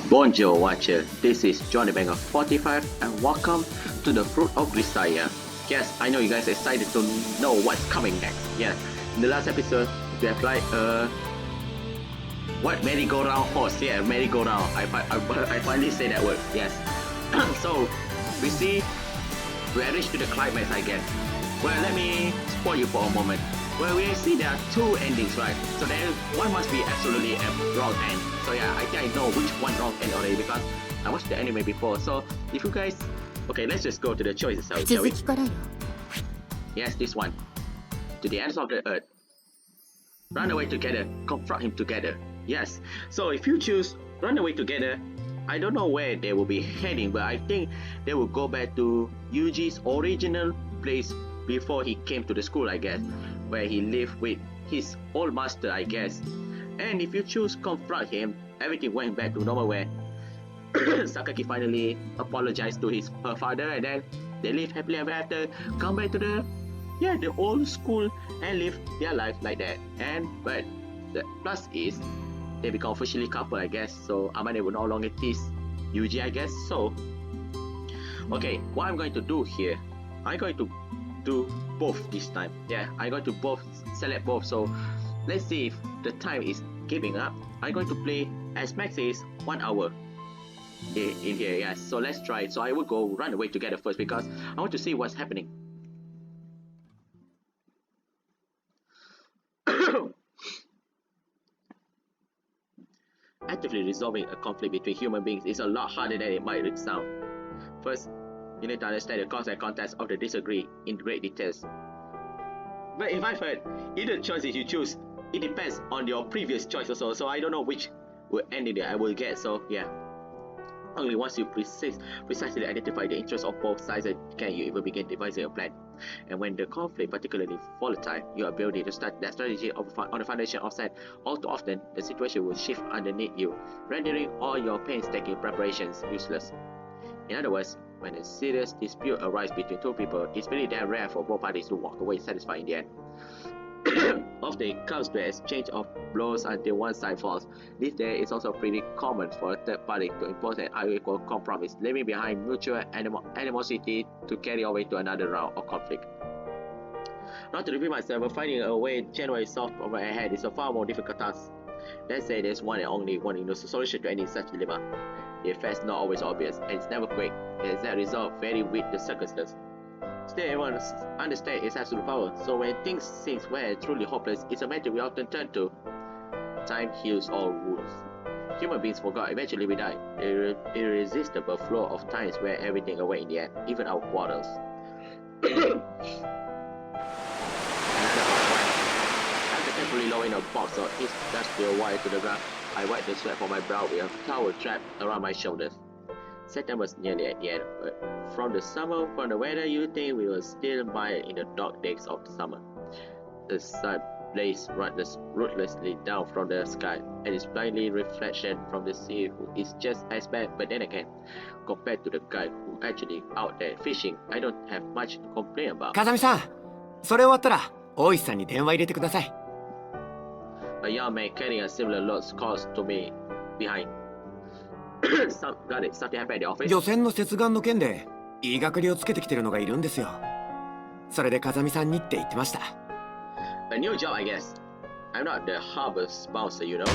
Bonjour Watcher, this is Johnny Banger 45 and welcome to the Fruit of Grisaia. Yes, I know you guys are excited to know what's coming next. Yes, in the last episode we have like merry-go-round horse. Yeah, merry-go-round. I finally say that word. Yes. So we see we are reached to the climax, I guess. Well, let me spoil you for a moment. Well, we see there are two endings, right? So there one must be absolutely a wrong end. So yeah, I think I know which one wrong end already because I watched the anime before. So if you guys, okay, let's just go to the choices, shall we? Yes, this one. To the ends of the earth. Run away together. Confront him together. Yes. So if you choose run away together, I don't know where they will be heading, but I think they will go back to Yuji's original place before he came to the school, I guess, where he lived with his old master, I guess. And if you choose confront him, everything went back to normal where Sakaki finally apologized to her father, and then they live happily ever after, come back to the old school and live their life like that. But the plus is they become officially couple, I guess. So Amane will no longer tease Yuji, I guess. So okay, what I'm going to do here, I'm going to do both this time. Yeah, I'm going to both select both. So let's see if the time is giving up. I'm going to play as max is 1 hour in here. Yes, so let's try it. So I will go run away together first because I want to see what's happening. Actively resolving a conflict between human beings is a lot harder than it might sound. First, you need to understand the cause and context of the disagree in great details. But if I've heard, either choices you choose, it depends on your previous choice also, so I don't know which will end in there I will get, so yeah. Only once you precisely identify the interests of both sides can you even begin devising a plan. And when the conflict particularly volatile, your ability to start that strategy on the foundation of sand, all too often the situation will shift underneath you, rendering all your painstaking preparations useless. In other words, when a serious dispute arises between two people, it's really damn rare for both parties to walk away satisfied in the end. Often it comes to an exchange of blows until one side falls. These days, it's also pretty common for a third party to impose an unequal compromise, leaving behind mutual animosity to carry away to another round of conflict. Not to repeat myself, but finding a way genuinely solve problem ahead is a far more difficult task. Let's say there's one and only one universal solution to any such dilemma. The effect's not always obvious, and it's never quick. The exact result vary with the circumstances. Still, everyone understands its absolute power, so when things seem truly hopeless, it's a matter we often turn to. Time heals all wounds. Human beings forgot, eventually we die. The irresistible flow of time is where everything away in the end, even our quarrels. After carefully lowering a box of industrial wire to the ground, I wiped the sweat from my brow with a towel wrapped around my shoulders. September was nearly at the end, but from the weather, you'd think we were still mired in the dark days of the summer. The sun blazed ruthlessly down from the sky, and its blinding reflection from the sea is just as bad, but then again, compared to the guy who actually out there fishing, I don't have much to complain about. 風見さん、それ終わったら大石さんに電話入れてください。A young man carrying a similar load calls to me behind. Got it. Something happened at the office. 漁船の接岸の件で言いがかりをつけてきてるのがいるんですよ。それで風見さんにって言ってました。A new job, I guess. I'm not the harbor bouncer, you know.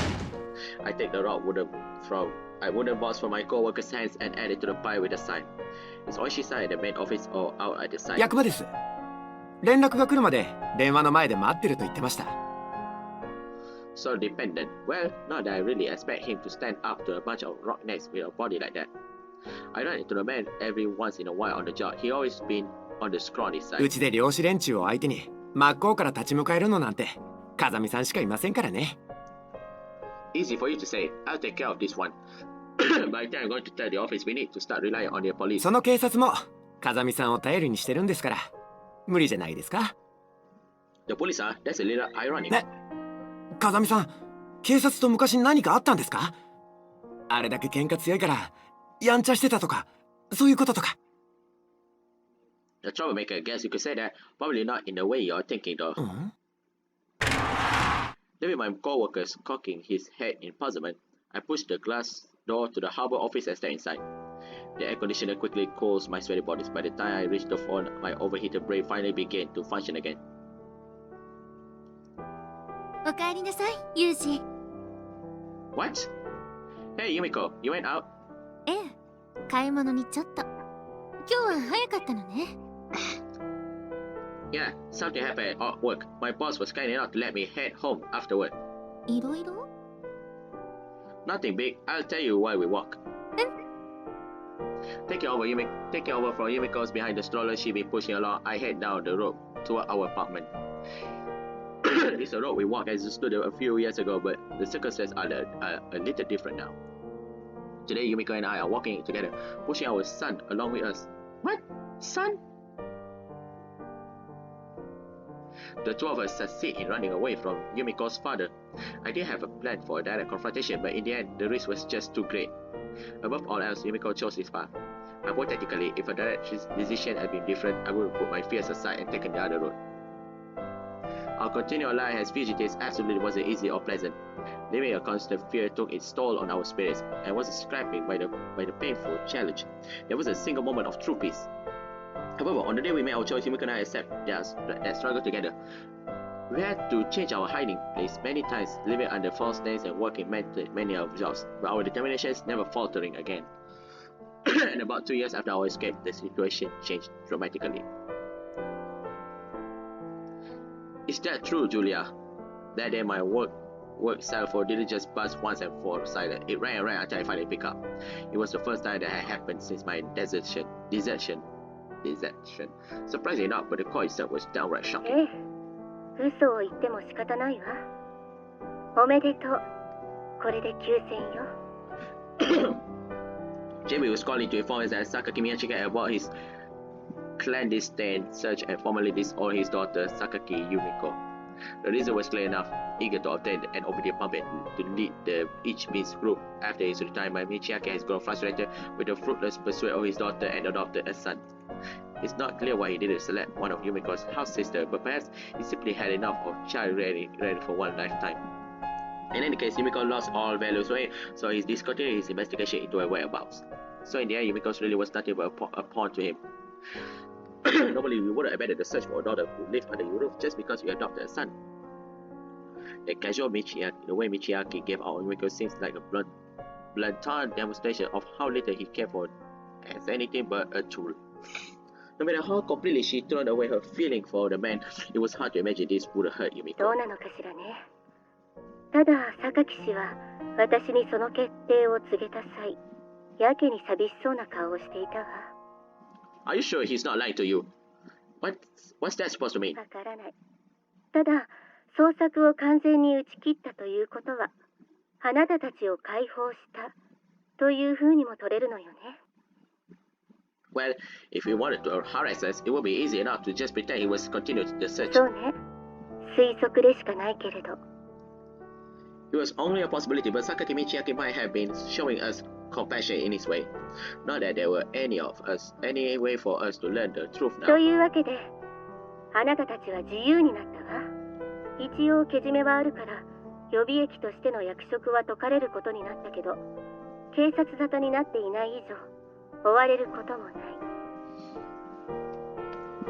I take the wooden box from my co-worker's hands and add it to the pile with a sign. It's Oishi-san at the main office or out at the site. 役場です。連絡が来るまで電話の前で待ってると言ってました。So dependent. Well, not that I really expect him to stand up to a bunch of rock necks with a body like that. I run into the man every once in a while on the job. He always been on the scrawny side. うちで漁師連中を相手に真っ向から立ち向かえるのなんて風見さんしかいませんからね。Easy for you to say. I'll take care of this one. But I think I'm going to tell the office we need to start relying on the police. その警察も風見さんを頼りにしてるんですから無理じゃないですか。The police are? That's a little ironic. ね、風見さん、警察と昔何かあったんですか？あれだけ喧嘩強いからやんちゃしてたとかそういうこととか。The troublemaker, I guess you could say that. Probably not in the way you're thinking though. Leaving my co-workers cocking his head in puzzlement, I pushed the glass door to the harbor office and stepped inside. The air conditioner quickly cools my sweaty bodies. By the time I reached the phone, my overheated brain finally began to function again. おかえりなさい、ユージ。What? Hey Yumiko, you went out? ええ、買い物にちょっと。今日は早かったのね。Yeah, something happened at work. My boss was kind enough to let me head home afterward. いろいろ？ Nothing big. I'll tell you while we walk. Taking over from Yumiko's behind the stroller she been pushing along, I head down the road toward our apartment. It's a road we walked as a student a few years ago, but the circumstances are a little different now. Today, Yumiko and I are walking together, pushing our son along with us. What? Son? The two of us succeed in running away from Yumiko's father. I didn't have a plan for a direct confrontation, but in the end, the risk was just too great. Above all else, Yumiko chose his path. Hypothetically, if a direct decision had been different, I would have put my fears aside and taken the other road. Our continual life as fugitives absolutely wasn't easy or pleasant. Living a constant fear took its toll on our spirits and was scrapping by the painful challenge. There was a single moment of true peace. However, on the day we made our choice, Yumiko and I accepted that struggle together. We had to change our hiding place many times, living under false names and working many of jobs, but our determination is never faltering again. And about 2 years after our escape, the situation changed dramatically. Is that true, Julia? That day my work cell phone didn't just buzz once and fall silent. It rang and rang until I finally picked up. It was the first time that had happened since my desertion. Surprisingly enough, but the call itself was downright shocking. 嘘を言っても仕方ないわ。おめでとう。これで休戦よ。Jamie was calling to inform us that Sakaki Miyashika had bought his clandestine search and formally disowned his daughter Sakaki Yumiko. The reason was clear enough. Eager to obtain an obedient puppet to lead the Ichibi's group. After his retirement, Michiaki has grown frustrated with the fruitless pursuit of his daughter and adopted a son. It's not clear why he didn't select one of Yumiko's half sisters, but perhaps he simply had enough of child ready for one lifetime. In any case, Yumiko lost all values away, so he discontinued his investigation into her whereabouts. So in the end, Yumiko's really was nothing but a pawn to him. Normally, we wouldn't abandon the search for a daughter who lived under your roof just because you adopted a son. The way Michiaki gave out on Yumiko seems like a blatant demonstration of how little he cared for as anything but a tool. No matter how completely she turned away her feeling for the man, it was hard to imagine this would hurt Yumiko. どうなのかしらね。ただ、榊氏は私にその決定を告げた際、やけに寂しそうな顔をしていたわ。Are you sure he's not lying to you? What's that supposed to mean? わからない。ただ、捜索を完全に打ち切ったということは、あなたたちを解放したというふうにも取れるのよね。Well, if he wanted to harass us, it would be easy enough to just pretend he was continuing the search. そうね。推測でしかないけれど。It was only a possibility, but Sakaki Michiaki might have been showing us compassion in his way. Not that there were any way for us to learn the truth now. というわけで、あなたたちは自由になったわ。一応けじめはあるから、予備役としての役職は解かれることになったけど、警察沙汰になっていない以上、追われることもない。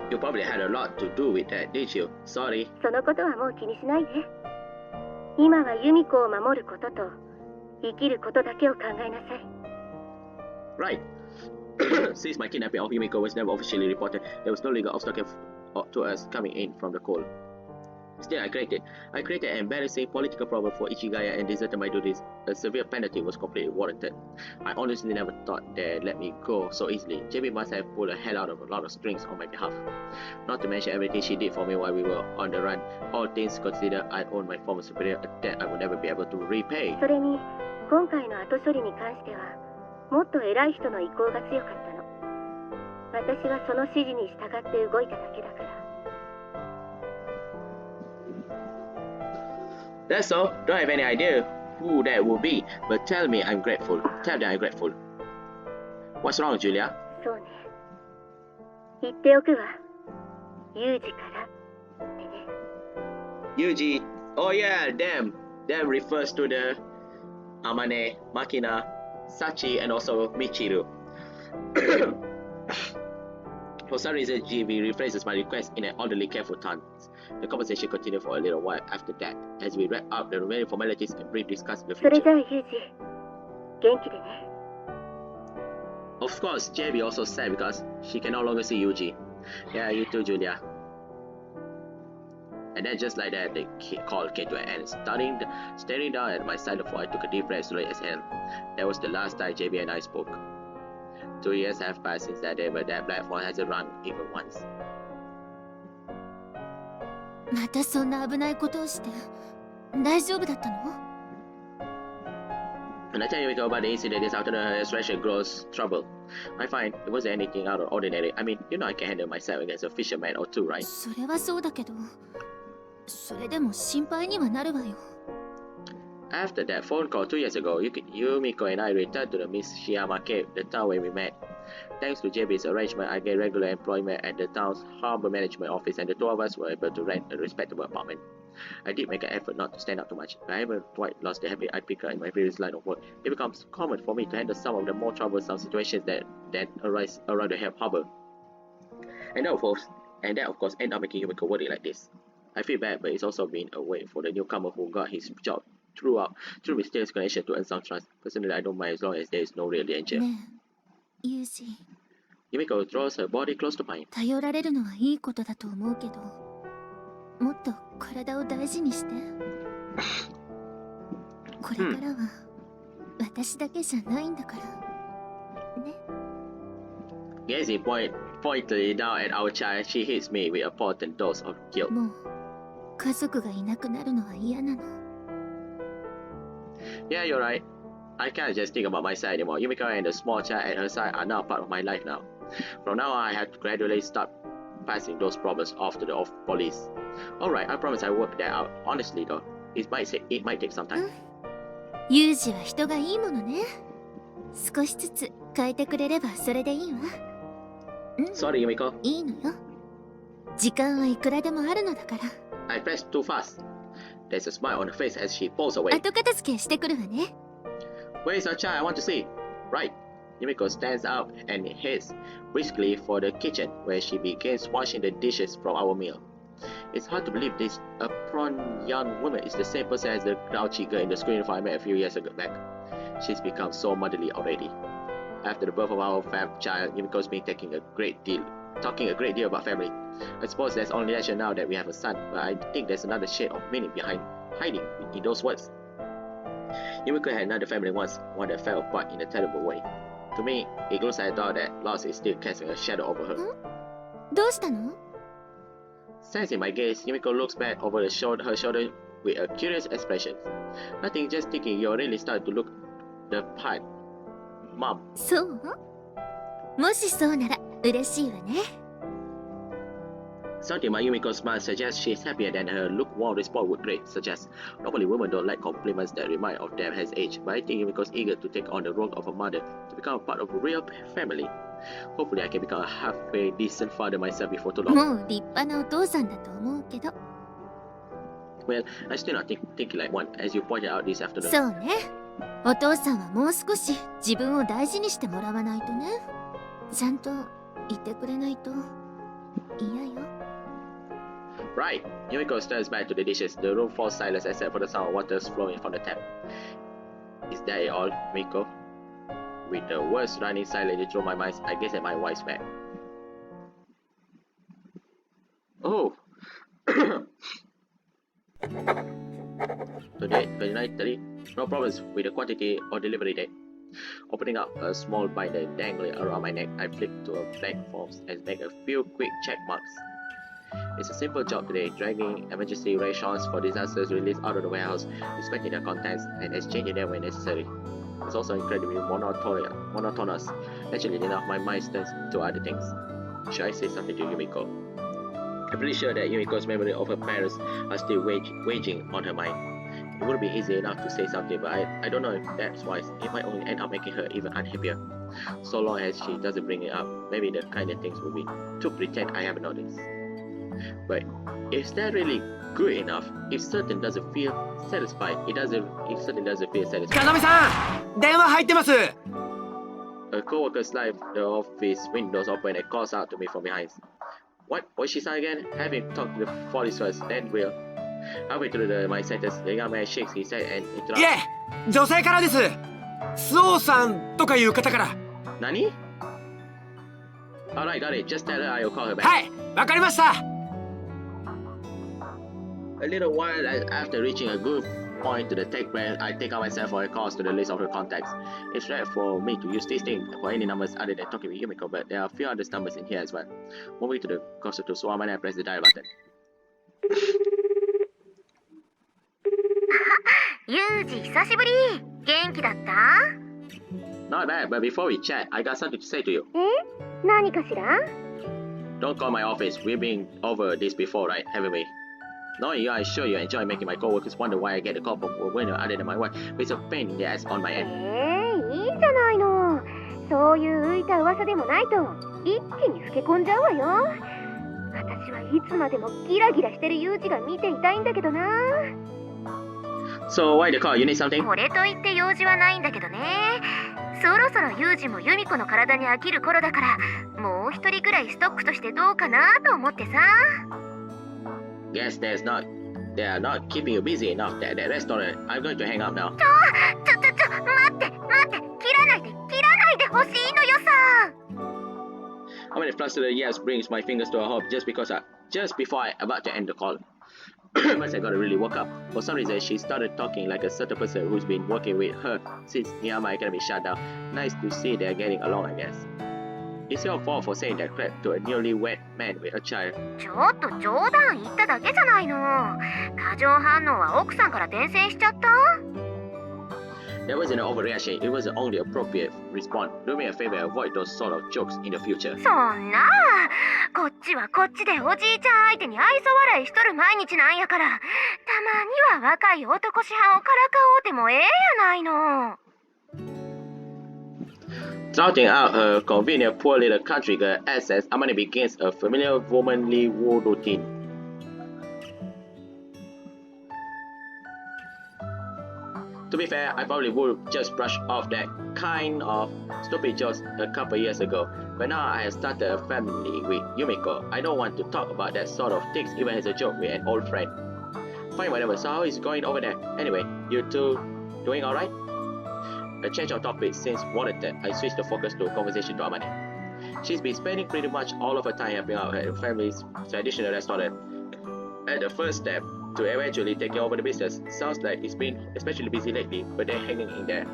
You probably had a lot to do with that, did you? Sorry. そのことはもう気にしないで。今はユミコを守ることと、生きることだけを考えなさい。Right. Since my kidnapping of Yumiko was never officially reported, there was no legal obstacle to us coming in from the cold. Still, I created an embarrassing political problem for Ichigaya and deserted my duties. A severe penalty was completely warranted. I honestly never thought they'd let me go so easily. Jamie must have pulled the hell out of a lot of strings on my behalf. Not to mention everything she did for me while we were on the run. All things considered, I owed my former superior a debt I would never be able to repay. それに、今回の後処理に関しては、もっと偉い人の意向が強かったの。私はその指示に従って動いただけだから。That's all. Don't have any idea who that would be, but tell me I'm grateful. Tell them I'm grateful. What's wrong, Julia? そうね。言っておくわ。ユージからってね。Yuji Oh yeah, them. Them refers to the Amane, Makina, Sachi, and also Michiru. For some reason, GB rephrases my request in an orderly, careful tone. The conversation continued for a little while after that, as we wrapped up the remaining formalities and briefly discussed the それじ future. ゃあユージ元気でね Of course, JB also sad because she can no longer see Yuji. Yeah, you too, Julia. And then just like that, the call came to an end. Staring down at my side before I took a deep breath slowly exhaled. That was the last time JB and I spoke. 2 years have passed since that day, but that black phone hasn't rung even once. またそんな危ないことをして大丈夫だったの？ When I tell Yumiko about the incident this afternoon, her expression grows troubled. I find it wasn't anything out of ordinary. I mean, you know I can handle myself against a fisherman or two, right? それはそうだけど、それでも心配にはなるわよ。 After that phone call 2 years ago, Yumiko and I returned to the Mishiyama Cave, the town where we met. Thanks to JB's arrangement, I gained regular employment at the town's harbor management office, and the two of us were able to rent a respectable apartment. I did make an effort not to stand out too much, but I haven't quite lost the habit I picked up in my previous line of work. It becomes common for me to handle some of the more troublesome situations that arise around the harbor. And that, of course, end up making Yumiko worried like this. I feel bad, but it's also been a way for the newcomer who got his job through mysterious connection to earn some trust. Personally, I don't mind as long as there is no real danger. ねえ、ユージ。 Yumiko draws her body close to mine. 頼られるのはいいことだと思うけど、もっと体を大事にして。これからは私だけじゃないんだから。ね。 Gazing pointedly down at our child, she hits me with a potent dose of guilt. もう家族がいなくなるのは嫌なの。 Yeah, you're right. I can't just think about myself anymore. Yumiko and the small child at her side are now part of my life now. From now on, I have to gradually start passing those problems off to the police. Alright, I promise I will work that out. Honestly though, it might take some time. ユージは人がいいものね。少しずつ変えてくれればそれでいいわ。Sorry, Yumiko. いいのよ。時間はいくらでもあるのだから。 I pressed too fast. There's a smile on her face as she pulls away. 後片付けしてくるわね。 Where is our child? I want to see. Right. Yumiko stands up and heads briskly for the kitchen, where she begins washing the dishes from our meal. It's hard to believe this apron young woman is the same person as the grouchy girl in the school uniform I met a few years ago back. She's become so motherly already. After the birth of our child, Yumiko's been talking a great deal about family. I suppose there's only natural now that we have a son, but I think there's another shade of meaning hiding in those words. Yumiko had another family once, one that fell apart in a terrible way. To me, it glows at the thought that loss is still casting a shadow over her. どうしたの？ Sensing my gaze, Yumiko looks back over her shoulder with a curious expression. Nothing, just thinking you're really starting to look the part. Mom. そう？もしそうなら嬉しいわね。 Something about Yumiko's smile suggests she's happier than her lukewarm response would grade suggest. Normally women don't like compliments that remind of them as age, but I think Yumiko's eager to take on the role of a mother, to become a part of a real family. Hopefully I can become a halfway decent father myself before too long. もう立派なお父さんだと思うけど。 Well, I'm still not thinking like one, as you pointed out this afternoon. そうね。お父さんはもう少し自分を大事にしてもらわないとね。ちゃんと言ってくれないと嫌よ。 Right. Yumiko turns back to the dishes. The room falls silent except for the sound of water flowing from the tap. Is that it all, Yumiko? With the words running silently through my mind, I gaze at my wife's back. Oh! Today, 29:30. No problems with the quantity or delivery date. Opening up a small binder dangling around my neck, I flip to a blank form and make a few quick check marks. It's a simple job today, dragging emergency rations for disasters released out of the warehouse, inspecting their contents, and exchanging them when necessary. It's also incredibly monotonous. Naturally enough, my mind turns to other things. Should I say something to Yumiko? I'm pretty sure that Yumiko's memory of her parents are still waging on her mind. It wouldn't be easy enough to say something, but I don't know if that's wise. It might only end up making her even unhappier. So long as she doesn't bring it up, maybe the kind of things will be to pretend I haven't noticed. But is that really good enough. If certain doesn't feel satisfied, it certainly doesn't feel satisfied. 風見さん、電話入ってます。 A coworker slides the office windows open and calls out to me from behind. What she said again? Having talked to the police first, then we'll halfway through my sentence, the young man shakes his head and い interrupts. え、女性からです。スオさんとかいう方から。 Nani? Alright, got it. Just tell her I'll call her back. はい、わかりました。 A little while after reaching a good point to the tech brand, I take out my cell phone and calls to the list of her contacts. It's rare for me to use this thing for any numbers other than talking with Yumiko, but there are a few other numbers in here as well. Moving to the cursor to Swam and I press the dial button. ユージ久しぶり。元気だった？ Not bad, but before we chat, I got something to say to you. 何かしら？ Don't call my office. We've been over this before, right? Haven't we? Knowing you, I'm sure you enjoy making my coworkers wonder why I get a call from a winner other than my wife. It's a pain in the ass on my end. いいじゃないの。そういう浮いた噂でもないと一気に老け込んじゃうわよ。私はいつまでもギラギラしてるユージが見ていたいんだけどな。 So why the call? You need something? これといって用事はないんだけどね。そろそろユージもユミコの体に飽きる頃だから、もう一人ぐらいストックとしてどうかなと思ってさ。 Guess they are not keeping you busy enough at that restaurant. I'm going to hang up now. 待って切らないでほしいのよさ。 How many flustered yes brings my fingers to a halt just before I about to end the call. Once I got to really woke up. For some reason, she started talking like a certain person who's been working with her since Miyama Academy shut down. Nice to see they're getting along, I guess. It's your fault for saying that crap to a newlywed man with a child. ちょっと冗談言っただけじゃないの。過剰反応は奥さんから伝染しちゃった？ That wasn't an overreaction. It was the only appropriate response. Do me a favor and avoid those sort of jokes in the future. そんな、こっちはこっちでおじいちゃん相手に愛想笑いしとる毎日なんやから、たまには若い男子派をからかおうてもええやないの。 Trotting out her convenient poor little country girl access, Amane begins a familiar womanly war routine. To be fair, I probably would just brush off that kind of stupid jokes a couple years ago, but now I have started a family with Yumiko. I don't want to talk about that sort of things even as a joke with an old friend. Fine, whatever. So how is it going over there? Anyway, you two doing alright? A change of topic since warranted, I switched the focus to a conversation to Amane. She's been spending pretty much all of her time helping out her family's traditional restaurant. At the first step, to eventually taking over the business. Sounds like it's been especially busy lately, but they're hanging in there.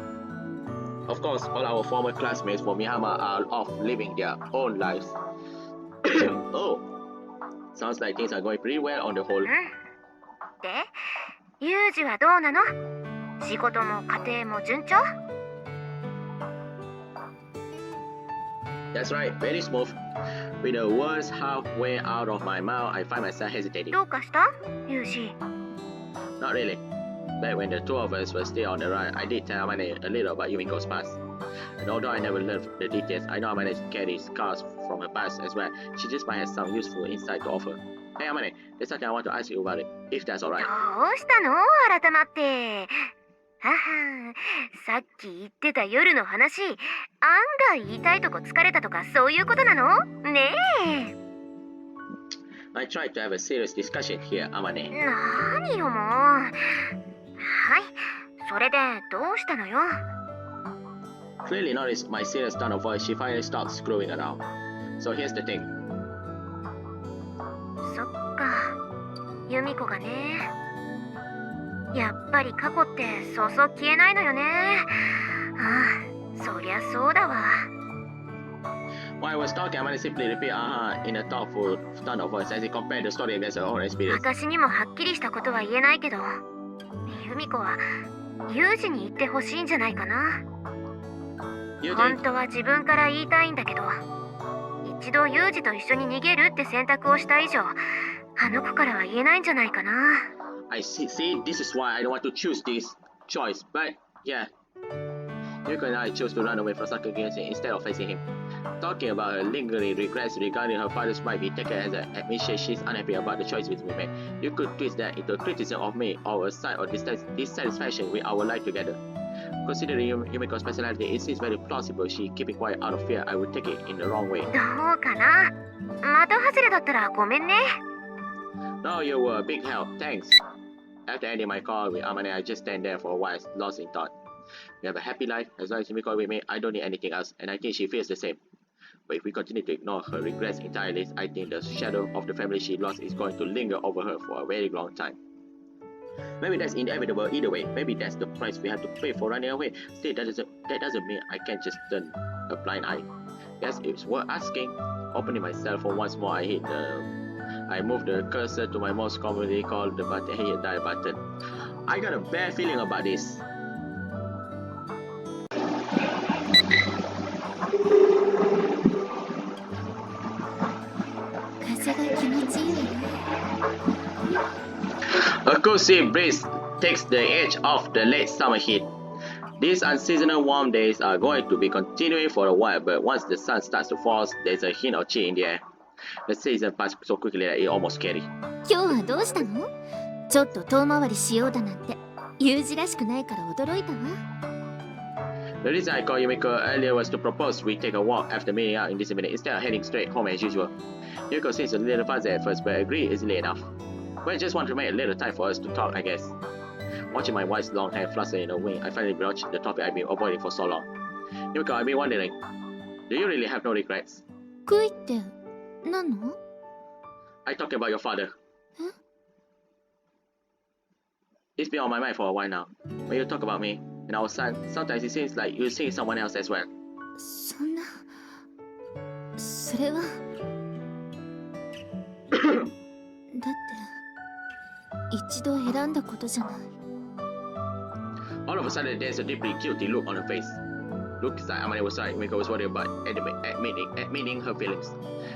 Of course, all our former classmates from Miyama are off living their own lives. Oh, sounds like things are going pretty well on the whole. で、ユージはどうなの？仕事も家庭も順調？ That's right, very smooth. With the words halfway out of my mouth, I find myself hesitating. どうかした？ユージ。 Not really. Back when the two of us were still on the run, I did tell Amane a little about Yumiko's past. And although I never learned the details, I know Amane carries scars from her past as well. She just might have some useful insight to offer. Hey Amane, there's something I want to ask you about it, if that's alright. どうしたの？改まって。はは、さっき言ってた夜の話、案外言いたいとこ疲れたとかそういうことなの？ねえ。I tried to have a serious discussion here, Amane. 何よもう。はい、それでどうしたのよ。 Clearly noticed my serious tone of voice, she finally stopped screwing around. So here's the thing. そっか、ユミコがね。やっぱり過去ってそうそう消えないのよね。ああ、そりゃそうだわ。 While I was talking, Amane simply repeated in a thoughtful tone of voice as he compared the story against her own experience. 私にもはっきりしたことは言えないけど、ユミコはユージに言ってほしいんじゃないかな。本当は自分から言いたいんだけど、一度ユージと一緒に逃げるって選択をした以上、あの子からは言えないんじゃないかな。I see, this is why I don't want to choose this choice, but yeah. Yumiko and I chose to run away from Sakaguchi instead of facing him. Talking about her lingering regrets regarding her father's might be taken as an admission she's unhappy about the choices we made. You could twist that into a criticism of me or a sign of dissatisfaction with our life together. Considering Yumiko's personality, it seems very plausible she keeping quiet out of fear I would take it in the wrong way. どうかな。的外れだったらごめんね。No, you were a big help. Thanks. After ending my call with Amane, I just stand there for a while, lost in thought. We have a happy life. As long as Yumiko is with me, I don't need anything else, and I think she feels the same. But if we continue to ignore her regrets entirely, I think the shadow of the family she lost is going to linger over her for a very long time. Maybe that's inevitable either way. Maybe that's the price we have to pay for running away. Still, that doesn't mean I can't just turn a blind eye. Yes, it's worth asking. Opening my cell phone once more, I moved the cursor to my most commonly called the button, hit die button. I got a bad feeling about this. A cool sea breeze takes the edge off the late summer heat. These unseasonal warm days are going to be continuing for a while, but once the sun starts to fall, there's a hint of chill in the air. The season passed so quickly that it's almost scary. 今日はどうしたの？ちょっと遠回りしようだなんて、ユージらしくないから驚いたわ。The reason I called Yumiko earlier was to propose we take a walk after meeting out in this minute instead of heading straight home as usual. Yumiko seems a little fuzzy at first, but agreed easily enough. Well, I just want to make a little time for us to talk, I guess. Watching my wife's long hair fluster in the wind, I finally broached the topic I've been avoiding for so long. Yumiko, I've been wondering, do you really have no regrets? 悔いって何の？ I talking about your father. It's been on my mind for a while now. When you talk about me and our son, sometimes it seems like you're seeing someone else as well. そんな、それはだって一度選んだことじゃない。 All of a sudden, there's a deeply guilty look on her face. Looks like Amane was right. Yumiko was worried about admitting her feelings.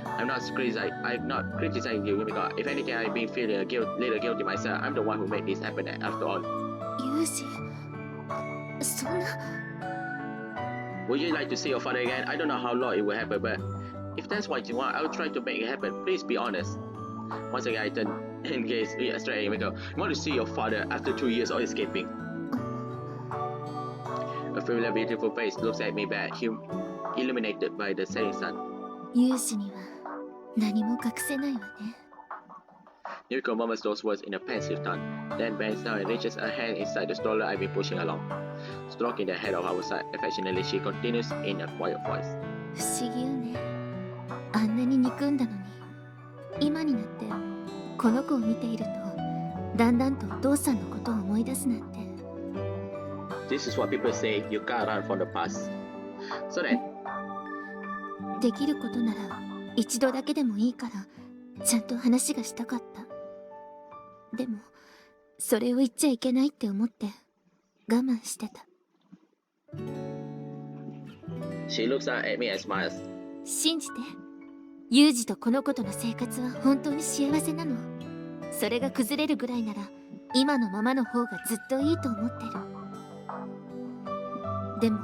I'm not criticizing you, Yumiko. If anything, I've been feeling a little guilty myself. I'm the one who made this happen after all. ユージ、そんな。 Would you like to see your father again? I don't know how long it will happen, but if that's what you want, I'll try to make it happen. Please be honest. Once again, I turned and gazed straight at Yumiko. You want to see your father after 2 years of escaping? A familiar beautiful face looks at me back, illuminated by the setting sun. ユージには何も隠せないわね。 Yumiko murmurs those words in a pensive tone, then bends down and reaches a hand inside the stroller I've been pushing along. Stroking the head of our side, affectionately she continues in a quiet voice. 不思議よね。あんなに憎んだのに、今になってこの子を見ていると、だんだんとお父さんのことを思い出すなんて。 This is what people say, you can't run from the past. So then, できることなら一度だけでもいいからちゃんと話がしたかった。でもそれを言っちゃいけないって思って我慢してた。 she looks up at me and smiles. 信じて、ユージとこの子との生活は本当に幸せなの。それが崩れるぐらいなら今のままの方がずっといいと思ってる。でも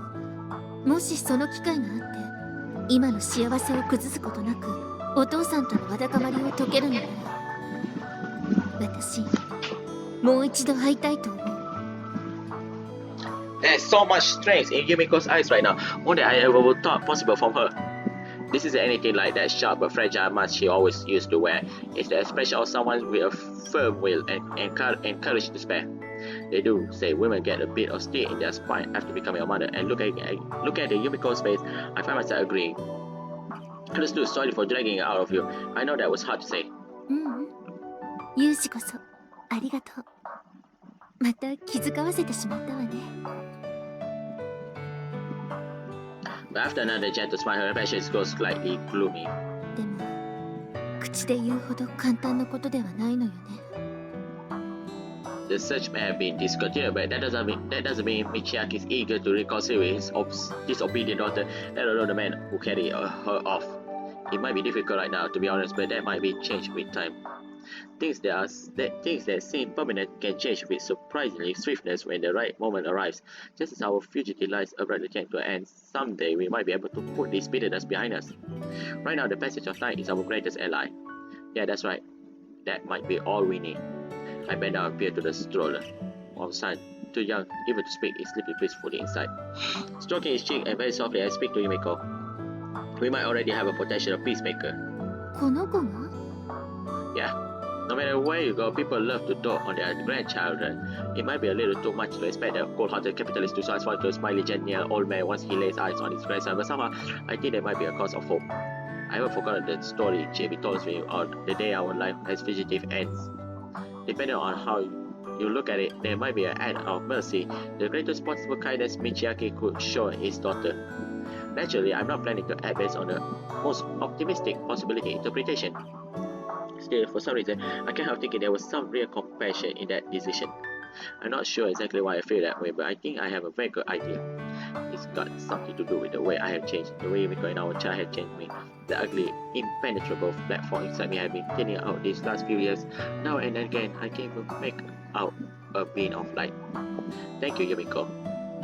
もしその機会があって今の幸せを崩すことなくお父さんとのわだかまりを解けるのなら、私もう一度会いたいと思う。 There's so much strength in Yumiko's eyes right now, more than I ever would thought possible from her. This isn't anything like that sharp but fragile mask she always used to wear. It's the expression of someone with a firm will and courage to spare. They do say women get a bit of steel in their spine after becoming a mother, and look at the Yumiko's face, I find myself agreeing. Understood, sorry for dragging it out of you. I know that was hard to say. ユージこそありがとう。また気遣わせてしまったわね。 But after another gentle smile, her expression goes slightly gloomy. でも口で言うほど簡単なことではないのよね。 The search may have been discontinued, but that doesn't mean Michiaki is eager to reconcile with his disobedient daughter, let alone the man who carried her off. It might be difficult right now, to be honest, but that might be changed with time. Things that seem permanent can change with surprisingly swiftness when the right moment arrives. Just as our fugitive lives abruptly came to an end, someday we might be able to put this bitterness behind us. Right now, the passage of time is our greatest ally. Yeah, that's right. That might be all we need. I bend down and peer to the stroller. All of a sudden, too young even to speak, is sleeping peacefully inside. Stroking his cheek and very softly, I speak to Yumiko. We might already have a potential peacemaker. この子が Yeah. No matter where you go, people love to dote on their grandchildren. It might be a little too much to expect a cold-hearted capitalist to transform to a smiley, genial old man once he lays eyes on his grandson, but somehow I think there might be a cause of hope. I haven't forgotten the story JB told me on the day our life as fugitive ends. Depending on how you look at it, there might be an act of mercy, the greatest possible kindness Michiaki could show his daughter. Naturally, I'm not planning to act based on the most optimistic possibility interpretation. Still, for some reason, I can't help thinking there was some real compassion in that decision. I'm not sure exactly why I feel that way, but I think I have a very good idea. It's got something to do with the way I have changed, the way Yumiko and our child have changed me. The ugly, impenetrable black fog inside me has been thinning out these last few years. Now and again, I can even make out a beam of light. Thank you, Yumiko.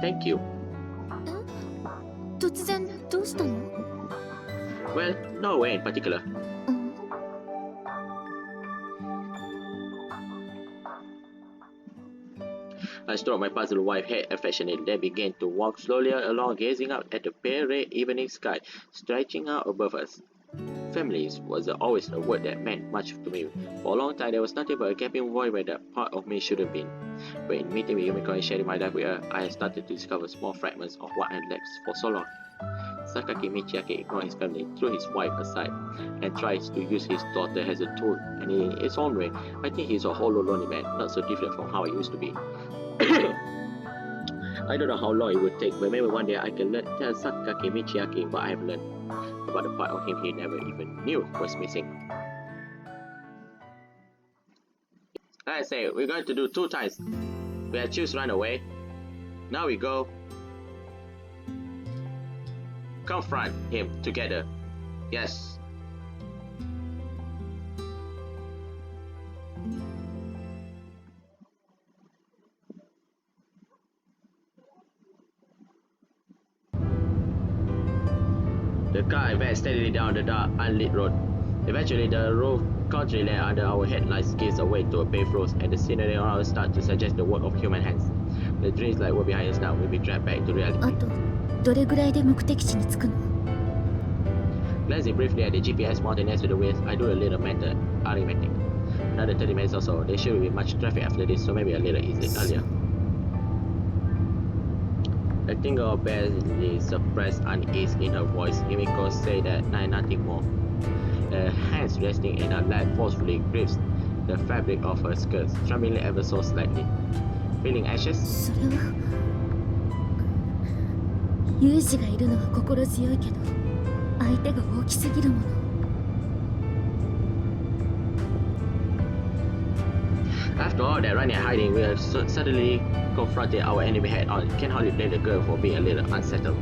Thank you. 突然どうしたの Well, no way in particular. I stroked my puzzled wife's head affectionately, then began to walk slowly along, gazing up at the pale red evening sky stretching out above us. Families was always a word that meant much to me. For a long time, there was nothing but a gaping void where that part of me should have been. But in meeting with Yumiko and sharing my life with her, I had started to discover small fragments of what I had lacked for so long. Sakaki Michiaki ignored his family, threw his wife aside, and tries to use his daughter as a tool. And in his own way, I think he's a hollow, lonely man, not so different from how I used to be. I don't know how long it would take, but maybe one day I can tell Sakaki Michiaki what I have learned about the part of him he never even knew was missing. I say, we're going to do 2 times. We had choose run away. Now we go confront him together. Yes. The car advanced steadily down the dark, unlit road. Eventually, the roof country land under our headlights gives away to a paved road, and the scenery around us starts to suggest the work of human hands. The dreams like were behind us now will be dragged back to reality. あとどれぐらいで目的地に着くの Glancing briefly at the GPS mounted next to the wheels, I do a little mental arithmetic. Another 30 minutes or so. There shouldn't be much traffic after this, so maybe a little earlier. A tingle of barely suppressed unease in her voice. Yumiko said that nothing more. Her hands resting in her lap forcefully grips the fabric of her skirts, trembling ever so slightly. Feeling anxious? それは有志がいるのは心強いけど相手が大きすぎるもの After all that running and hiding, we have suddenly confronted our enemy head on. Can hardly blame the girl for being a little unsettled.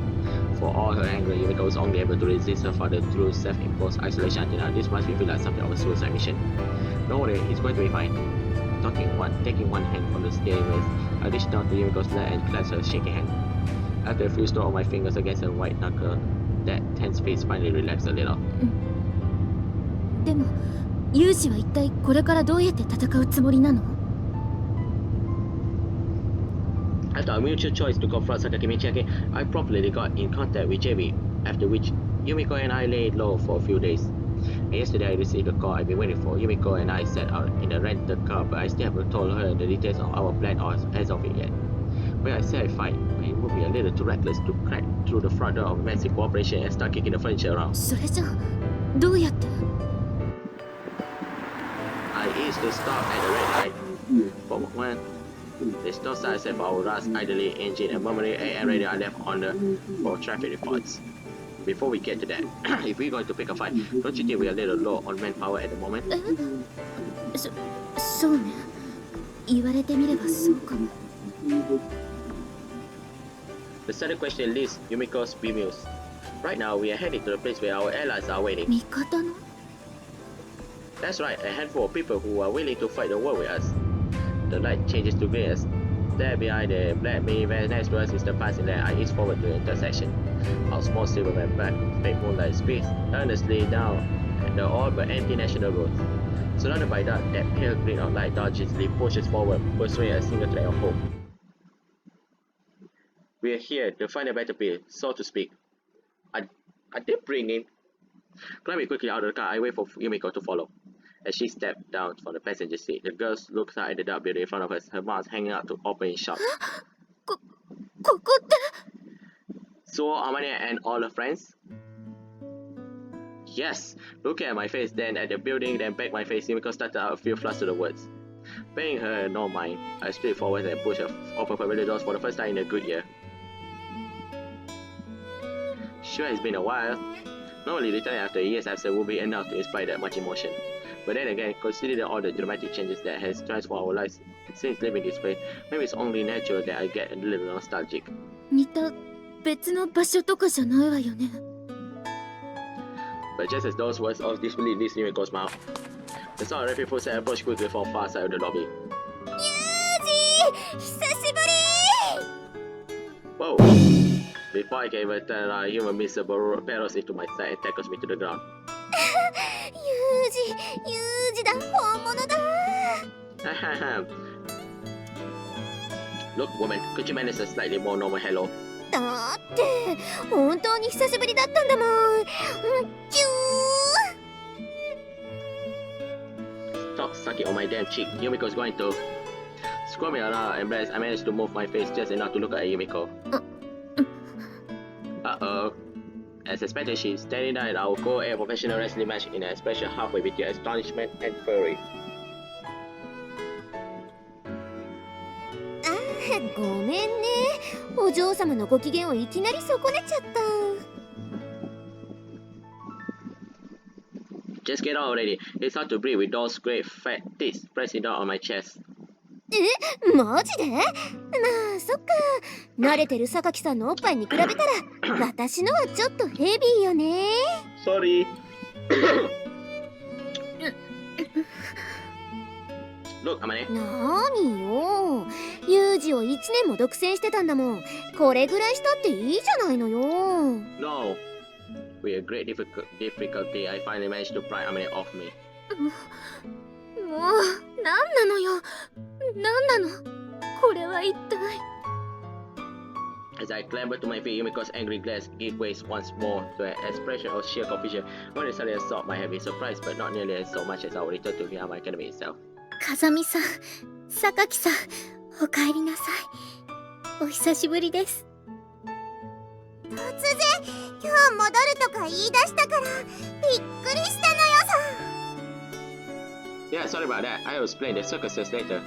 For all her anger, Yumiko was only able to resist her father through self-imposed isolation until now. This must be feel like something of a suicide mission. Don't worry, it's going to be fine. Taking one hand from the steering wheel, I reached down to Yumiko's lap and clasped her shaking hand. After a few strokes of my fingers against her white knuckle, that tense face finally relaxed a little. でも有志は一体これからどうやって戦うつもりなの After our mutual choice to confront Sakaki Michiaki, I promptly got in contact with JB, after which Yumiko and I laid low for a few days. And yesterday I received a call I've been waiting for. Yumiko and I set out in a rented car, but I still haven't told her the details of our plan or as of it yet. Well, I said fine, but it would be a little too reckless to crack through the front door of a massive corporation and start kicking the furniture around. それじゃどうやって I eased to stop at the red light. For one, there's no sign except for our rust, idly engine and murmuring air radio I left on for traffic reports. Before we get to that, if we're going to pick a fight, don't you think we're a little low on manpower at the moment? そうね言われてみればそうかも The sudden question leaves Yumiko's bemused. Right now, we are heading to the place where our allies are waiting. 味方の That's right, a handful of people who are willing to fight the war with us. The light changes to green as there behind the black minivan next to us is the passing lane. I ease forward to the intersection. Our small silverback back fake moonlight speeds earnestly down the all but empty national road. Surrounded by that pale green outline dodgily pushes forward, pursuing a single track of hope. We are here to find a battlefield, so to speak. Are they bringing? Climbing quickly out of the car, I wait for Yumiko to follow. As she stepped down from the passenger seat, the girl looks out at the dark building in front of us, her mouth hanging out to open in shock. ここって So, Amane and all her friends? Yes! Looking at my face, then at the building, then back my face, Yumiko started out a few flustered words. Paying her no mind, I straight forward and pushed her open familiar doors for the first time in a good year. Sure, it's been a while. Normally, returning after years absent would be enough to inspire that much emotion. But then again, considering all the dramatic changes that has transformed our lives since living this place, maybe it's only natural that I get a little nostalgic. 似た別の場所とかじゃないわよね。 But just as those words of disbelief leaves Yumiko's mouth, the sound of rapid footsteps approached quickly from far side of the lobby. ユージ、久しぶり。 Whoa! Before I can even turn around, a human missile barrels into my side and tackles me to the ground. ユージだ、本物だ。 Look, woman, could you manage a slightly more normal hello? だって本当に久しぶりだったんだもん。キュー。 Stop sucking on my damn cheek. Yumiko's going to. Squirming around, embarrassed, I managed to move my face just enough to look at Yumiko. Uh-oh. As expected, she's standing there at our co-ed professional wrestling match in an expression halfway between astonishment and fury. ごめんね、お嬢様のご機嫌をいきなり損ねちゃった。 Just get on already. It's hard to breathe with those great fat tits pressing down on my chest. え、マジで？まあそっか、慣れてる榊さんのおっぱいに比べたら私のはちょっとヘビーよね。 Sorry. Look, Amane. なーによ、ユージを1年も独占してたんだもん。これぐらいしたっていいじゃないのよ。 No. With a great difficulty, I finally managed to pry Amane off me. もう、なんなのよ。なんなのこれは一体。 As I clambered to my feet, Yumiko's angry glance gave way once more to an expression of sheer confusion. When it suddenly assault might have been surprised, but not nearly as so much as our return to Miyama Academy itself. 風見さん、榊さん、お帰りなさい。お久しぶりです。突然今日戻るとか言い出したからびっくりしたのよさ。 Yeah, sorry about that. I will explain the circumstances later.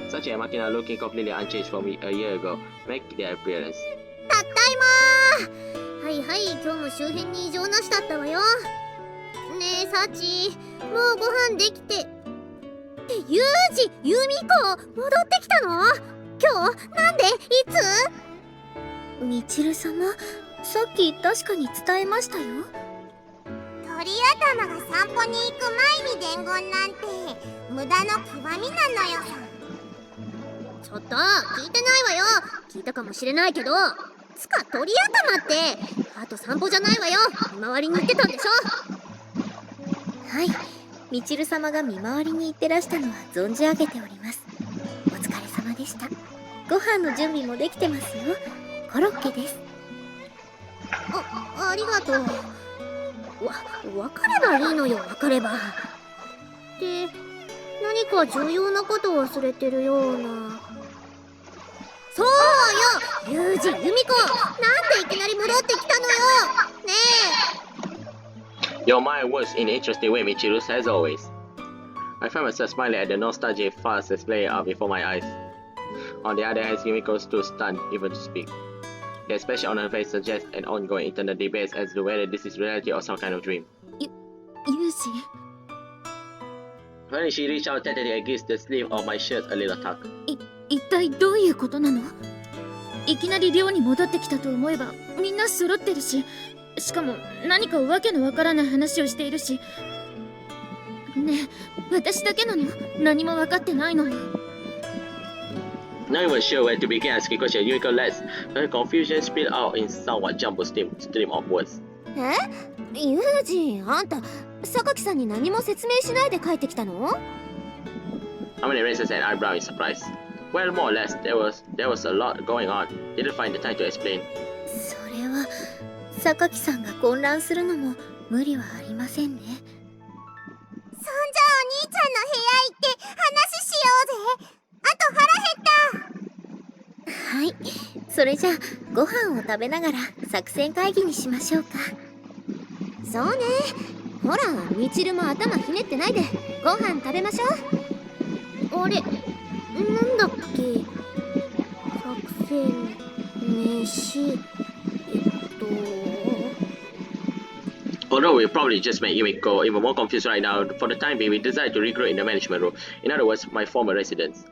Sachi and Makina, looking completely unchanged from a year ago, make their appearance. たったいまー。はいはい、今日も周辺に異常なしだったわよ。ねえサチ、もうご飯できて。ってユージ、ユミコ戻ってきたの？今日なんで？いつ？みちる様、さっき確かに伝えましたよ。鳥頭が散歩に行く前に伝言なんて無駄の極みなのよさ。ちょっと聞いてないわよ。聞いたかもしれないけど、つか鳥頭ってあと散歩じゃないわよ。見回りに行ってたんでしょ。はい、みちる様が見回りに行ってらしたのは存じ上げております。お疲れ様でした。ご飯の準備もできてますよ。コロッケです。ありがとう。わかればいいのよ、わかれば。で、何か重要なことを忘れてるような。そうよ、ユージ、ユミコ、なんでいきなり戻ってきたのよ。ねえ。 Your mind works in an interesting way, Michiru, as always. I found myself smiling at the nostalgic farce that's playing out before my eyes. On the other hand, Yumiko stood stunned, even to speak. The expression on her face suggests an ongoing internal debate as to whether this is reality or some kind of dream. ユージ。 Finally, she reached out tentatively against the sleeve of my shirt, a little tuck. 一体どういうことなの？いきなり寮に戻ってきたと思えばみんな揃ってるし、しかも何かわけのわからない話をしているし、ねえ、私だけなの？何も分かってないのよ。Not even sure where to begin asking questions, Yumiko lets her confusion spill out in somewhat jumbled stream of words. ユージ、あんた、榊さんに何も説明しないで帰ってきたのAmane raises an eyebrow in surprise. Well, more or less, there was a lot going on. Didn't find the time to explain. それは、榊さんが混乱するのも無理はありませんね。そんじゃお兄ちゃんの部屋行って話しようぜ。あと腹減った。はい、それじゃあご飯を食べながら作戦会議にしましょうか。そうね。ほら、みちるも頭ひねってないでご飯食べましょう。あれ、なんだっけ。作戦、飯、Although we probably just made Yumiko even more confused right now, for the time being, we decided to regroup in the management room. In other words, my former residence.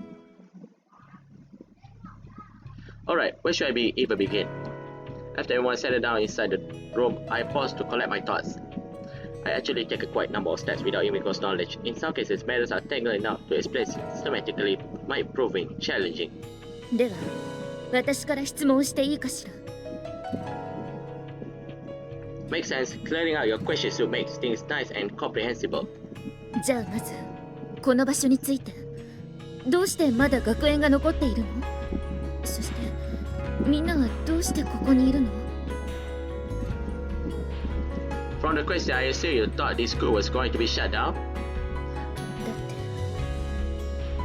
Alright, where should I even begin? After everyone settled down inside the room, I paused to collect my thoughts. I actually take a quite number of steps without Yumiko's knowledge. In some cases, matters are tangled enough to explain systematically, might proving challenging. では、私から質問していいかしら。Makes sense. Clearing out your questions to make things nice and comprehensible. じゃあまず、この場所について、どうしてまだ学園が残っているの？そして、みんなはどうしてここにいるの？ From the question, I assume you thought this school was going to be shut down? だ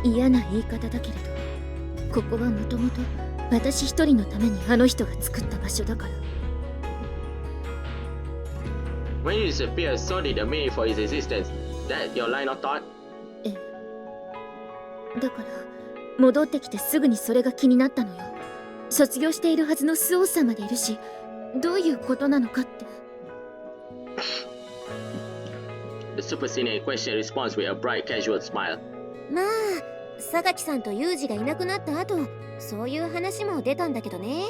って嫌な言い方だけれど、ここはもともと私一人のためにあの人が作った場所だから。When you disappeared, so did the meaning for its existence. That your line of thought? ええ。だから戻ってきてすぐにそれが気になったのよ。卒業しているはずのスオーさんまでいるし、どういうことなのかって。The super senior in question responds with a bright, casual smile. まあ、榊さんとユージがいなくなった後、そういう話も出たんだけどね。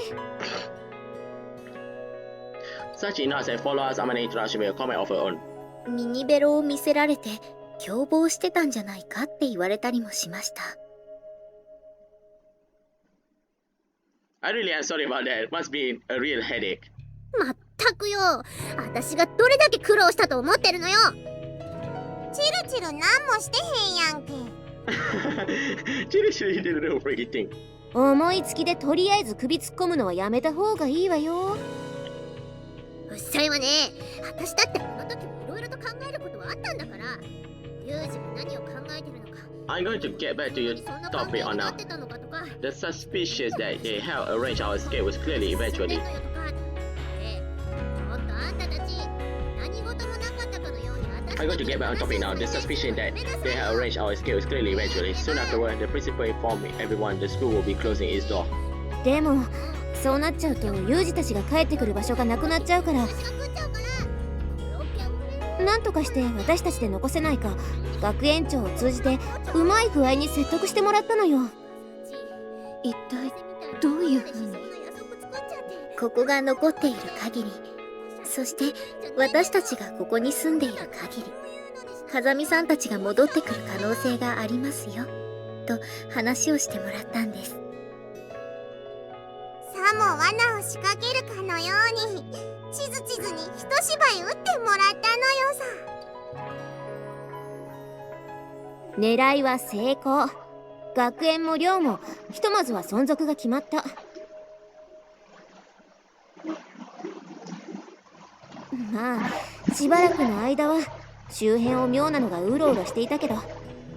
Sachi nods and follows Amane's introduction with a comment of her own. ミニベロを見せられて共謀してたんじゃないかって言われたりもしました。I really am sorry about that. It must be a real headache. まったくよ、私がどれだけ苦労したと思ってるのよ。チルチルなんもしてへんやんけ。She didn't know anything. 思いつきでとりあえず首突っ込むのはやめた方がいいわよ。うっさいわね。私だってこの時もいろいろと考えることはあったんだから。ユージが何を考えてるのか。I'm going to get back to your topic on now. The suspicion that they helped arrange our escape was clearly eventually. I'm going to get back on topic now. The suspicion that they had arranged our escape was clearly eventually. Soon afterward, the principal informed everyone the school will be closing its door. でも、そうなっちゃうとユージたちが帰ってくる場所がなくなっちゃうから。なんとかして私たちで残せないか、学園長を通じてうまい具合に説得してもらったのよ。一体どういうふうに？ここが残っている限り、そして私たちがここに住んでいる限り、風見さんたちが戻ってくる可能性がありますよと話をしてもらったんです。さも罠を仕掛けるかのように地図に一芝居打ってもらったのよさ。狙いは成功。学園も寮もひとまずは存続が決まった。まあしばらくの間は周辺を妙なのがうろうろしていたけど、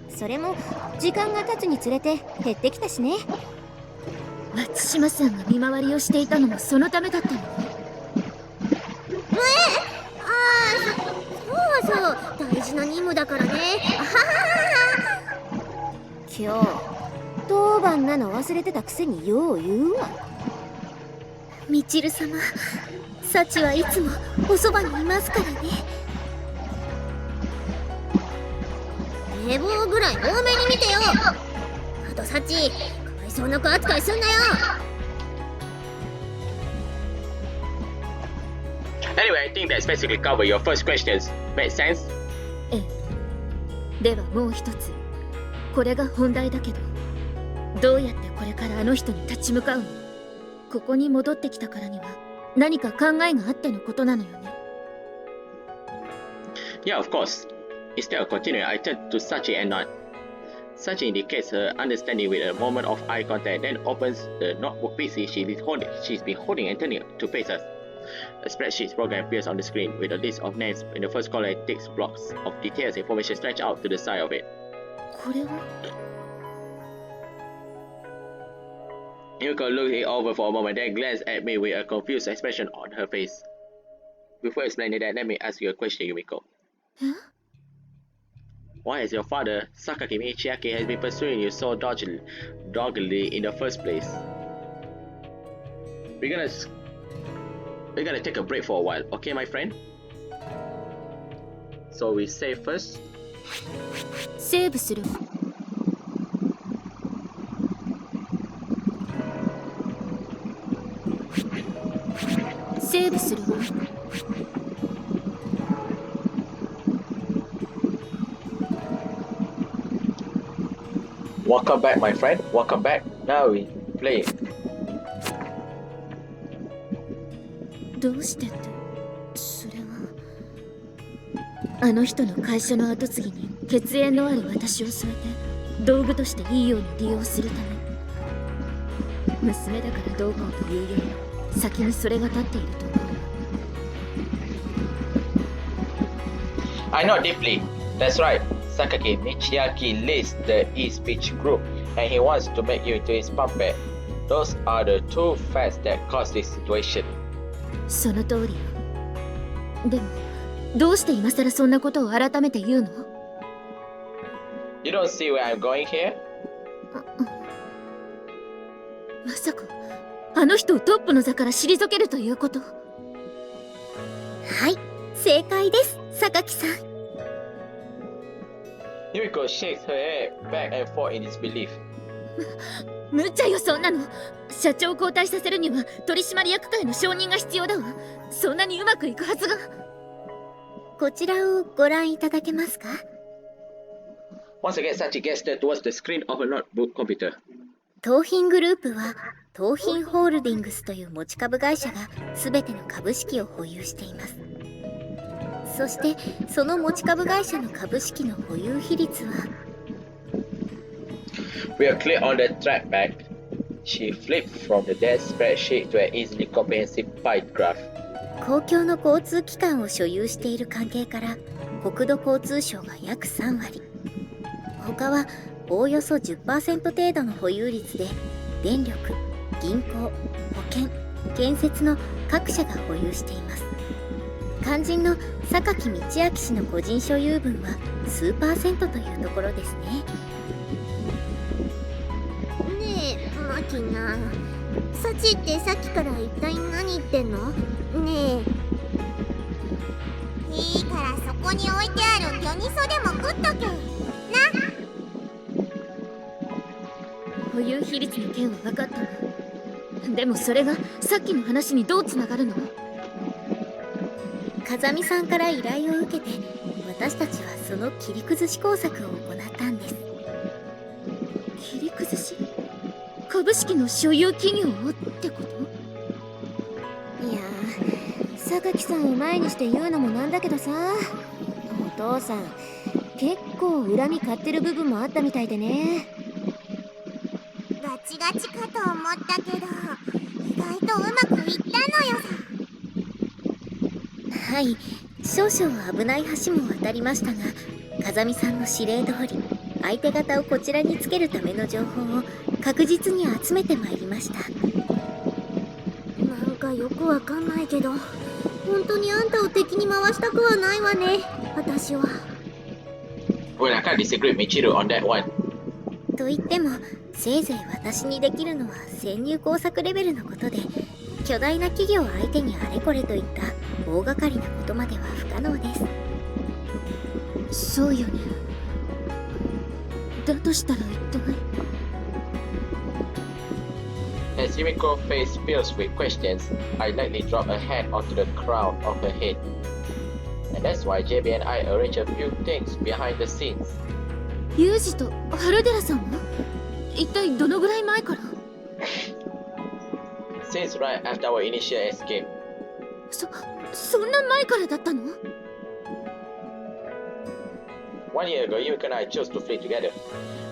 それも時間が経つにつれて減ってきたしね。松島さんが見回りをしていたのもそのためだったの？そう大事な任務だからね。今日当番なの忘れてたくせによう言うわ。みちる様、幸はいつもおそばにいますからね。寝坊ぐらい多めに見てよ。あと幸、かわいそうな子扱いすんなよ。Anyway, I think that's basically covered your first questions. Make sense? ええ。ではもう一つ、これが本題だけど、どうやってこれからあの人に立ち向かうの？ここに戻ってきたからには何か考えがあってのことなのよね。Yeah, of course. Instead of continuing, I turned to Sachi and nod. Sachi indicates her understanding with a moment of eye contact, then opens the notebook PC she's been holding and turning to face us. A spreadsheet program appears on the screen with a list of names in the first column and text blocks of details information stretched out to the side of it. これは Yumiko looked it over for a moment, then glanced at me with a confused expression on her face. Before explaining that, let me ask you a question, Yumiko. Huh? Why has your father, Sakaki Michiaki, has been pursuing you so doggedly in the first place? We're gonna take a break for a while, okay, my friend? So we save first. セーブするわ。セーブするわ。Welcome back, my friend. Welcome back. Now we play. どうしてって、それはあの人の会社の跡継ぎに血縁のある私を添えて道具としていいように利用するため。娘だからどうこうというより先にそれが立っていると思う。 I know deeply. That's right. Sakaki Michiaki leads the e-speech group, and he wants to make you into his puppet. Those are the two facts that caused this situation. その通りよ。でもどうして今さらそんなことを改めて言うの？ You don't see where I'm going here? まさかあの人をトップの座から退けるということ？はい、正解です、榊さん。 Yumiko shakes her head back and forth in disbelief. 無茶よそんなの。社長を交代させるには取締役会の承認が必要だわ。そんなにうまくいくはずが。こちらをご覧いただけますか？ Once again, Sachi gestured towards the screen of a notebook computer. 東浜グループは東浜ホールディングスという持ち株会社が全ての株式を保有しています。そしてその持ち株会社の株式の保有比率は We are clear on the track back. She flipped from the dense spreadsheet to an easily comprehensive pie graph. 公共の交通機関を所有している関係から国土交通省が約3割、他はおおよそ 10% 程度の保有率で電力、銀行、保険、建設の各社が保有しています。肝心の榊道明氏の個人所有分は数%というところですね。ねえマキナ、サチってさっきから一体何言ってんの？ねえ、いいからそこに置いてあるギョニソでも食っとけな。保有比率の件は分かったわ。でもそれがさっきの話にどうつながるの？風見さんから依頼を受けて私たちはその切り崩し工作を行ったんです。切り崩し？株式の所有企業をってこと？いやー、榊さんを前にして言うのもなんだけどさ、お父さん結構恨み買ってる部分もあったみたいでね。ガチガチかと思ったけど意外とうまくいったのよさ。はい、少々危ない橋も渡りましたが、風見さんの指令通り相手方をこちらにつけるための情報を確実に集めてまいりました。なんかよくわかんないけど、本当にあんたを敵に回したくはないわね、私は。Well, I can't disagree with Michiru on that one. と言ってもせいぜい私にできるのは潜入工作レベルのことで、巨大な企業相手にあれこれといった大掛かりなことまでは不可能です。そうよね。だとしたら一体。As Yumiko's face fills with questions, I lightly drop a hand onto the crown of her head. And that's why JB and I arrange a few things behind the scenes. ユージと春寺さんは一体どのぐらい前から？ Since right after our initial escape. そんな前からだったの？ 1 year ago, Yumiko and I chose to flee together.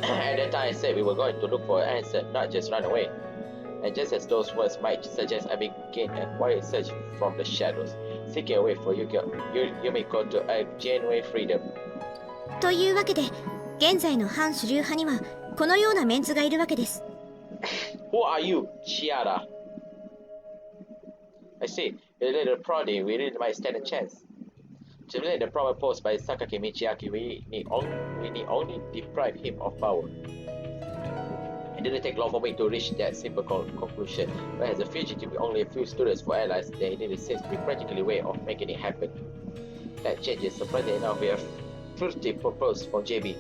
At that time, I said we were going to look for an answer, not just run away. And just as those words might suggest, I began a quiet search from the shadows, seeking a way for Yumiko to a genuine freedom. というわけで、現在の反主流派にはこのようなメンツがいるわけです。Who are you, Chiara? I see. With a little prodding, we really might stand a chance. To relate the problem posed by Sakaki Michiaki, we need only deprive him of power. It didn't take long for me to reach that simple conclusion. But as a fugitive with only a few students for allies, there indeed seems to be practically a way of making it happen. That changes, surprisingly enough, we have furtive proposed from JB.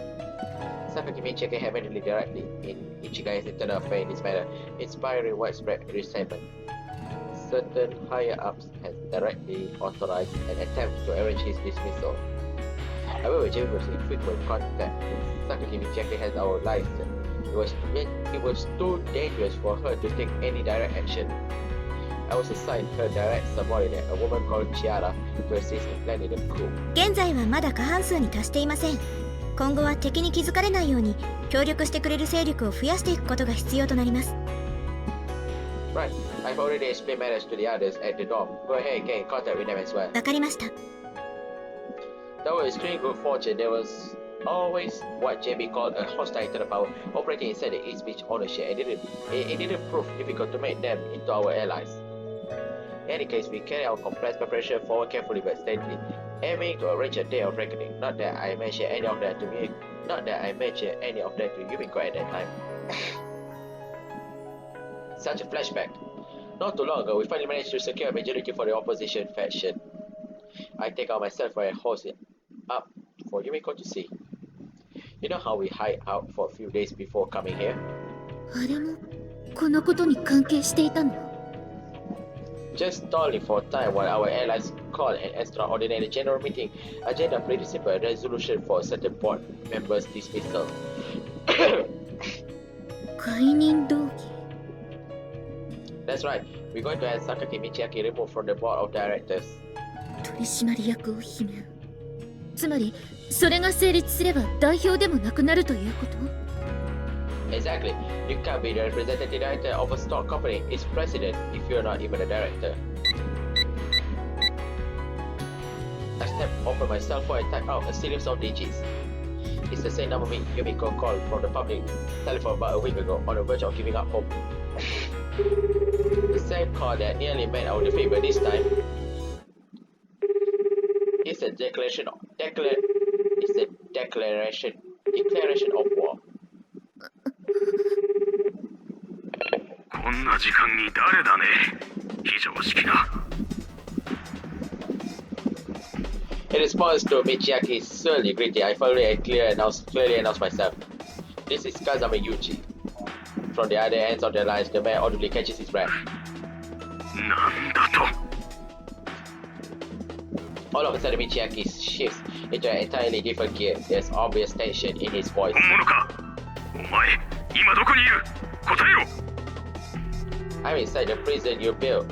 Sakaki Michiaki had mentally directly in Ichigai's internal affair in this matter, inspiring widespread resentment. Certain higher-ups has directly authorized an attempt to arrange his dismissal. However, JB was in frequent contact with Sakaki Michiaki has our license. It was too dangerous for her to take any direct action. I was assigned her direct subordinate, a woman called Chiara, to assist in planning the coup. 現在はまだ過半数に達していません。今後は敵に気づかれないように協力してくれる勢力を増やしていくことが必要となります。Right, I've already explained matters to the others at the dorm. Go ahead and get in contact with them as well. わかりました。Though with extreme good fortune, there was always what JB called a hostile internal power operating inside the East Beach ownership. It didn't prove difficult to make them into our allies. In any case, we carry our complex preparation forward carefully but steadily, aiming to arrange a day of reckoning. Not that I mentioned any of that to Yumiko at that time. Such a flashback. Not too long ago, we finally managed to secure a majority for the opposition faction. I take out myself for a host up for Yumiko to see. You know how we hide out for a few days before coming here? あれもこのことに関係していたの？ Just stalling for time while our allies called an extraordinary general meeting. Agenda pretty simple, a resolution for certain board members' dismissal. 解任動機。 That's right. We're going to have Sakaki Michiaki removed from the board of directors. 取締役を罷免。つまりそれが成立すれば代表でもなくなるということ？ Exactly. You can't be the representative director of a stock company. It's president if you're not even a director. I stepped over my cell phone and typed out a series of digits. It's the same number Yumiko called from the public telephone about a week ago, on the verge of giving up hope. The same call that nearly meant our defeat, but this time it's a declaration of war. こんな時間に誰だね。非常識な。In response to Michiaki's surly greeting, I finally clearly announced myself. This is Kazami Yuji. From the other ends of the lines, the man audibly catches his breath. なんだと。 All of a sudden, Michiaki shifts into an entirely different gear. There's obvious tension in his voice. 本物か。お前、今どこにいる。答えろ。 I'm inside the prison you built.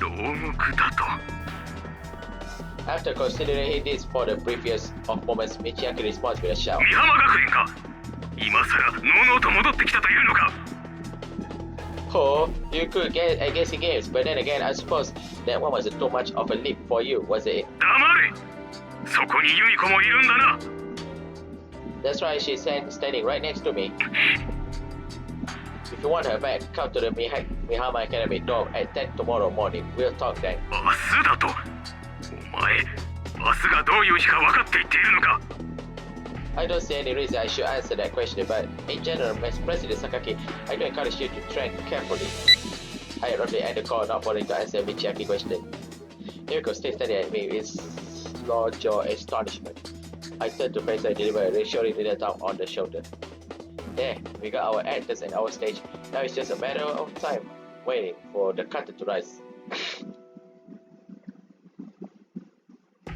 牢獄だと。 After considering this for the briefest of moments, Michiaki responds with a shout. 美浜学園か。今さらのうのうと戻ってきたというのか。 Oh, you could get against games, but then again, I suppose that one wasn't too much of a leap for you, was it? 黙れ。そこにユミコもいるんだな。 That's right, she's standing right next to me. If you want her back, come to the Mihama Academy dorm at 10 tomorrow morning. We'll talk then. 明日だと。お前、明日がどういう日か分かって言っているのか。 I don't see any reason I should answer that question, but in general, as President Sakaki, I do encourage you to tread carefully. I abruptly end the call, not bothering to answer Michiaki's question. Yumiko stays standing at me with slow jaw astonishment. I turn to face her and deliver a reassuring little tap on the shoulder. There, we got our actors and our stage. Now it's just a matter of time, waiting for the curtain to rise.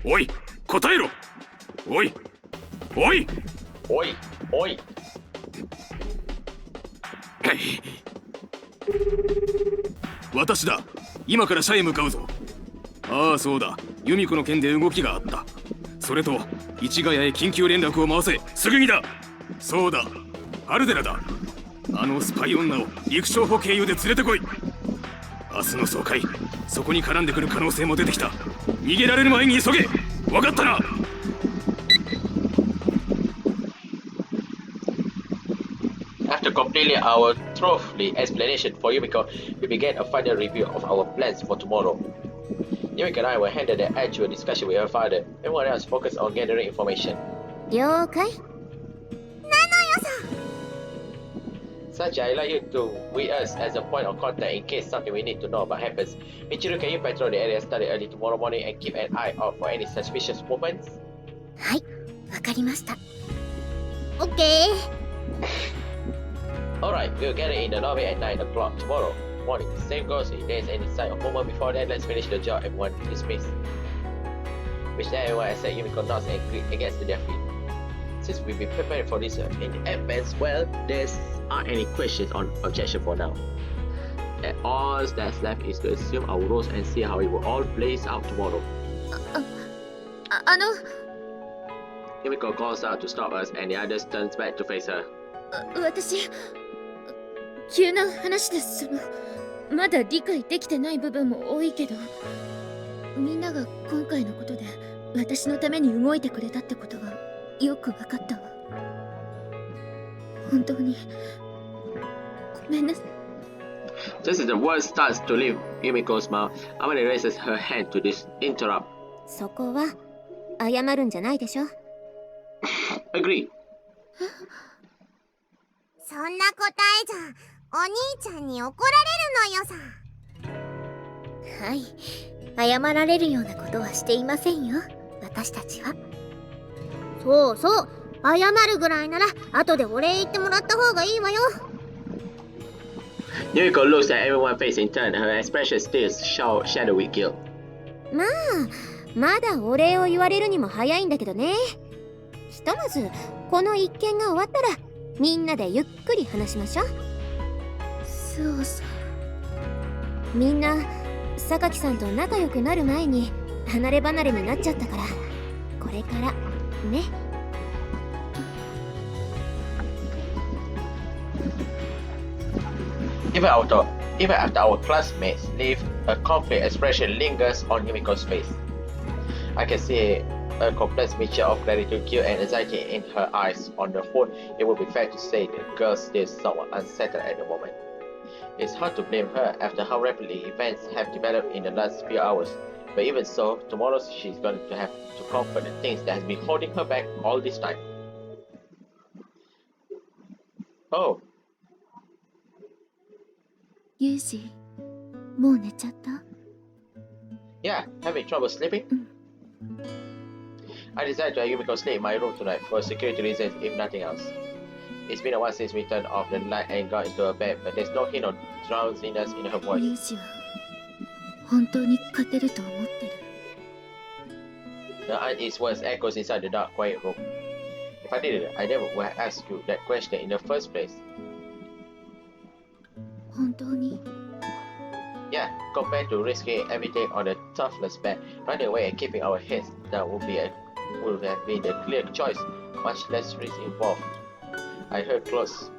おい、答えろ。おい。おい。Oi! おい。私だ。今から社へ向かうぞ。ああ、そうだ。ユミコの件で動きがあった。それと市ヶ谷へ緊急連絡を回せ。すぐにだ。そうだ、アルデラだ。あのスパイ女を陸将補経由で連れてこい。明日の総会、そこに絡んでくる可能性も出てきた。逃げられる前に急げ。分かったな。After completing our thoroughly explanation for Yumiko, we began a final review of our plans for tomorrow. Yumiko and I were handed the actual discussion with her father. Everyone else focused on gathering information. 了解。 Sanjay, I'd like you to with us as a point of contact in case something we need to know about happens. Michiru, can you patrol the area starting early tomorrow morning and keep an eye out for any suspicious movements? はい、わかりました。オッケー。 Alright, we'll gather in the lobby at 9 o'clock tomorrow morning. Same goes, if there's any sign of movement before then, let's finish the job. Everyone dismissed. Which then everyone except Yumiko nods and gets to their feet. Since we've been preparing for this in advance, well, there's aren't any questions on objection for now. And all that's left is to assume our roles and see how it will all plays out tomorrow. Yumiko calls out to stop us and the others turns back to face her. 私急な話です。まだ理解できてない部分も多いけど、みんなが今回のことで私のために動いてくれたってことはよく分かったわ。本当にごめんなさい。 Just as the word starts to leave Yumiko's mouth, Amane raises her hand to interrupt. そこは謝るんじゃないでしょ。 Agree. そんな答えじゃお兄ちゃんに怒られるのよさ。はい、謝られるようなことはしていませんよ、私たちは。そうそう、謝るぐらいなら後でお礼言ってもらった方がいいわよ。 Yumiko looks at everyone's face in turn, her expression still shadowed with guilt. まあまだお礼を言われるにも早いんだけどね。ひとまずこの一件が終わったらみんなでゆっくり話しましょう。そうそう。みんな榊さんと仲良くなる前に離れ離れになっちゃったから、これからね。 Even after our classmates leave, a conflict expression lingers on Yumiko's face. I can see a complex mixture of gratitude, guilt, and anxiety in her eyes. On the whole, it would be fair to say the girl still somewhat unsettled at the moment. It's hard to blame her after how rapidly events have developed in the last few hours. But even so, tomorrow she's going to have to comfort the things that has been holding her back all this time. Oh. ユージ、もう寝ちゃった？ Yeah, having trouble sleeping? I decided to have Yumiko sleep in my room tonight for security reasons, if nothing else. It's been a while since we turned off the light and got into her bed, but there's no hint of drowsiness in her ユ voice. ージは本当に勝てると思ってる。 The uneasy words echoes inside the dark, quiet room. If I did it, I never would have asked you that question in the first place. 本当に？ Yeah, compared to risking everything on a toughless bed, running away and keeping our heads down would have been the clear choice, much less risk involved. I heard clothes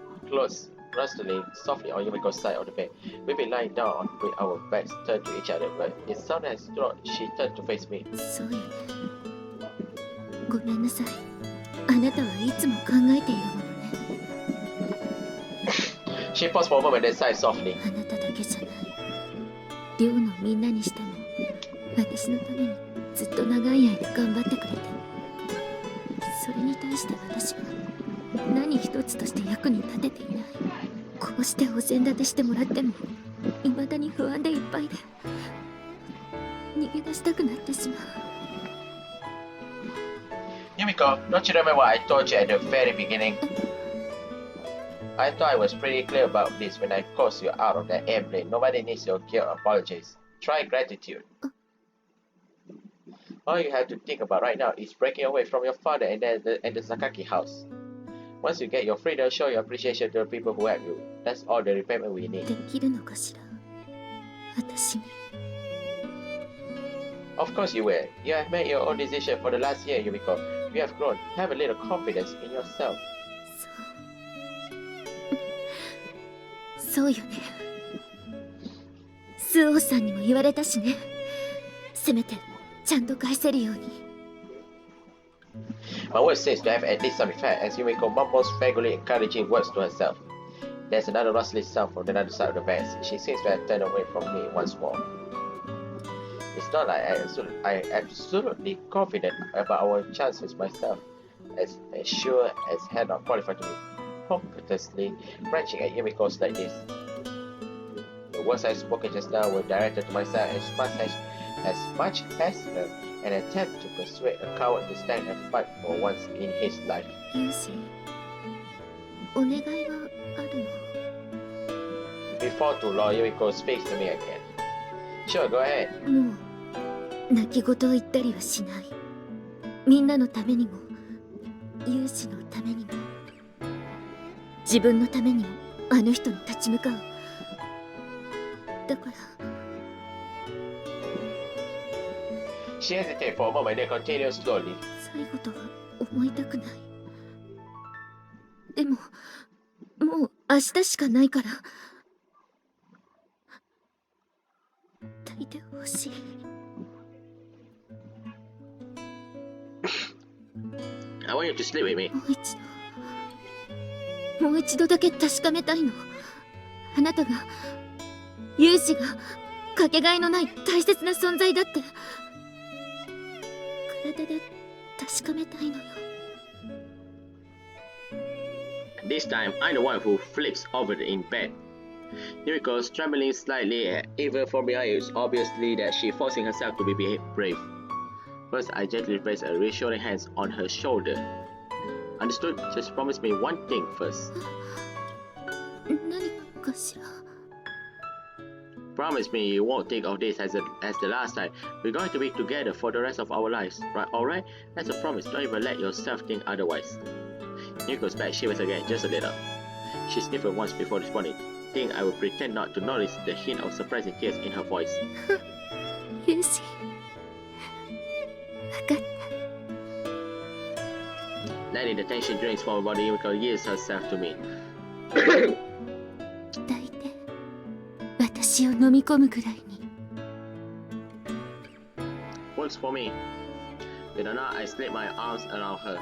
rustling softly on Yumiko's side of the bed. We've been lying down with our backs turned to each other, but it sounded as though she turned to face me. そうよね。ごめんなさい。あなたはいつも考えているものね。 She paused for a moment and sighed softly. あなただけじゃない。寮のみんなにしても、私のためにずっと長い間頑張ってくれて。それに対して私は何一つとして役に立てていない。こうしてお膳立てしてもらっても、未だに不安でいっぱいで、逃げ出したくなってしまう。 Yumiko, don't you remember what I told you at the very beginning? I thought I was pretty clear about this when I coaxed you out of that airplane. Nobody needs your guilt apologies. Try gratitude. All you have to think about right now is breaking away from your father and the Sakaki house. Once you get your freedom, show your appreciation to the people who help you. That's all the repayment we need. できるのかしら私に。 Of course you will. You have made your own decision for the last year, Yumiko. You have grown. Have a little confidence in yourself. そうよね。スオーさんにも言われたしね。せめてちゃんと返せるように。 My word seems to have at least some effect as Yumiko mumbles vaguely encouraging words to herself. There's another rustling sound from the other side of the vents. She seems to have turned away from me once more. It's not like I am absolutely confident about our chances myself, as sure as hell not qualified to be pompously branching at Yumiko's like this. The words I spoken just now were directed to myself as much as an attempt to persuade a coward to stand and fight for once in his life. ユージ、お願いがあるの。 Before too long, Yumiko speaks to me again. Sure, go ahead. もう泣き言を言ったりはしない。みんなのためにも、ユージのためにも、自分のためにもあの人に立ち向かう。だから。 She hesitated for a moment, then continued slowly. 最後とは思いたくない。でも、もう明日しかないから。抱いてほしい。 I want you to sleep with me. もう一度だけ確かめたいの。あなたが、ユージがかけがえのない大切な存在だって。 体で確かめたいのよ。 This time, I'm the one who flips over in bed. Yumiko's trembling slightly, even from behind. It's obviously that she's forcing herself to be brave. First, I gently placed a reassuring hand on her shoulder. Understood? Just promise me one thing first. 何かしら。 Promise me you won't think of this as the last time. We're going to be together for the rest of our lives, right? Alright? That's a promise. Don't even let yourself think otherwise. Yumiko's back shivers again, just a little. She sniffed once before responding. Think I will pretend not to notice the hint of surprising tears in her voice. ユージ。分かった。 Letting the tension drains from her body, Yumiko yields herself to me. 抱いて。私を飲み込むぐらいに。 Works for me. With a nod, I slid my arms around her.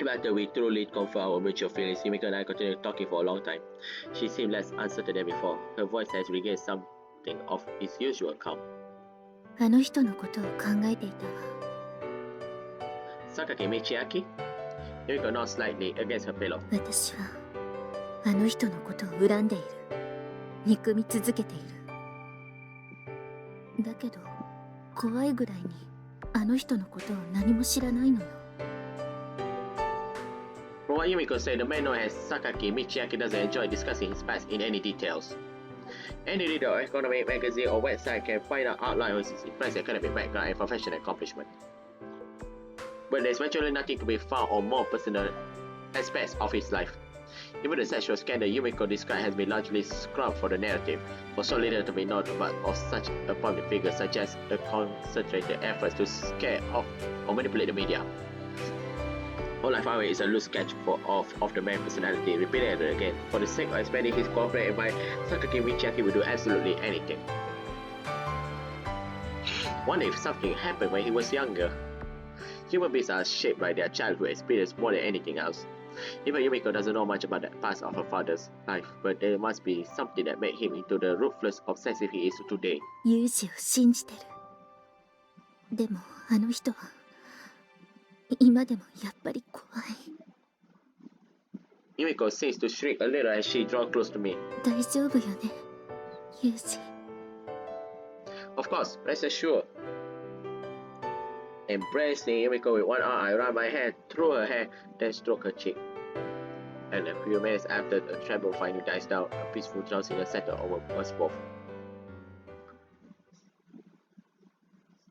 After we truly confirmed our mutual feelings, Yumiko and I continued talking for a long time. She seemed less uncertain than before. Her voice has regained something of its usual calm. あの人のことを考えていたわ。 Sakaki Michiaki? Yumiko nods slightly against her pillow. 私はあの人のことを恨んでいる。憎み続けている。だけど怖いぐらいにあの人のことを何も知らないのよ。 From what Yumiko said, the man known as Sakaki Michiaki doesn't enjoy discussing his past in any details. Any reader of economic magazine or website can find out outline of his impressive academic background and professional accomplishment. But there's virtually nothing to be found on more personal aspects of his life. Even the sexual scandal Yumiko described has been largely scrubbed for the narrative, for so little to be known about of such a public figure, such as the concentrated efforts to scare off or manipulate the media. All I found is a loose sketch of the man's personality, repeated again. For the sake of expanding his corporate empire, Sakaki Michiaki will do absolutely anything. Wonder if something happened when he was younger. Human beings are shaped by their childhood experience more than anything else. Even Yumiko doesn't know much about the past of her father's life, but there must be something that made him into the ruthless, obsessive he is today. ユージを信じてる。でもあの人は今でもやっぱり怖い。 Yumiko seems to shrink a little as she draws close to me. 大丈夫よね、ユージ。 Of course, rest assured. Embracing Yumiko with one arm, I run my hand through her hair, then stroke her cheek. And a few minutes after, the tremble finally dies down, a peaceful drowsiness settled over us both.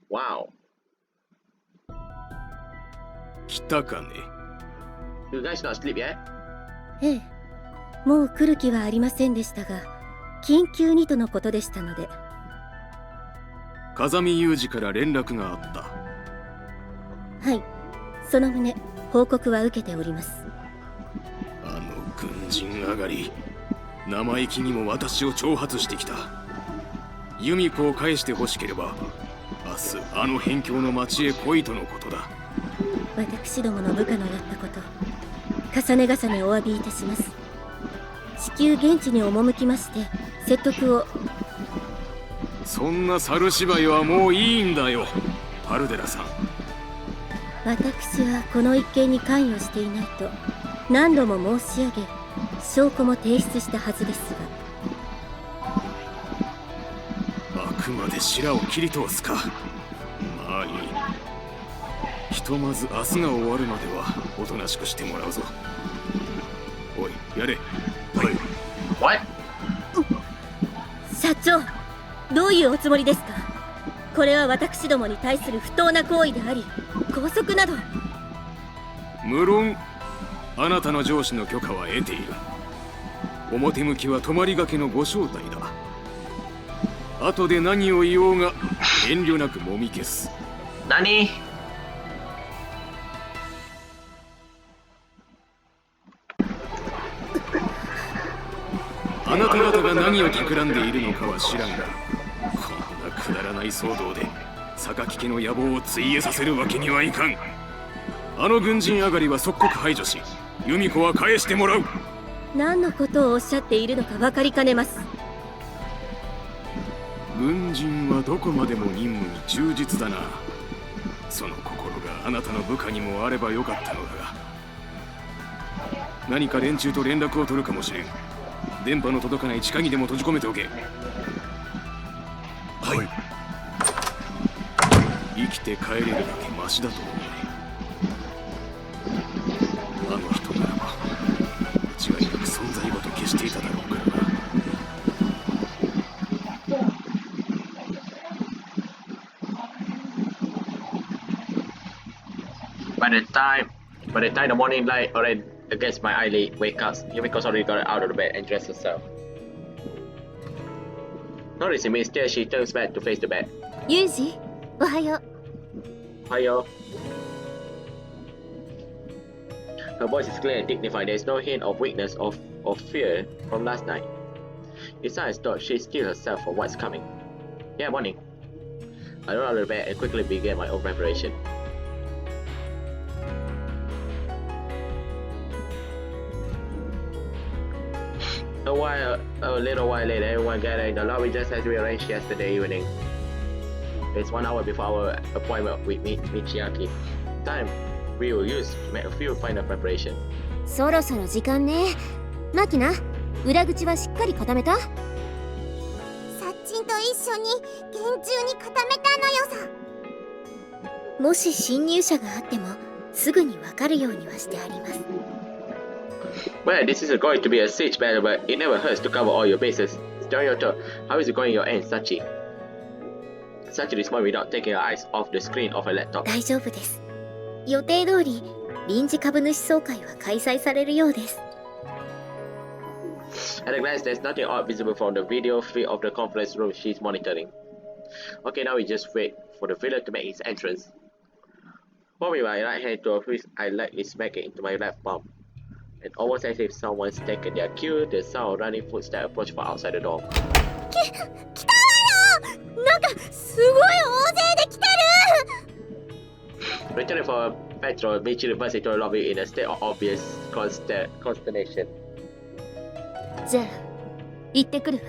Wow. たかね。 You guys not sleep yet? ええ、もう来る気はありませんでしたが、緊急にとのことでしたので。風見雄二から連絡があった。はい、その旨報告は受けております。あの軍人上がり、生意気にも私を挑発してきた。由美子を返してほしければ明日あの辺境の町へ来いとのことだ。私どもの部下のやったこと重ね重ねお詫びいたします。至急現地に赴きまして説得を。そんな猿芝居はもういいんだよ、パルデラさん。私はこの一件に関与していないと何度も申し上げ、証拠も提出したはずですが。あくまで白を切り通すか。まあいい。ひとまず明日が終わるまではおとなしくしてもらうぞ。おい、やれ。はい。What? 社長、どういうおつもりですか。これは私どもに対する不当な行為であり、拘束など。無論あなたの上司の許可は得ている。表向きは泊まりがけのご招待だ。後で何を言おうが遠慮なくもみ消す。Nani? あなた方が何を企んでいるのかは知らんが、こんなくだらない騒動で榊家の野望を費えさせるわけにはいかん。あの軍人上がりは即刻排除し、由美子は返してもらう。何のことをおっしゃっているのか分かりかねます。軍人はどこまでも任務に忠実だな。その心があなたの部下にもあればよかったのだが、何か連中と連絡を取るかもしれん。電波の届かない地下にでも閉じ込めておけ。はい。生きて帰れるだけマシだと思う。あの人ならば間違いなく存在ごと消していただろうからな。By the time the morning light already against my eyelid wake up, Yumiko's already got out of the bed and dressed herself. Noticing me still, she turns back to face the bed. ユージ、おはよう。Hiyo. Her voice is clear and dignified. There is no hint of weakness or fear from last night. Besides, though, she steeled herself for what's coming. Yeah, morning. I rolled out of the bed and quickly began my own preparation. A little while later, everyone gathered in the lobby just as we arranged yesterday evening. It's 1 hour before our appointment with Michiaki. Time we will use to make a few final preparations. そろそろ時間ね。マキナ、裏口はしっかり固めた？サッチンと一緒に厳重に固めたのよさ。もし侵入者があってもすぐにわかるようにはしてあります。Well, this is going to be a siege battle, but it never hurts to cover all your bases. Stereo, how is it going your end, Sachi? Sachi responded without taking her eyes off the screen of her laptop. 大丈夫です。予定通り臨時株主総会は開催されるようです。At a glance, there's nothing odd visible from the video feed of the conference room she's monitoring. Okay, now we just wait for the villain to make his entrance. Moving my right hand to a fist, I lightly smack it into my left palm. And almost as if someone's taken their cue, the sound of running footsteps approached from outside the door. 来たわよ。なんかすごい大勢で来てる。 Returning from a patrol, Michi reversed into the lobby in a state of obvious consternation. じゃあ行ってくるわ。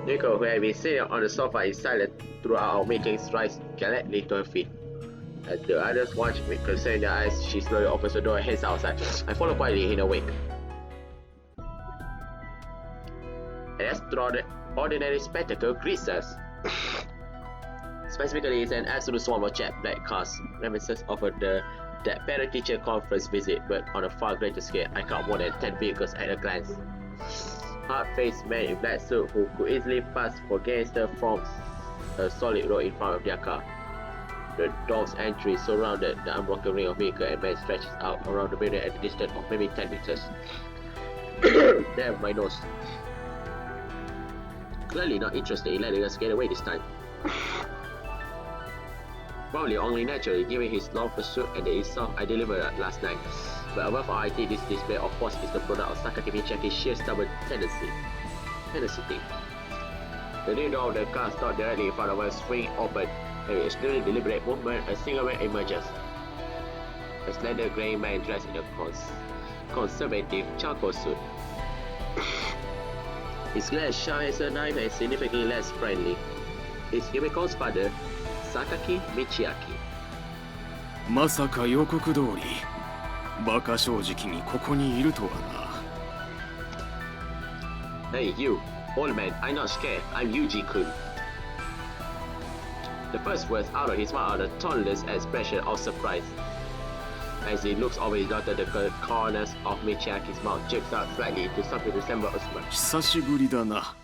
Yumiko, who had been sitting on the sofa in silence throughout our meetings, rises gallantly to her feet. As the others watch with concern in their eyes, she slowly opens the door and heads outside. I follow quietly in her wake. An extraordinary spectacle greets us. Specifically, it's an absolute swarm of jet black cars, reminiscent of that parent-teacher conference visit, but on a far greater scale. I count more than 10 vehicles at a glance. Hard-faced men in black suits who could easily pass for gangsters from a solid road in front of their car. The door's entry surrounded the unbroken ring of vehicle and man stretches out around the building at a distance of maybe 10 meters. Damn, my nose. Clearly not interested in letting us get away this time. Probably only naturally given his long pursuit and the insult I delivered last night. But above all, I think this display of force is the product of Sakaki Michiaki's sheer stubborn tenacity. The new door of the car stopped directly in front of us, swinging open, and with a extremely deliberate movement, a single man emerges. A slender grey man dressed in a conservative charcoal suit. His glare sharp as a knife and significantly less friendly. It's Yumiko's father, Sakaki Michiaki. まさか予告通り、バカ正直にここにいるとはな。Hey you, old man, I'm not scared, I'm Yuji-kun. The first words out of his mouth are the toneless expression of surprise. As he looks over his daughter, the corners of Michiaki's mouth jerks out slightly into something to resemble a smile. 久しぶりだな。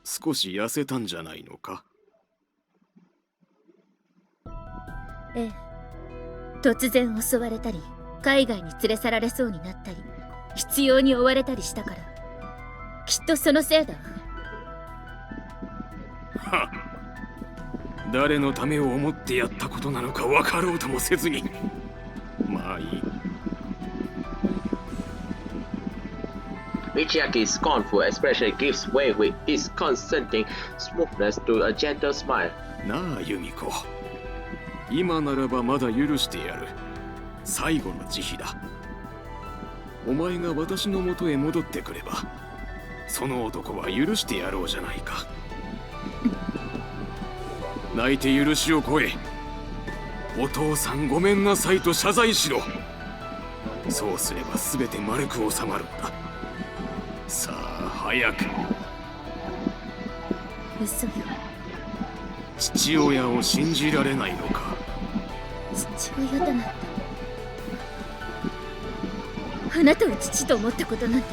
少し痩せたんじゃないのか。ええ。突然襲われたり、海外に連れ去られそうになったり、必要に追われたりしたから。きっとそのせいだわ。はっ。誰のためを思ってやったことなのか分かろうともせずに。まあいい。Michiaki's scornful expression gives way with disconcerting smoothness to a gentle smile. なあ、ユミコ。今ならばまだ許してやる。最後の慈悲だ。お前が私のもとへ戻ってくれば、その男は許してやろうじゃないか。泣いて許しを超え、お父さんごめんなさいと謝罪しろ。そうすれば全て丸く収まるんだ。さあ早く。嘘よ。父親を信じられないのか。父親だなんて。あなたを父と思ったことなんて、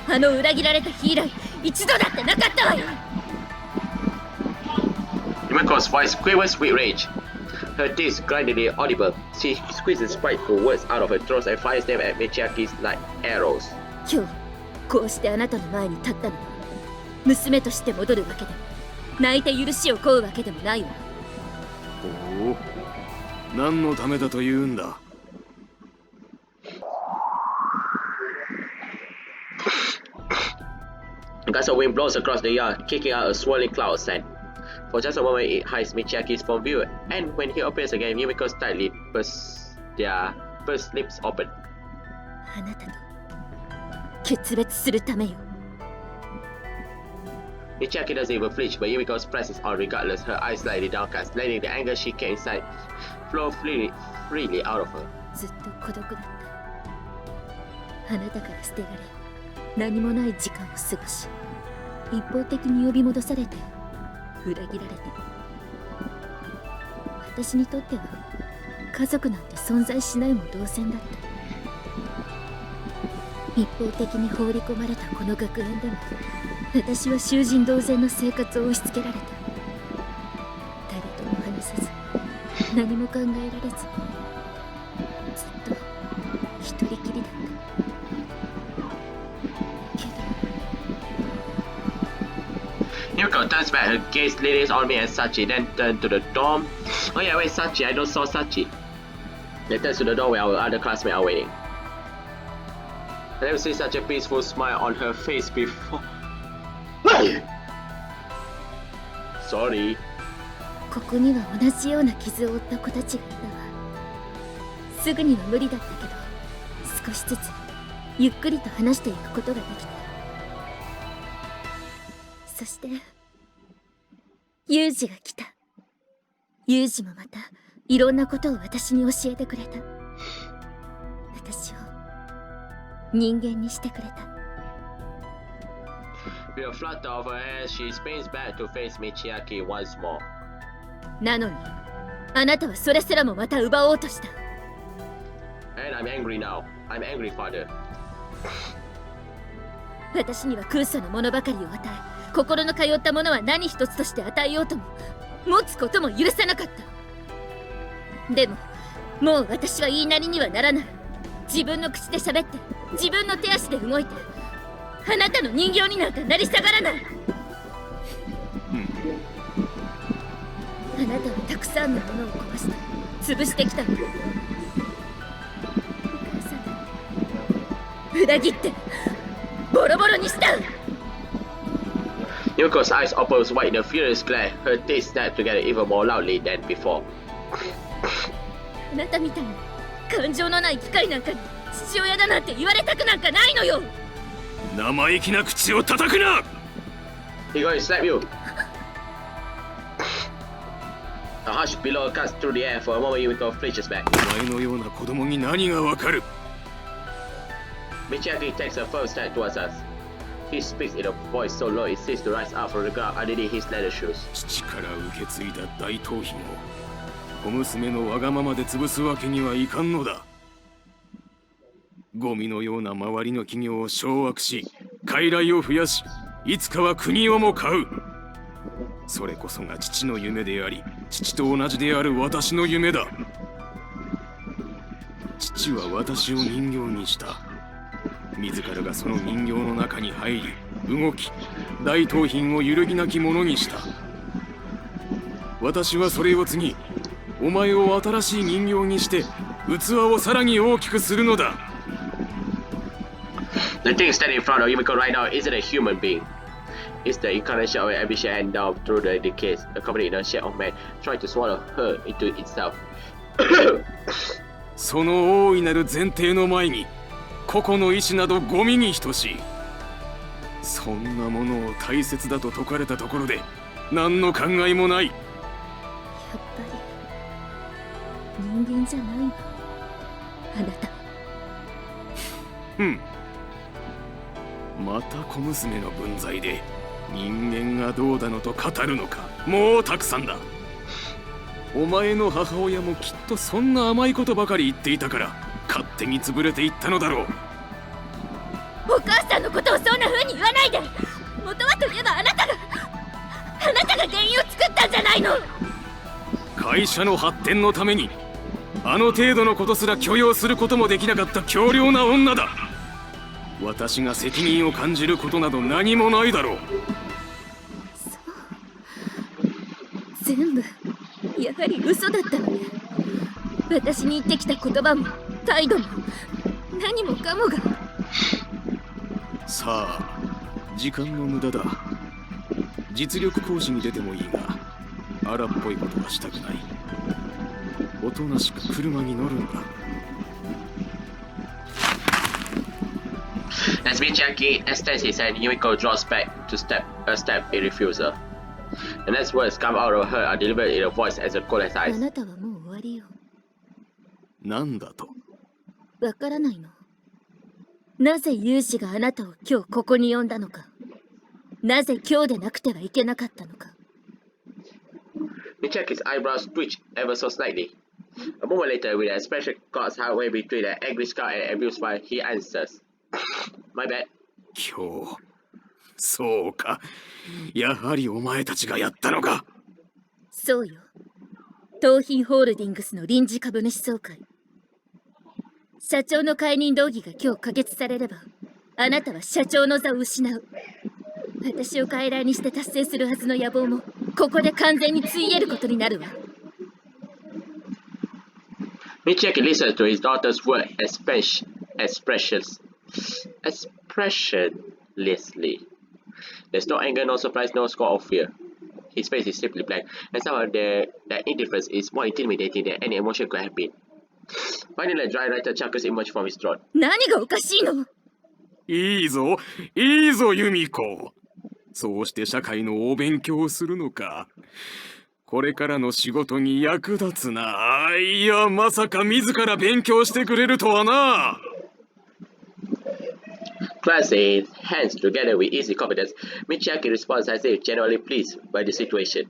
あの裏切られた日以来一度だってなかったわよ。Yumiko's voice quivers with rage. Her teeth grindingly audible. She squeezes spiteful words out of her throat and fires them at Michiaki like arrows. 今日こうしてあなたの前に立ったのは、娘として戻るわけでも、泣いて許しを請うわけでもないわ。おお、何のためだと言うんだ。A gust of wind blows across the yard, kicking out a swirling cloud of sand. For just a moment, it hides Michiaki's from view, and when he appears again, Yumiko's tightly their first lips open. あなたと決別するためよ。Michiaki doesn't even flinch, but Yumiko's presses on regardless, her eyes slightly downcast, letting the anger she carries inside flow freely out of her. ずっと孤独だった。あなたから捨てられ、何もない時間を過ごし、一方的に呼び戻されて、裏切られて。私にとっては家族なんて存在しないも同然だった。一方的に放り込まれたこの学園でも、私は囚人同然の生活を押し付けられた。誰とも話さず、何も考えられず、ずっと一人きりだった。Yumiko turns back, her gaze leans on me and Sachi, then turns to the dorm. Oh yeah, wait, Sachi, I don't saw Sachi. Then turns to the door where our other classmates are waiting. I never seen such a peaceful smile on her face before. Sorry. ここには同じような傷を負った子たちがいたわ。すぐには無理だったけど、少しずつゆっくりと話していくことができた。そしてユージが来た。ユージもまたいろんなことを私に教えてくれた。私を人間にしてくれた。With a flutter of her hands, she spins back to face Michiaki once more. なのにあなたはそれすらもまた奪おうとした。 And I'm angry now. I'm angry, father. 私には空想のものばかりを与え、心の通ったものは何一つとして与えようとも持つことも許さなかった。でももう私は言いなりにはならない。自分の口で喋って自分の手足で動いて、あなたの人形になんかなり下がらない。あなたはたくさんのものを壊して潰してきたの。お母さん裏切ってボロボロにした。 Yumiko's eyes opens wide in a furious glare. Her teeth snap together even more loudly than before. あなたみたいに感情のない機械なんかに父親だなんて言われたくなんかないのよ。生意気な口を叩くな。 He going to slap you. A harsh blow cuts through the air. For a moment, Yumiko flinches back. お前のような子供に何がわかる。 Michiaki takes a first step towards us. He speaks in a voice so low it seems to rise up from the ground underneath his leather shoes. 父から受け継いだ大盗品を小娘のわがままで潰すわけにはいかんのだ。ゴミのような周りの企業を掌握し、傀儡を増やし、いつかは国をも買う。それこそが父の夢であり、父と同じである私の夢だ。父は私を人形にした。自らがその人形の中に入り、動き、大盗品を揺るぎなきものにした。私はそれを継ぎ、お前を新しい人形にして器をさらに大きくするのだ。 The thing standing in front of Yumiko right now isn't a human being. It's the incarnation of an ambition and down through the decades, accompanied in the shape of man, trying to swallow her into itself. その大いなる前提の前に、個々の意志などゴミに等しい。そんなものを大切だと説かれたところで、何の考えもない。やっぱり人間じゃないの、あなた。また小娘の分際で人間がどうだのと語るのか。もうたくさんだ。お前の母親もきっとそんな甘いことばかり言っていたから勝手に潰れていったのだろう。お母さんのことをそんな風に言わないで。元はといえばあなたが原因を作ったんじゃないの。会社の発展のためにあの程度のことすら許容することもできなかった強量な女だ。私が責任を感じることなど何もないだろう。全部やはり嘘だったのね。私に言ってきた言葉も態度も何もかもが。さあ、時間の無駄だ。実力行使に出てもいいが荒っぽいことはしたくない。おとなしく車に乗るんだ。As Michiaki extends his hand, Yumiko draws back to a step in refusal. The next words come out of her are delivered in a voice as cold as あ ice. なたはもう終わりよ。なんだと。わからないの。なぜユウジがあなたを今日ここに呼んだのか。なぜ今日でなくてはいけなかったのか。Michiaki's eyebrows twitch ever so slightly. A moment later, with an expression caught halfway between an angry scowl and an amused smile, he answers, "My bad." 今日、そうか。やはりお前たちがやったのか。そうよ。東浜ホールディングスの臨時株主総会。社長の解任動議が今日可決されれば、あなたは社長の座を失う。私を傀儡にして達成するはずの野望も、ここで完全についえることになるわ。Michiaki listens to his daughter's words expressionlessly. There's no anger, no surprise, no score of fear. His face is simply blank, and somehow that indifference is more intimidating than any emotion could have been. Finally, a dry writer chuckles emerge from his throat. 何がおかしいの？いいぞ、いいぞ、ユミコ。そうして社会のお勉強をするのか。これからの仕事に役立つな。いや、まさか自ら勉強してくれるとはな。Clasping his hands together with easy confidence, Michiaki responds as if genuinely pleased by the situation.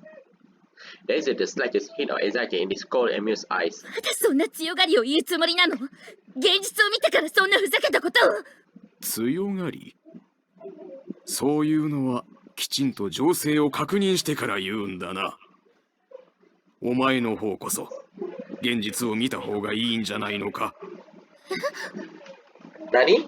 There isn't the slightest hint of anxiety in his cold, amused eyes. まだそんな強がりを言うつもりなの？現実を見てからそんなふざけたことを。強がり？そういうのはきちんと情勢を確認してから言うんだな。お前の方こそ現実を見た方がいいんじゃないのか。Nani?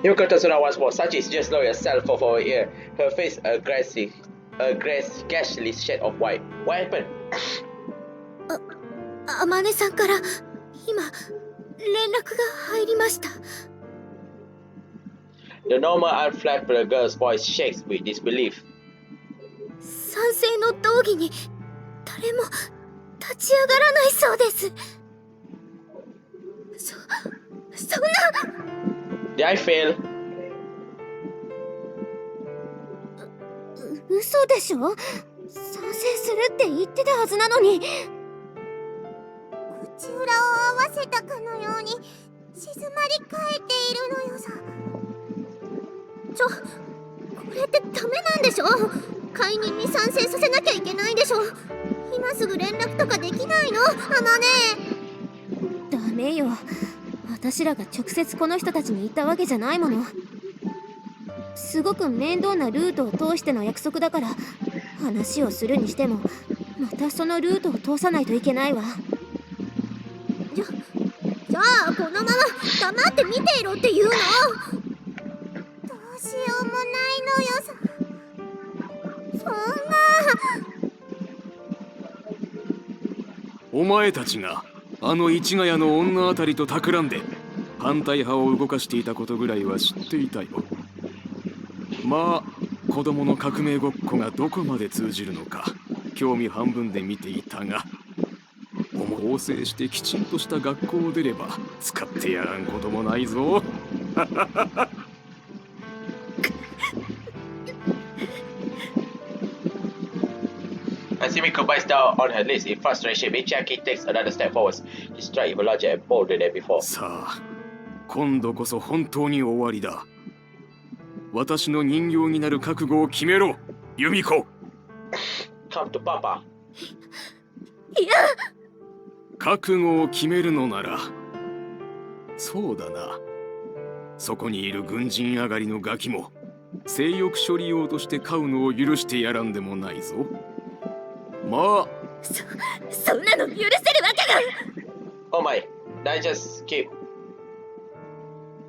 Yumiko turns around once more. Sachi is just lower yourself off over here. Her face aggressive, ghastly shade of white. What happened? あまねさんから今連絡が入りました。 The normal, unflappable girl's voice shakes with disbelief. 賛成の動議に誰も立ち上がらないそうです。そんな。 Did I fail? 嘘でしょ。賛成するって言ってたはずなのに。口裏を合わせたかのように静まり返っているのよさ。これってダメなんでしょ。解任に賛成させなきゃいけないんでしょ。今すぐ連絡とかできないの、あまね。ダメよ。私らが直接この人たちに言ったわけじゃないもの。すごく面倒なルートを通しての約束だから、話をするにしてもまたそのルートを通さないといけないわ。じゃあこのまま黙って見ていろって言うの。どうしようもないのよさ。そんな。お前たちがあの市ヶ谷の女あたりと企んで反対派を動かしていたことぐらいは知っていたよ。まあ子供の革命ごっこがどこまで通じるのか興味半分で見ていたが、構成してきちんとした学校を出れば使ってやらんこともないぞ。As Yumiko bites down on her lips in frustration, Michiaki takes another step forward. He strikes even larger and bolder than before. さあ、今度こそ本当に終わりだ。私の人形になる覚悟を決めろ、ユミコ。Come to Papa. いや。覚悟を決めるのなら、そうだな。そこにいる軍人上がりのガキも性欲処理用として飼うのを許してやらんでもないぞ。まあ、そんなの許せるわけが。Oh my, I just keep.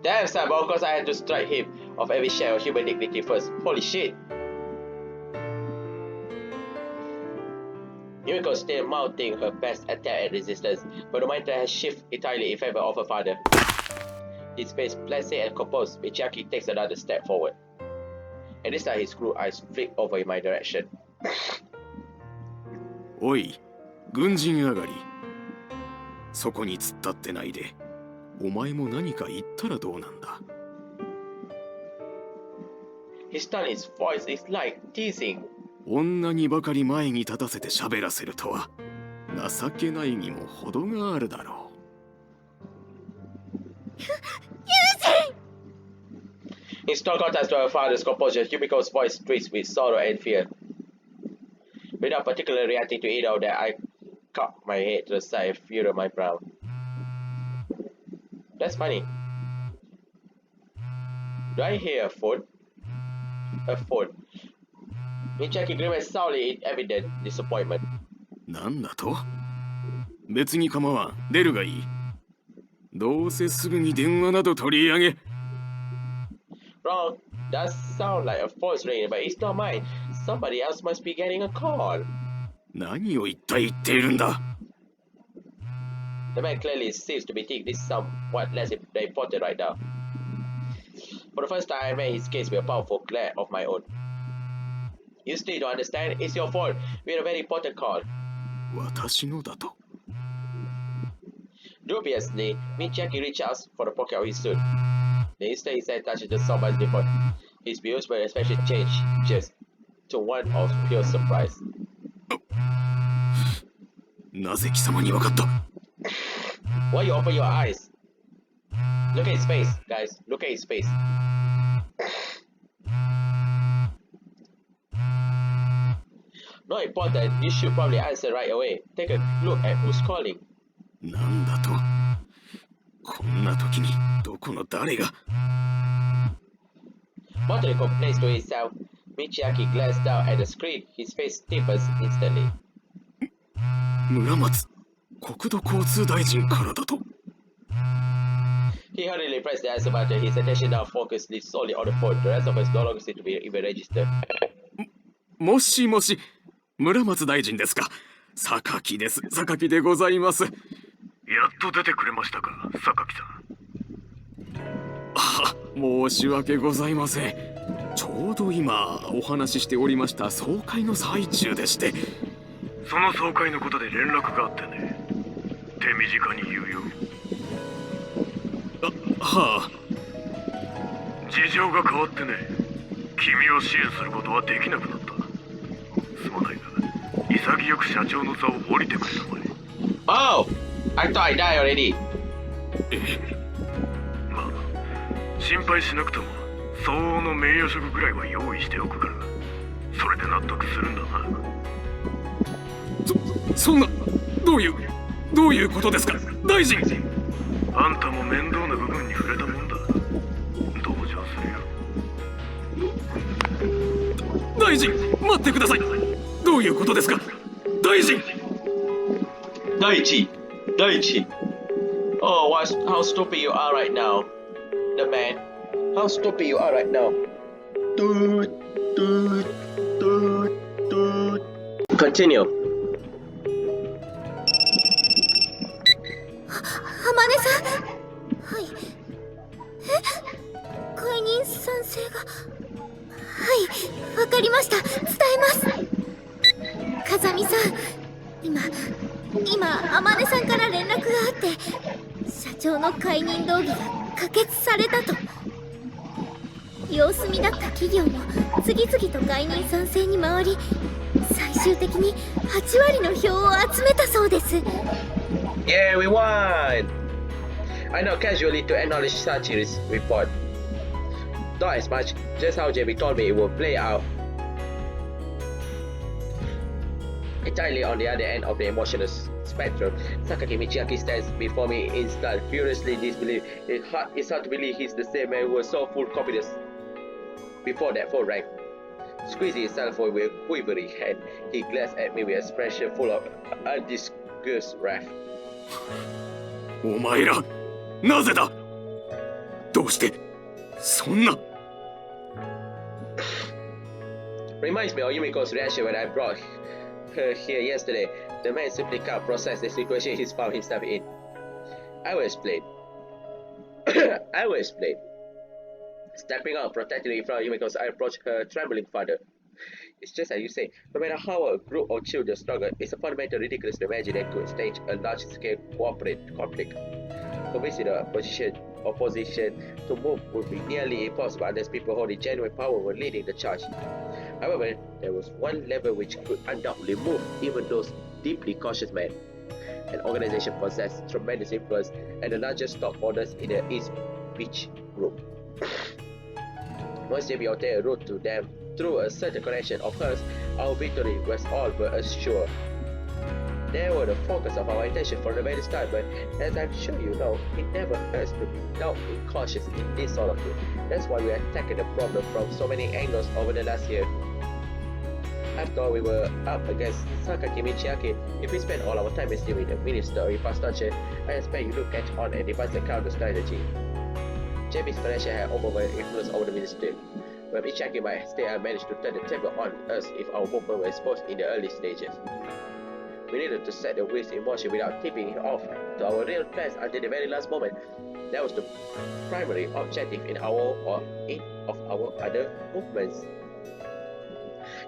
Damn, son, but of course I had to strike him of every share of human dignity first. Holy shit. Yumiko is still mounting her best attack and resistance, but the mind has shifted entirely in favor of her father. His face placid and composed, Michiaki takes another step forward. And this time his screw eyes flick over in my direction. おい、軍人上がり。そこに突っ立ってないで、お前も何か言ったらどうなんだ。His tone, his voice is like teasing. 女にばかり前に立たせて喋らせるとは情けないにも程があるだろう。In strong contrast to her father's composure, Yumiko's voice tweaks with sorrow and fear. Without particularly reacting to either of that, I cocked my head to the side and furrowed my brow. That's funny. Do I hear a phone? A phone. Michiaki grimaced sourly in evident disappointment. なんだと？別に構わん。出るがいい。どうせすぐに電話など取り上げ。Wrong. That sounds like a phone's ringing, but it's not mine. Somebody else must be getting a call. 何を一体言っているんだ？ The man clearly seems to be thinking this somewhat less important right now. For the first time, I made his case with a powerful glare of my own. You still don't understand? It's your fault. We had a very important call. 私のだと。Dubiously, Michiaki reached out for the pocket of his suit. The instant his hand touched the somebody's before, his views were especially changed just to one of pure surprise. なぜ貴様に分かった？ Why you open your eyes? Look at his face, guys. Look at his face. Not important. You should probably answer right away. Take a look at who's calling. なんだと？こんな時にどこの誰が？ Muttering complaints to himself, Michiaki glanced down at the screen. His face stiffens instantly. 村松国土交通大臣からだと。 He hurriedly pressed the answer button, his attention now focused solely on the phone. The rest of us no longer seemed to be even registered. もしもし、村松大臣ですか。榊です。榊でございます。やっと出てくれましたか、榊さん。あ、申し訳ございません。ちょうど今お話ししておりました総会の最中でして。その総会のことで連絡があってね。手短に言うよ。はあ。事情が変わってね。君を支援することはできなくなった。すまないが、潔く社長の座を降りてくれたまえ。Oh! I thought I died already. まあ、心配しなくても相応の名誉職ぐらいは用意しておくから、それで納得するんだな。そんな、どういうことですか、大臣。あんたも面倒な部分に触れたもんだ。同情するよ。大臣、待ってください。どういうことですか、大臣。大臣。Oh, how stupid you are right now. The man. How stupid you are right now. Continue. 浜根さん。はい。解任賛成が。はい、わかりました。伝えます。風見さん、今天音さんから連絡があって、社長の解任動議が可決されたと。様子見だった企業も次々と解任賛成に回り、最終的に8割の票を集めたそうです。Yeah, we won! I know casually to acknowledge Sachi's report. Not as much, just how Jamie told me it would play out. Entirely on the other end of the emotional spectrum, Sakaki Michiaki stands before me in stunned, furiously disbelief. It's hard to believe he's the same man who was so full confidence before that phone rang. Squeezing his cell phone with a quivering hand, he glanced at me with an expression full of undisguised wrath. お前ら、なぜだ。どうしてそんな。Reminds me of Yumiko's reaction when I brought her here yesterday. The man simply can't process the situation he's found himself in. I will explain. Stepping out protectively in front of Yumiko, I approached her trembling father. It's just as you say, no matter how a group of children struggle, it's a fundamental ridiculous to imagine they could stage a large-scale cooperative conflict. Convincing the opposition to move would be nearly impossible unless people holding genuine power were leading the charge. However, there was one lever which could undoubtedly move even those deeply cautious men. An organization possessed tremendous influence and the largest stockholders in the East Beach Group. Once Jamie obtained a route to them through a certain connection of hers, our victory was all but assured. They were the focus of our attention from the very start, but as I'm sure you know, it never hurts to be doubtfully cautious in this sort of thing. That's why we attacked the problem from so many angles over the last year. After all, we were up against Sakaki Michiaki. If we spend all our time estimating the Minister of Infrastructure, I expect you to catch on and devise a counter strategy. Jamie's connection had overwhelming influence over the ministry, but Michiaki might still have managed to turn the table on us if our movement were exposed in the early stages. We needed to set the wheels in motion without tipping it off to our real plans until the very last moment. That was the primary objective in our other movements.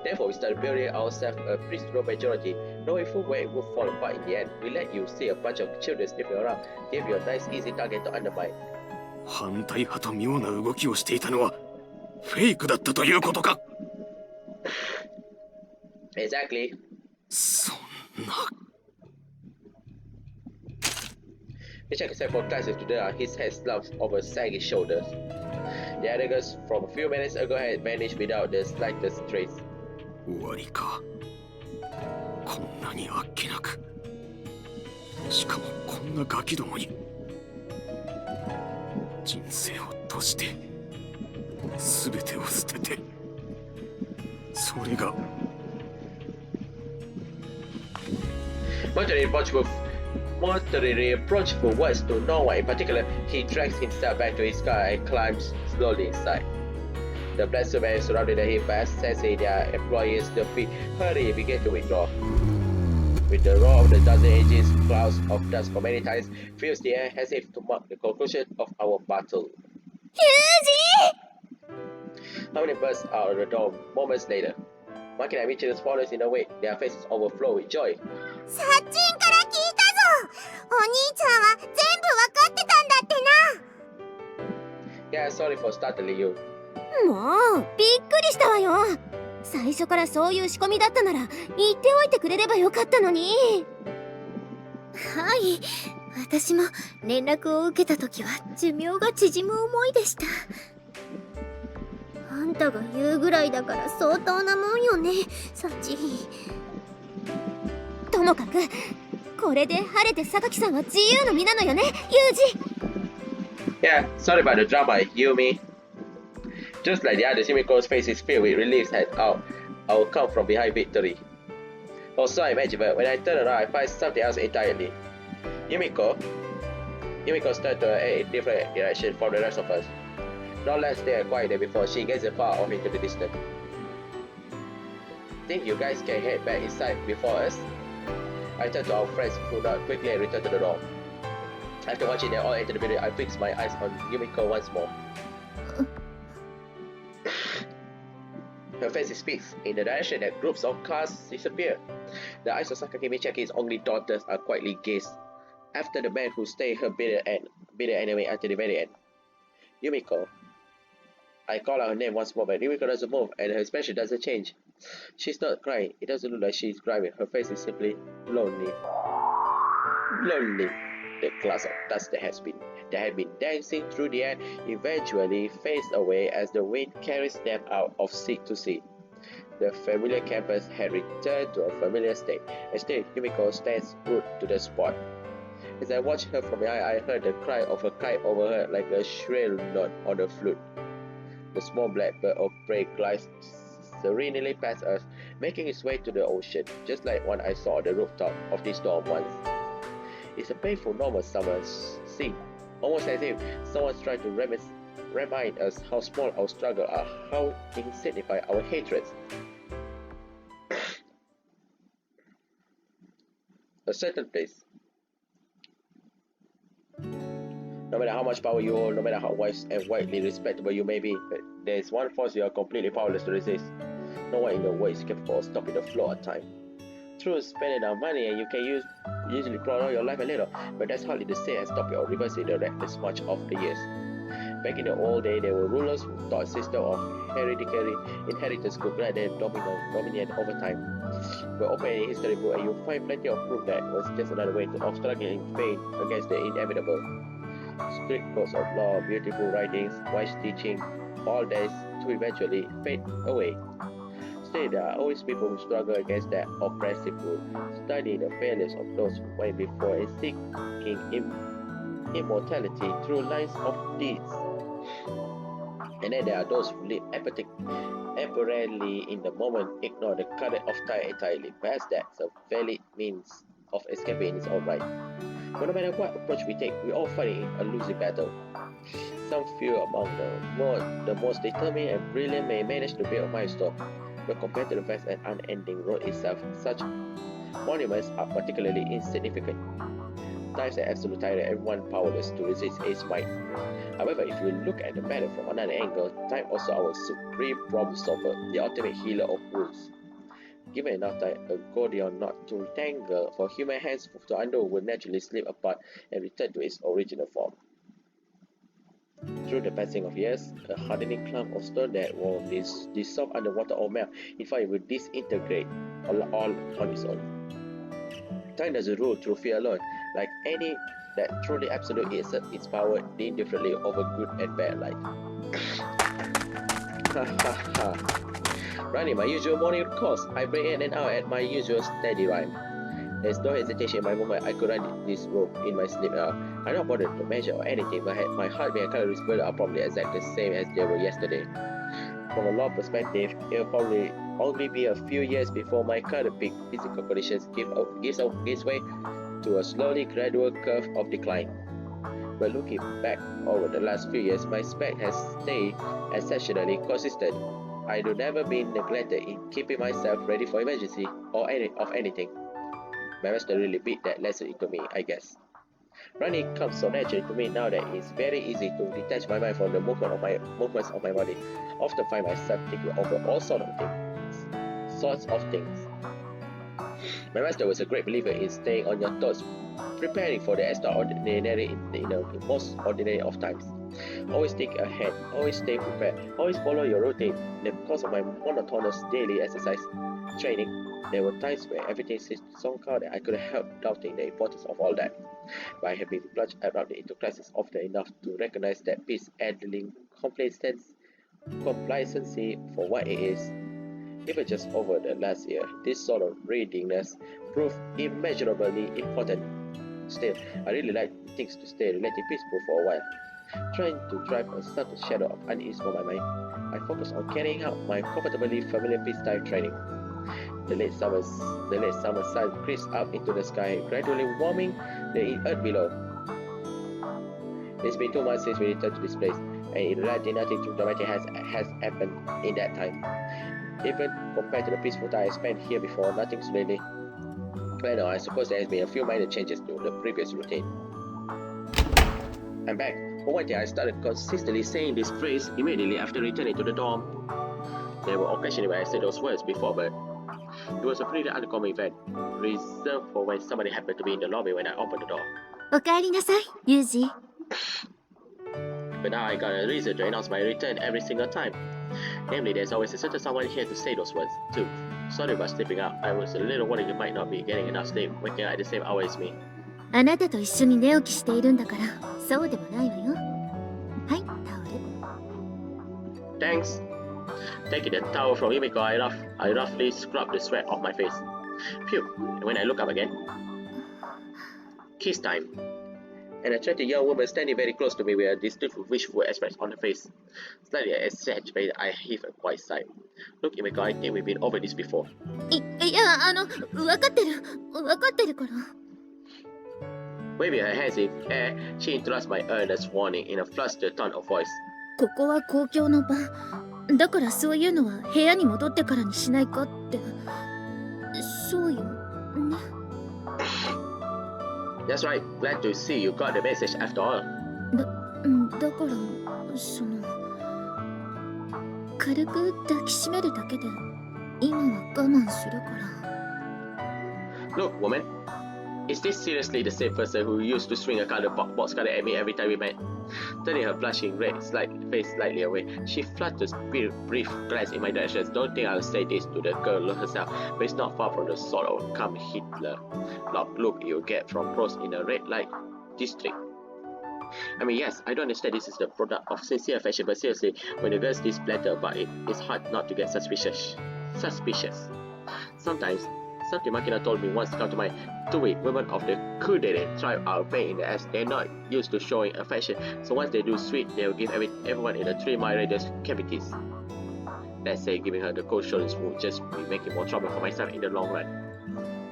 Therefore, we started building ourselves a procedural majority, knowing full well it would fall apart in the end. We let you see a bunch of children sniffing around, gave you a nice easy target to undermine. 反対派と妙な動きをしていたのはフェイクだったということか。Exactly. そんな。Michiaki set four glances to the his head slumped over saggy shoulders. The other girls from a few minutes ago had vanished without the slightest trace. 終わりか。こんなにあっけなく。しかもこんなガキどもに。人生を閉じて全てを捨ててそれが Moderately approachable words to no one in particular, he drags himself back to his car and climbs slowly inside. The black man surrounded him by sensing their employees, the feet hurry began to withdraw. With the roar of the dozen engines, clouds of dust from many tires fills the air as if to mark the conclusion of our battle. How many bursts out of the door moments later? Marky and Mitchell's followers in the wake, their faces overflow with joy. サッチンから聞いたぞ。お兄ちゃんは全部わかってたんだってな。 Yeah, sorry for startling you. もうびっくりしたわよ。最初からそういう仕込みだったなら言っておいてくれればよかったのに。はい、私も連絡を受けた時は寿命が縮む思いでした。あんたが言うぐらいだから相当なもんよね、サチ。ともかくこれで晴れて榊さんは自由の身なのよね、ユージ。 Yeah, sorry about the drama, Yumi. Just like the others, Yumiko's face is filled with relief at our come from behind victory. Also, I imagine, but when I turn around, I find something else entirely. Yumiko turned to a different direction from the rest of us. Not less there quiet than before, she gazes far off into the distance. Think you guys can head back inside before us? I turned to our friends who nodded quickly and returned to the door. After watching them all enter the building, I fixed my eyes on Yumiko once more. Her face speaks in the direction that groups of cars disappear. The eyes of Sakaki Michiaki's only daughters are quietly gazed after the man who stayed her bitter enemy until the very end. Yumiko. I call out her name once more, but Yumiko doesn't move and her expression doesn't change. She's not crying. It doesn't look like she's crying. Her face is simply lonely. Lonely. The clouds of dust that had been dancing through the air eventually fades away as the wind carries them out of sea to sea. The familiar campus had returned to a familiar state, and still Yumiko stands rooted to the spot. As I watched her from behind, I heard the cry of a kite overhead like a shrill note on a flute. The small black bird of prey glides serenely past us, making its way to the ocean, just like one I saw on the rooftop of this dorm once. It's a painful normal summer scene, almost as if someone's trying to remind us how small our struggles are, how insignificant our hatreds. A certain place. No matter how much power you hold, no matter how wise and widely respectable you may be, there is one force you are completely powerless to resist. No one in the world is capable of stopping the flow of time. True, spending our money and you can usually prolong your life a little, but that's hardly the same as stopping or reversing the reckless march of the years. Back in the old days, there were rulers who thought a system of hereditary inheritance could grant them dominion over time. But open any history book and you'll find plenty of proof that was just another way of struggling in vain against the inevitable. Strict codes of law, beautiful writings, wise teaching, all that to eventually fade away. Still, there are always people who struggle against that oppressive rule, studying the failures of those who went before and seeking immortality through lines of deeds. And then there are those who live apparently in the moment, ignore the current of time entirely. Perhaps that's a valid means of escaping in its own right. But no matter what approach we take, we all fight in a losing battle. Some few among the most determined and brilliant may manage to build a milestone, but compared to the vast and unending road itself, such monuments are particularly insignificant. Times are absolute tyrant and everyone powerless to resist its might. However, if you look at the matter from another angle, time also our supreme problem solver, the ultimate healer of wounds. Given enough time, a Gordian knot to retangle for human hands to undo will naturally slip apart and return to its original form. Through the passing of years, a hardening clump of stone that will dissolve underwater or melt, in fact it will disintegrate all on its own. Time doesn't rule through fear alone, like any that truly absolute exerts its power indifferently over good and bad alike. Ha ha ha. Running my usual morning course, I break in and out at my usual steady rhyme. There's no hesitation in my moment. I could run this rope in my sleep now. I'm not bothered to measure or anything, but my heartbeat and calories burn are probably exactly the same as they were yesterday. From a law perspective, it will probably only be a few years before my current peak physical conditions gives way to a slowly gradual curve of decline. But looking back over the last few years, my spec has stayed exceptionally consistent. I do never been neglected in keeping myself ready for emergency or anything. My master really beat that lesson into me, I guess. Running comes so naturally to me now that it's very easy to detach my mind from the movements of my body. I often find myself thinking over all sorts of things. My master was a great believer in staying on your toes, preparing for the extraordinary in the most ordinary of times. Always think ahead, always stay prepared, always follow your routine. And because of my monotonous daily exercise training, there were times where everything seemed so calm that I couldn't help doubting the importance of all that. But I have been plunged abruptly into crisis often enough to recognize that peace and complacency for what it is. Even just over the last year, this sort of readiness proved immeasurably important. Still, I really like things to stay relatively peaceful for a while. Trying to drive a subtle shadow of unease for my mind, I focused on carrying out my comfortably familiar peacetime training. The late summer sun creeps up into the sky, gradually warming the earth below. It's been 2 months since we returned to this place, and in reality nothing too dramatic has happened in that time. Even compared to the peaceful time I spent here before, nothing's really... Well, no, I suppose there has been a few minor changes to the previous routine. I'm back. For one thing, I started consistently saying this phrase immediately after returning to the dorm. There were occasions where I said those words before, but it was a pretty uncommon event, reserved for when somebody happened to be in the lobby when I opened the door. おかえりなさい、ユージ。But now I got a reason to announce my return every single time. Namely, there's always a certain someone here to say those words, too. Sorry about sleeping out. I was a little worried you might not be getting enough sleep, waking up at the same hour as me. あなたと一緒に寝起きしているんだから、そうでもないわよ。はい、タオル。Thanks. Taking the towel from Yumiko, I roughly scrubbed the sweat off my face. Phew, and when I look up again... Kiss time. An attractive young woman standing very close to me with a distinct wishful expression on her face. Slightly exaggerated, I heaved a quiet sigh. Look, Yumiko, I think we've been over this before. いや、わかってるから。Waving her hands in air, she interrupts my earnest warning in a flustered tone of voice. ここは公共の場。だからそういうのは部屋に戻ってからにしないかって。そうよ、ね。That's right. Glad to see you got the message after all. だから、軽く抱きしめるだけで、今は我慢するから。Look, woman. Is this seriously the same person who used to swing a cardboard box cutter at me every time we met? Turning her blushing red face slightly away, she fluttered a brief glance in my direction. Don't think I'll say this to the girl herself, but it's not far from the sort of come Hitler look you get from pros in a red light district. I mean, yes, I don't understand this is the product of sincere affection, but seriously, when the girls displatter about it, it's hard not to get suspicious. Sometimes, something Makina told me once come to mind. To it, women of the Kudere tribe are a pain in the ass. They're not used to showing affection, so once they do sweet, they'll give everyone in a 3-mile radius cavities. Let's say giving her the cold shoulders would just be making more trouble for myself in the long run.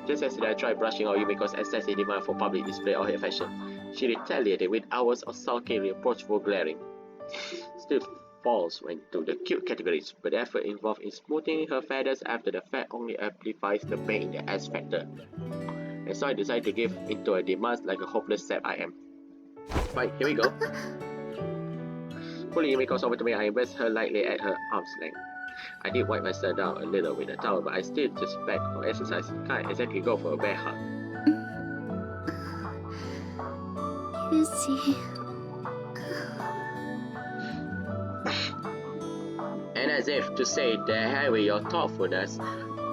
Just yesterday, I tried brushing out Yumiko's excessive demand for public display of her affection. She retaliated with hours of sulking, reproachful glaring. Still falls into the cute categories, but the effort involved in smoothing her feathers after the fact only amplifies the pain in the ass factor. And so I decided to give into her demands like a hopeless sap I am. Right, here we go. Pulling Yumiko over to me, I embraced her lightly at her arm's length. I did wipe myself down a little with a towel, but I still just begged for exercise. Can't exactly go for a bear hug. ユージ。And as if to say, the hell with your thoughtfulness,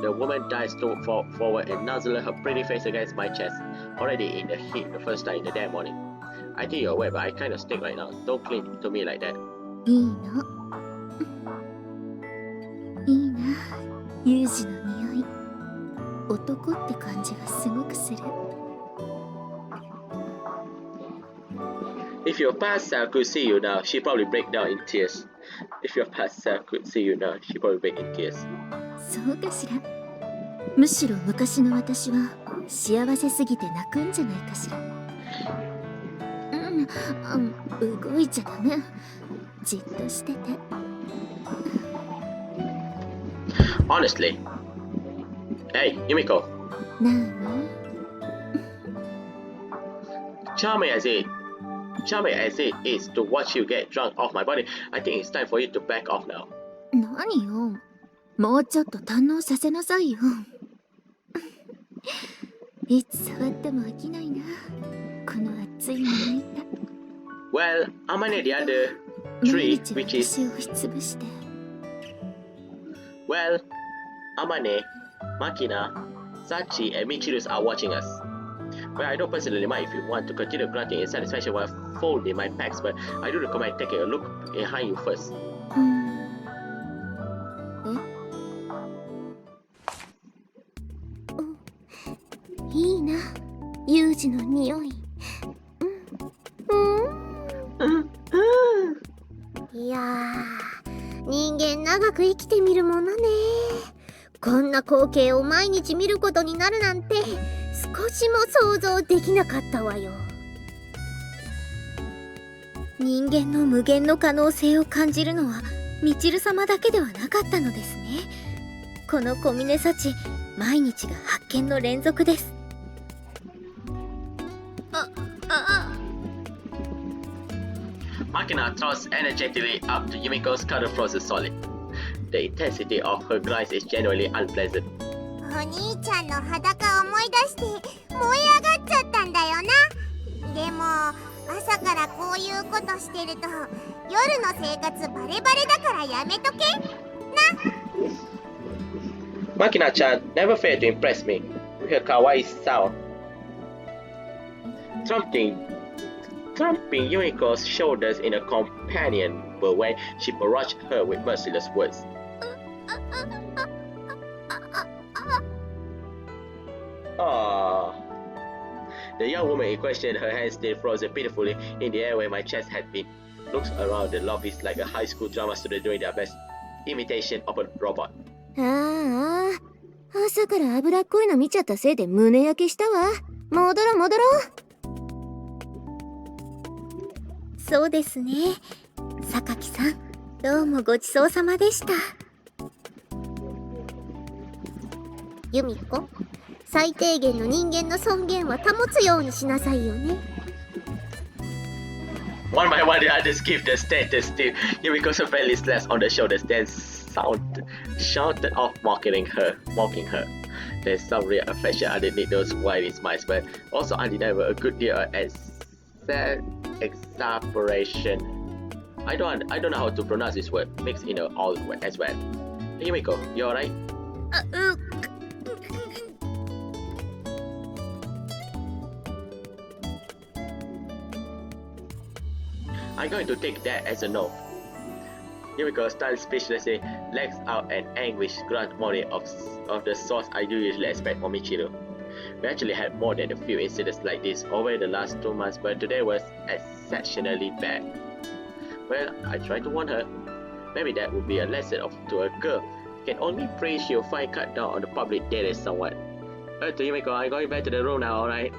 the woman dives forward and nuzzled her pretty face against my chest, already in the heat the first time in the damn morning. I think you're aware, but I kind of stink right now. Don't cling to me like that. いいの。いいな、ユージの匂い。男って感じがすごくする。If your past self could see you now, she'd probably break down in tears. If your past self could see you now, she'd probably break in tears. そうかしら。むしろ昔の私は幸せすぎて泣くんじゃないかしら。動いちゃダメ。じっとしてて。Honestly. Hey, Yumiko. なに？ Charming as it is to watch you get drunk off my body, I think it's time for you to back off now. 何よ。もうちょっと堪能させなさいよ。いつ触っても飽きないな。この熱い胸板。Well, Amane the other tree, which is... 私を押しつぶして。Well, Amane, Makina, Sachi, and Michirus are watching us. Well, I don't personally mind if you want to continue granting in satisfaction while folding my packs, but I do recommend taking a look behind you first. いいな、ユージの匂い。いやー、人間長く生きてみるものね。こんな光景を毎日見ることになるなんて少しも想像できなかったわよ。人間の無限の可能性を感じるのはみちる様だけではなかったのですね。この小峰幸、毎日が発見の連続です。Makina throws energetically up to Yumiko's cuddle frozen solid. The intensity of her glance is genuinely unpleasant. お兄ちゃんの裸を思い出して燃え上がっちゃったんだよな。でも朝からこういうことしてると夜の生活バレバレだからやめとけな。Makina-chan never failed to impress me with her kawaii sound. Thumping Yumiko's shoulders in a companionable way, she barraged her with merciless words. Ah. The young woman in question, her hands still frozen pitifully in the air where my chest had been, looks around the lobbies like a high school drama student doing their best imitation of a robot. ああ、朝から脂っこいの見ちゃったせいで胸焼けしたわ。戻ろう。そうですね。榊さん、どうもごちそうさまでした。由美子、最低限の人間の尊厳は保つようにしなさいよね。One by one, the others give the status to Yumiko's apparently slaps on the shoulders, then shouted off mocking her. There's some real affection underneath those wily smiles, but also undeniable a good deal of exasperation. I don't know how to pronounce this word, mixed in all as well. Hey, Yumiko, you alright? I'm going to take that as a no. Yumiko stands speechlessly, legs out an anguished grunt moaning of the sort I do usually expect from Michiru. We actually had more than a few incidents like this over the last 2 months, but today was exceptionally bad. Well, I tried to warn her. Maybe that would be a lesson to a girl. Can only pray she'll find cut down on the public data somewhat. To Yumiko, I'm going back to the room now, alright?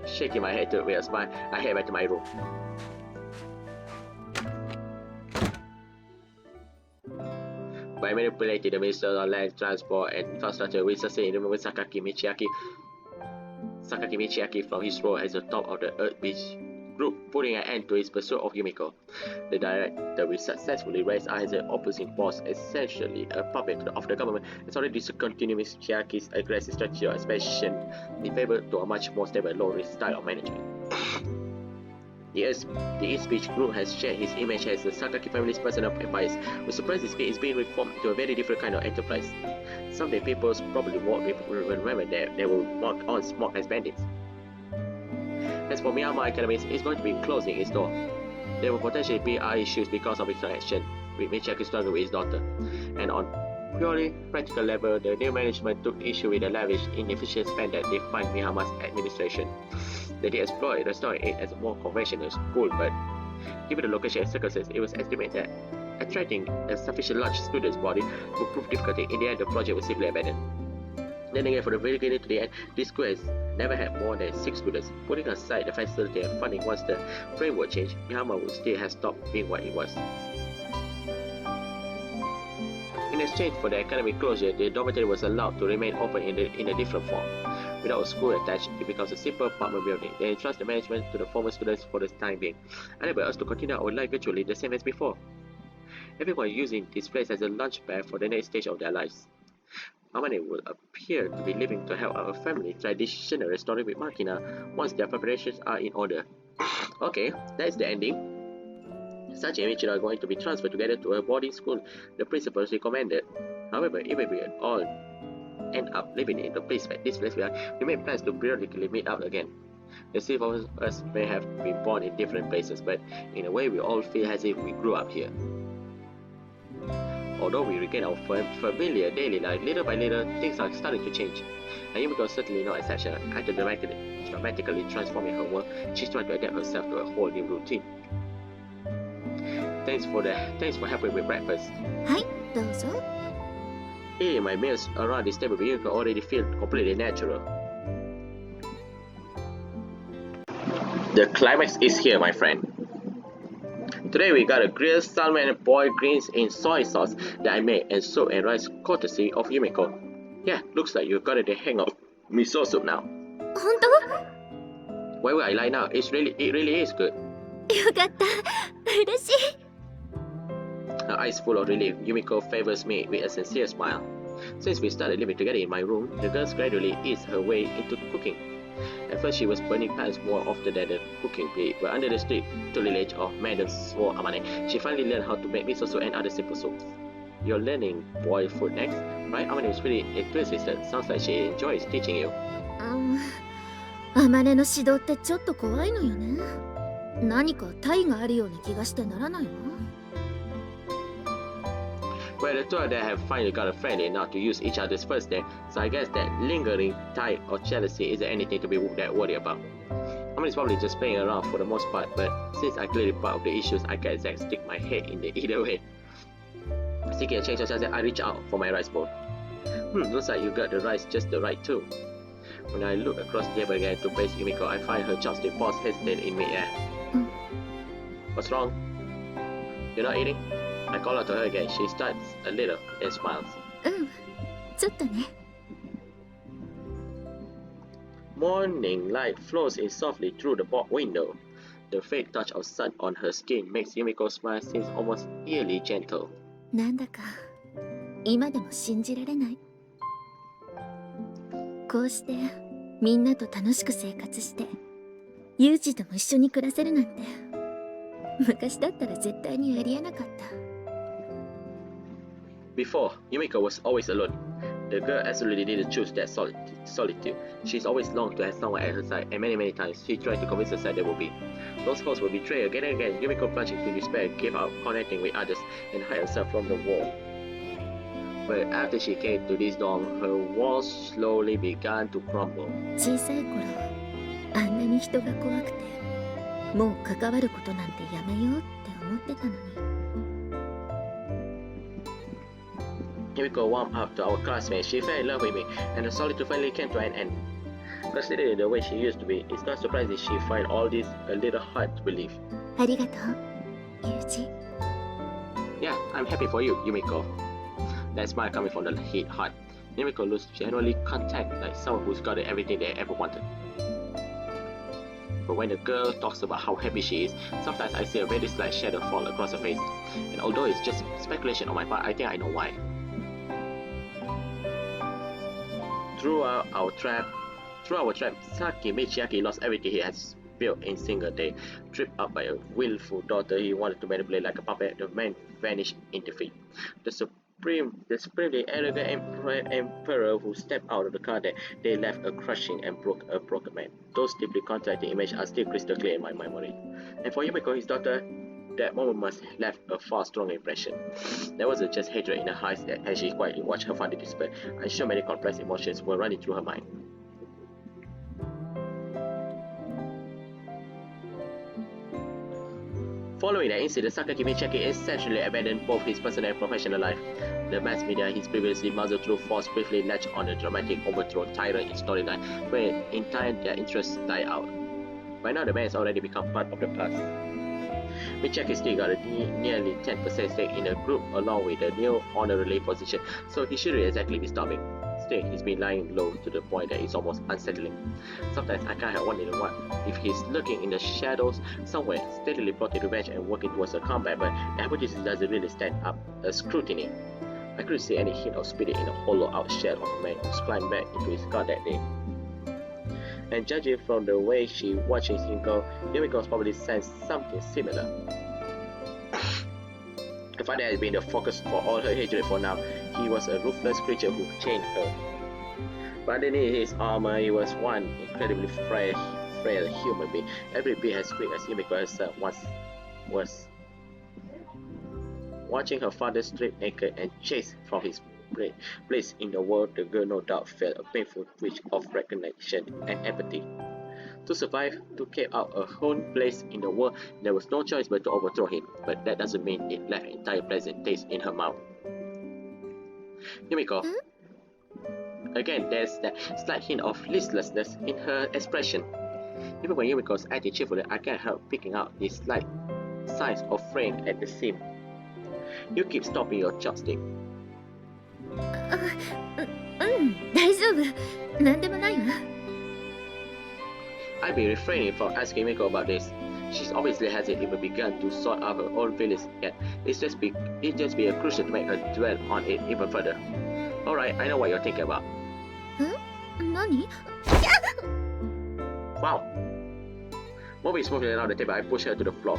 Shaking my head with a smile, I head back to my room. By manipulating the Minister of Land Transport and Infrastructure, we succeeded in removing Sakaki Michiaki from his role as the top of the Earth Beach group, putting an end to his pursuit of Yumiko. The director we successfully raised as an opposing force, essentially a puppet of the government, has already discontinued Michiaki's aggressive strategy of expansion in favor to a much more stable, low-risk style of management. The East Beach group has shared his image as the Sakaki family's personal advice, with surprise is being reformed to a very different kind of enterprise. Someday people probably won't remember that they will walk on smoke as bandits. As for Myanmar Academy, it's going to be closing its door. There will potentially be issues because of its connection with Michiaki struggling with his daughter. And on purely practical level, the new management took issue with the lavish, inefficient spend that defined Myanmar's administration. They did explore restoring it as a more conventional school, but given the location and circumstances, it was estimated that attracting a sufficient large students' body would prove difficult. In the end, the project was simply abandoned. Then again, from the very beginning to the end, this school has never had more than 6 students. Putting aside the facility and funding once the framework changed, Mihama would still have stopped being what it was. In exchange for the academic closure, the dormitory was allowed to remain open in a different form. Without a school attached, it becomes a simple apartment building. They entrust the management to the former students for the time being, enable us to continue our life virtually the same as before. Everyone using this place as a launchpad for the next stage of their lives. Amane will appear to be living to help our family traditional restoring with Makina once their preparations are in order. Okay, that's the ending. Sachi and Michiro are going to be transferred together to a boarding school the principals recommended. However, even we all end up living in this place, we made plans to periodically meet up again. The three of us may have been born in different places, but in a way we all feel as if we grew up here. Although we regain our familiar daily life, little by little, things are starting to change. And Yumiko is certainly no exception. After dramatically transforming her world, she's trying to adapt herself to a whole new routine. Thanks for helping with breakfast. はい、どうぞ。 Eating my meals around this table with Yumiko already feel completely natural. The climax is here, my friend. Today we got a grilled salmon and boiled greens in soy sauce that I made, and soup and rice courtesy of Yumiko. Yeah, looks like you got the hang of miso soup now. 本 Why would I lie now? It really is good. 当？よかった。嬉しい。 Her eyes full of relief, Yumiko favors me with a sincere smile. Since we started living together in my room, the girl gradually eased her way into cooking. At first she was burning pans more often than the cooking bee, but under the strict tutelage of Madam Swo Amane, she finally learned how to make miso soup and other simple soups. You're learning boiled food next, right? Amane was really enthusiastic. Sounds like she enjoys teaching you. あまねの指導ってちょっと怖いのよね。何か体があるような気がしてならないわ。 Well, the two of them have finally got a friend enough to use each other's first name, so I guess that lingering tie or jealousy isn't anything to be that worried about. I mean, it's probably just playing around for the most part, but since I clearly part of the issues, I can't exactly stick my head in either way. Seeking a change of subject, I reach out for my rice bowl. Looks like you got the rice just the right too. When I look across the table again to face Yumiko, I find her chopstick paws hesitate in midair. What's wrong? You're not eating? I call out to her again. She starts a little and smiles. ちょっとね。 Morning light flows in softly through the board window. The faint touch of sun on her skin makes Yumiko's smile seem almost eerily gentle. なんだか今でも信じられない。こうしてみんなと楽しく生活して、ユージとも一緒に暮らせるなんて、昔だったら絶対にありえなかった。 Before, Yumiko was always alone. The girl absolutely didn't choose that solitude. She's always longed to have someone at her side, and many times she tried to convince herself there would be. Those hopes were betrayed again and again. Yumiko plunged into despair, gave up connecting with others, and hid herself from the world. But after she came to this dawn, her walls slowly began to crumble. 小さい頃、あんなに人が怖くて、もう関わることなんてやめようって思ってたのに。 Yumiko warmed up to our classmates. She fell in love with me, and the solitude finally came to an end. Considering the way she used to be, it's not surprising she find all this a little hard to believe. ありがとう、ユージ。 Yeah, I'm happy for you, Yumiko. That smile coming from the heart. Yumiko looks genuinely content, like someone who's got everything they ever wanted. But when the girl talks about how happy she is, sometimes I see a very slight shadow fall across her face. And although it's just speculation on my part, I think I know why. Throughout our trap, Saki Michiaki lost everything he has built in a single day. Tripped up by a willful daughter he wanted to manipulate like a puppet, the man vanished in defeat. The supremely arrogant emperor who stepped out of the car that they left a crushing and broken man. Those deeply contrasting images are still crystal clear in my memory. And for Yumiko, his daughter, that moment must have left a far stronger impression. There wasn't just hatred in her eyes as she quietly watched her father despair. I'm sure many complex emotions were running through her mind. Following that incident, Sakaki Michaki essentially abandoned both his personal and professional life. The mass media he's previously muzzled through force briefly latched on a dramatic overthrow tyrant in storyline, where in time their interests died out. By now the man has already become part of the past. Michaki still got a nearly 10% stake in the group along with a new honorary position, so he shouldn't exactly be starving. Still, he's been lying low to the point that it's almost unsettling. Sometimes I can't help wondering what if he's lurking in the shadows somewhere, steadily plotting revenge and working towards a comeback, but the hypothesis doesn't really stand up a scrutiny. I couldn't see any hint of spirit in a hollow-out shell of a man who's climbed back into his car that day. And judging from the way she watches him go, Yumiko's probably sensed something similar. The father has been the focus for all her hatred for now. He was a ruthless creature who chained her. But underneath his armor, he was one incredibly frail human being, every bit as quick as Yumiko herself once was. Watching her father stripped naked and chased from his place in the world, the girl no doubt felt a painful twitch of recognition and empathy. To survive, to keep out her own place in the world, there was no choice but to overthrow him, but that doesn't mean it left an entire pleasant taste in her mouth. Yumiko. Again, there's that slight hint of listlessness in her expression. Even when Yumiko's acting cheerfully, I can't help picking out these slight signs of fraying at the seam. You keep stopping your chopstick. 大丈夫。なんでもないわ。I've been refraining from asking Yumiko about this. She obviously hasn't even begun to sort out her own feelings yet. It'd just be a crucial to make her dwell on it even further. Alright, I know what you're thinking about. 何？ Wow. Moving smoothly around the table, I pushed her to the floor.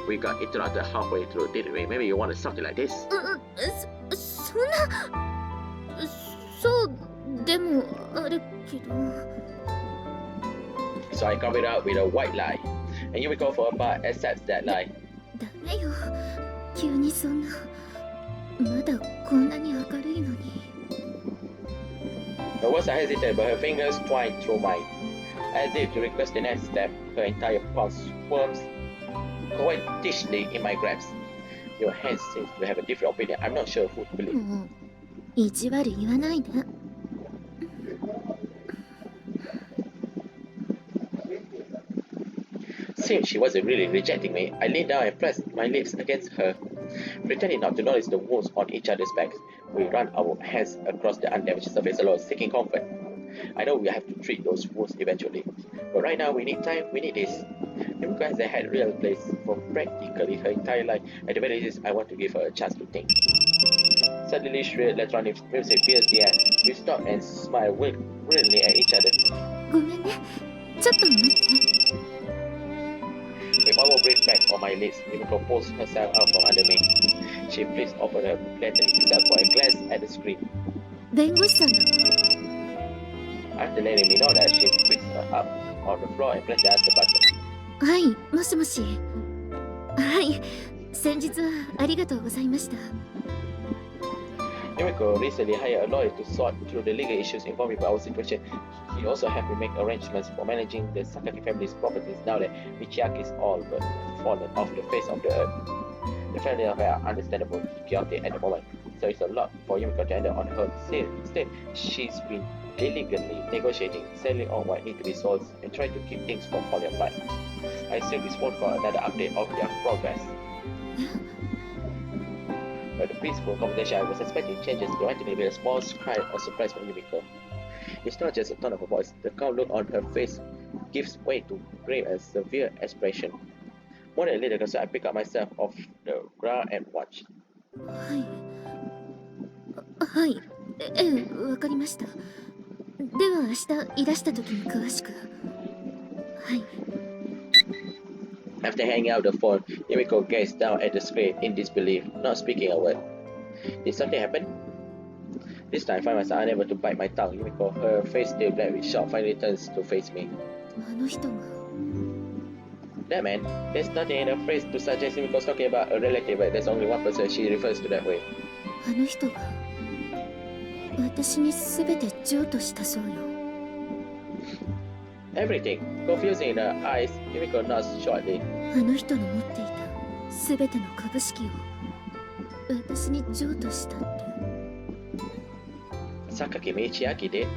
We got interrupted halfway through, didn't we? Maybe you wanted something like this? そんな。そうでもあるけど。So I covered up with a white lie, and Yumiko for a part accepts that lie. ダメよ。急にそんな。まだこんなに明るいのに。Her words are hesitant, but her fingers twine through mine, as if to request the next step. Her entire palm squirms coquettishly in my grasp. Your hand seems to have a different opinion. I'm not sure who to believe. もう意地悪言わないで。Since she wasn't really rejecting me, I leaned down and pressed my lips against her, pretending not to notice the wounds on each other's backs. We ran our hands across the undamaged surface alone, seeking comfort. I know we have to treat those wounds eventually, but right now we need time, we need this. Yumiko has had real place for practically her entire life. At the very least, I want to give her a chance to think. Suddenly, shrill electronic music pierced the air. We stopped and smiled weirdly at each other. ごめんね。ちょっと待って。 With one more breath back on my lips, Yumiko pulls herself out from under me. She flips open her lantern herself for a glance at the screen. 弁護士さんだわ。 After letting me know that, she picks her up on the floor and presses the answer button. はい、もしもし。はい、先日はありがとうございました。 Yumiko recently hired a lawyer to sort through the legal issues involved with our situation. He also helped me make arrangements for managing the Sakaki family's properties now that Michiaki is all but fallen off the face of the earth. The family are understandably chaotic at the moment, so it's a lot for Yumiko to handle on her. Instead, she's been diligently negotiating, settling on what needs to be sold, and trying to keep things from falling apart. I assume this phone call another update of their progress. But the peaceful conversation I was expecting changes dramatically with a small cry of surprise from Yumiko. It's not just the tone of her voice, the calm look on her face gives way to grave and severe expression. More than a little concerned, I pick up myself off the ground and watch. はい。はい。わかりました。では明日いらした時に詳しく。はい。 After hanging up the phone, Yumiko gazed down at the screen in disbelief, not speaking a word. Did something happen? This time I find myself unable to bite my tongue. Yumiko, her face still black with shock, finally turns to face me. あの人が。 That man, there's nothing in her phrase to suggest Yumiko's talking about a relative, but there's only one person she refers to that way. あの人が。私に全て譲渡したそうよ。 Everything. Confusing in her eyes, Yumiko nods shortly. あの人の持っていた全ての株式を私に譲渡したって。 Sakaki Michiaki did.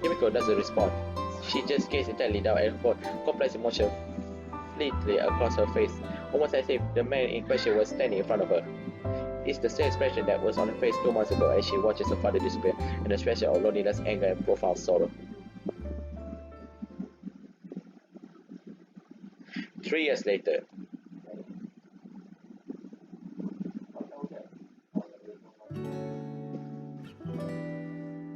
Yumiko doesn't respond. She just gazes intently down at her phone, complex emotion fleetly across her face, almost as if the man in question was standing in front of her. It's the same expression that was on her face 2 months ago as she watches her father disappear, an expression of loneliness, anger, and profound sorrow. 3 years later.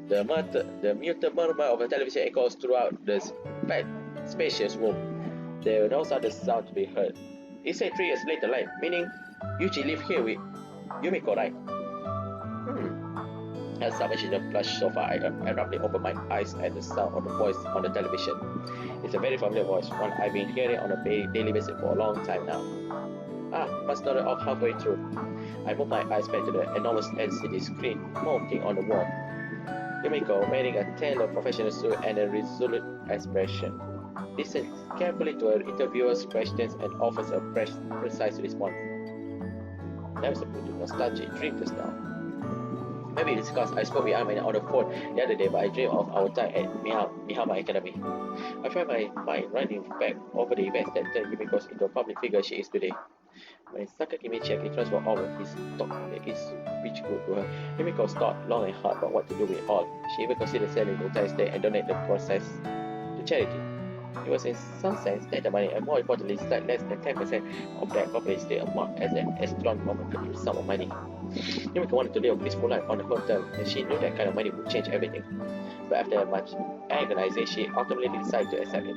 The muted murmur of a television echoes throughout the spacious room. There are no other sound to be heard. He said 3 years later, like, meaning Yuji live here with Yumiko, right? As I mentioned the plush sofa, I abruptly opened my eyes at the sound of the voice on the television. It's a very familiar voice, one I've been hearing on a daily basis for a long time now. Must nodded off halfway through. I moved my eyes back to the enormous LCD screen mounting on the wall. Yumiko, wearing a tailored professional suit and a resolute expression, listens carefully to her interviewer's questions and offers a precise response. That was a pretty nostalgic dream just now. Maybe it's because I spoke with Armin on the phone the other day, but I dreamed of our time at Mihama Academy. I find my mind running back over the events that turned Yumiko into a public figure she is today. When Sakaki Michiaki transferred all of his stock in his beach group to her, Yumiko thought long and hard about what to do with it all. She even considered selling the entire estate and donate the process to charity. It was in some sense that the money, and more importantly, slightly less than 10% of that corporate estate amount as an astronomical sum of money. Yumiko wanted to live a peaceful life on her own terms, and she knew that kind of money would change everything. But after much agonizing, she ultimately decided to accept it.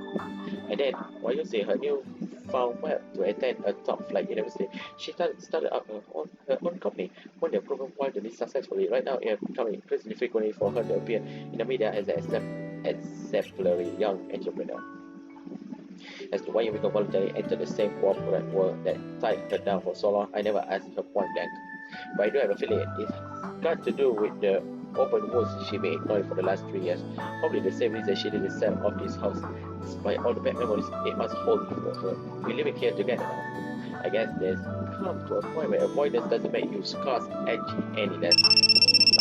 And then, while using her newfound wealth to attend a top-flight university, she started up her own company, one that proven wildly successfully. Right now, it has become increasingly frequently for her to appear in the media as an exemplary young entrepreneur. As to why Yumiko voluntarily entered the same corporate world that tied her down for so long, I never asked her point blank. But I do have a feeling it's got to do with the open wounds she been ignoring for the last 3 years. Probably the same reason she didn't sell off this house. Despite all the bad memories it must hold for her. We're living here together now. I guess there's come to a point where avoidance doesn't make you scarce edgy any less.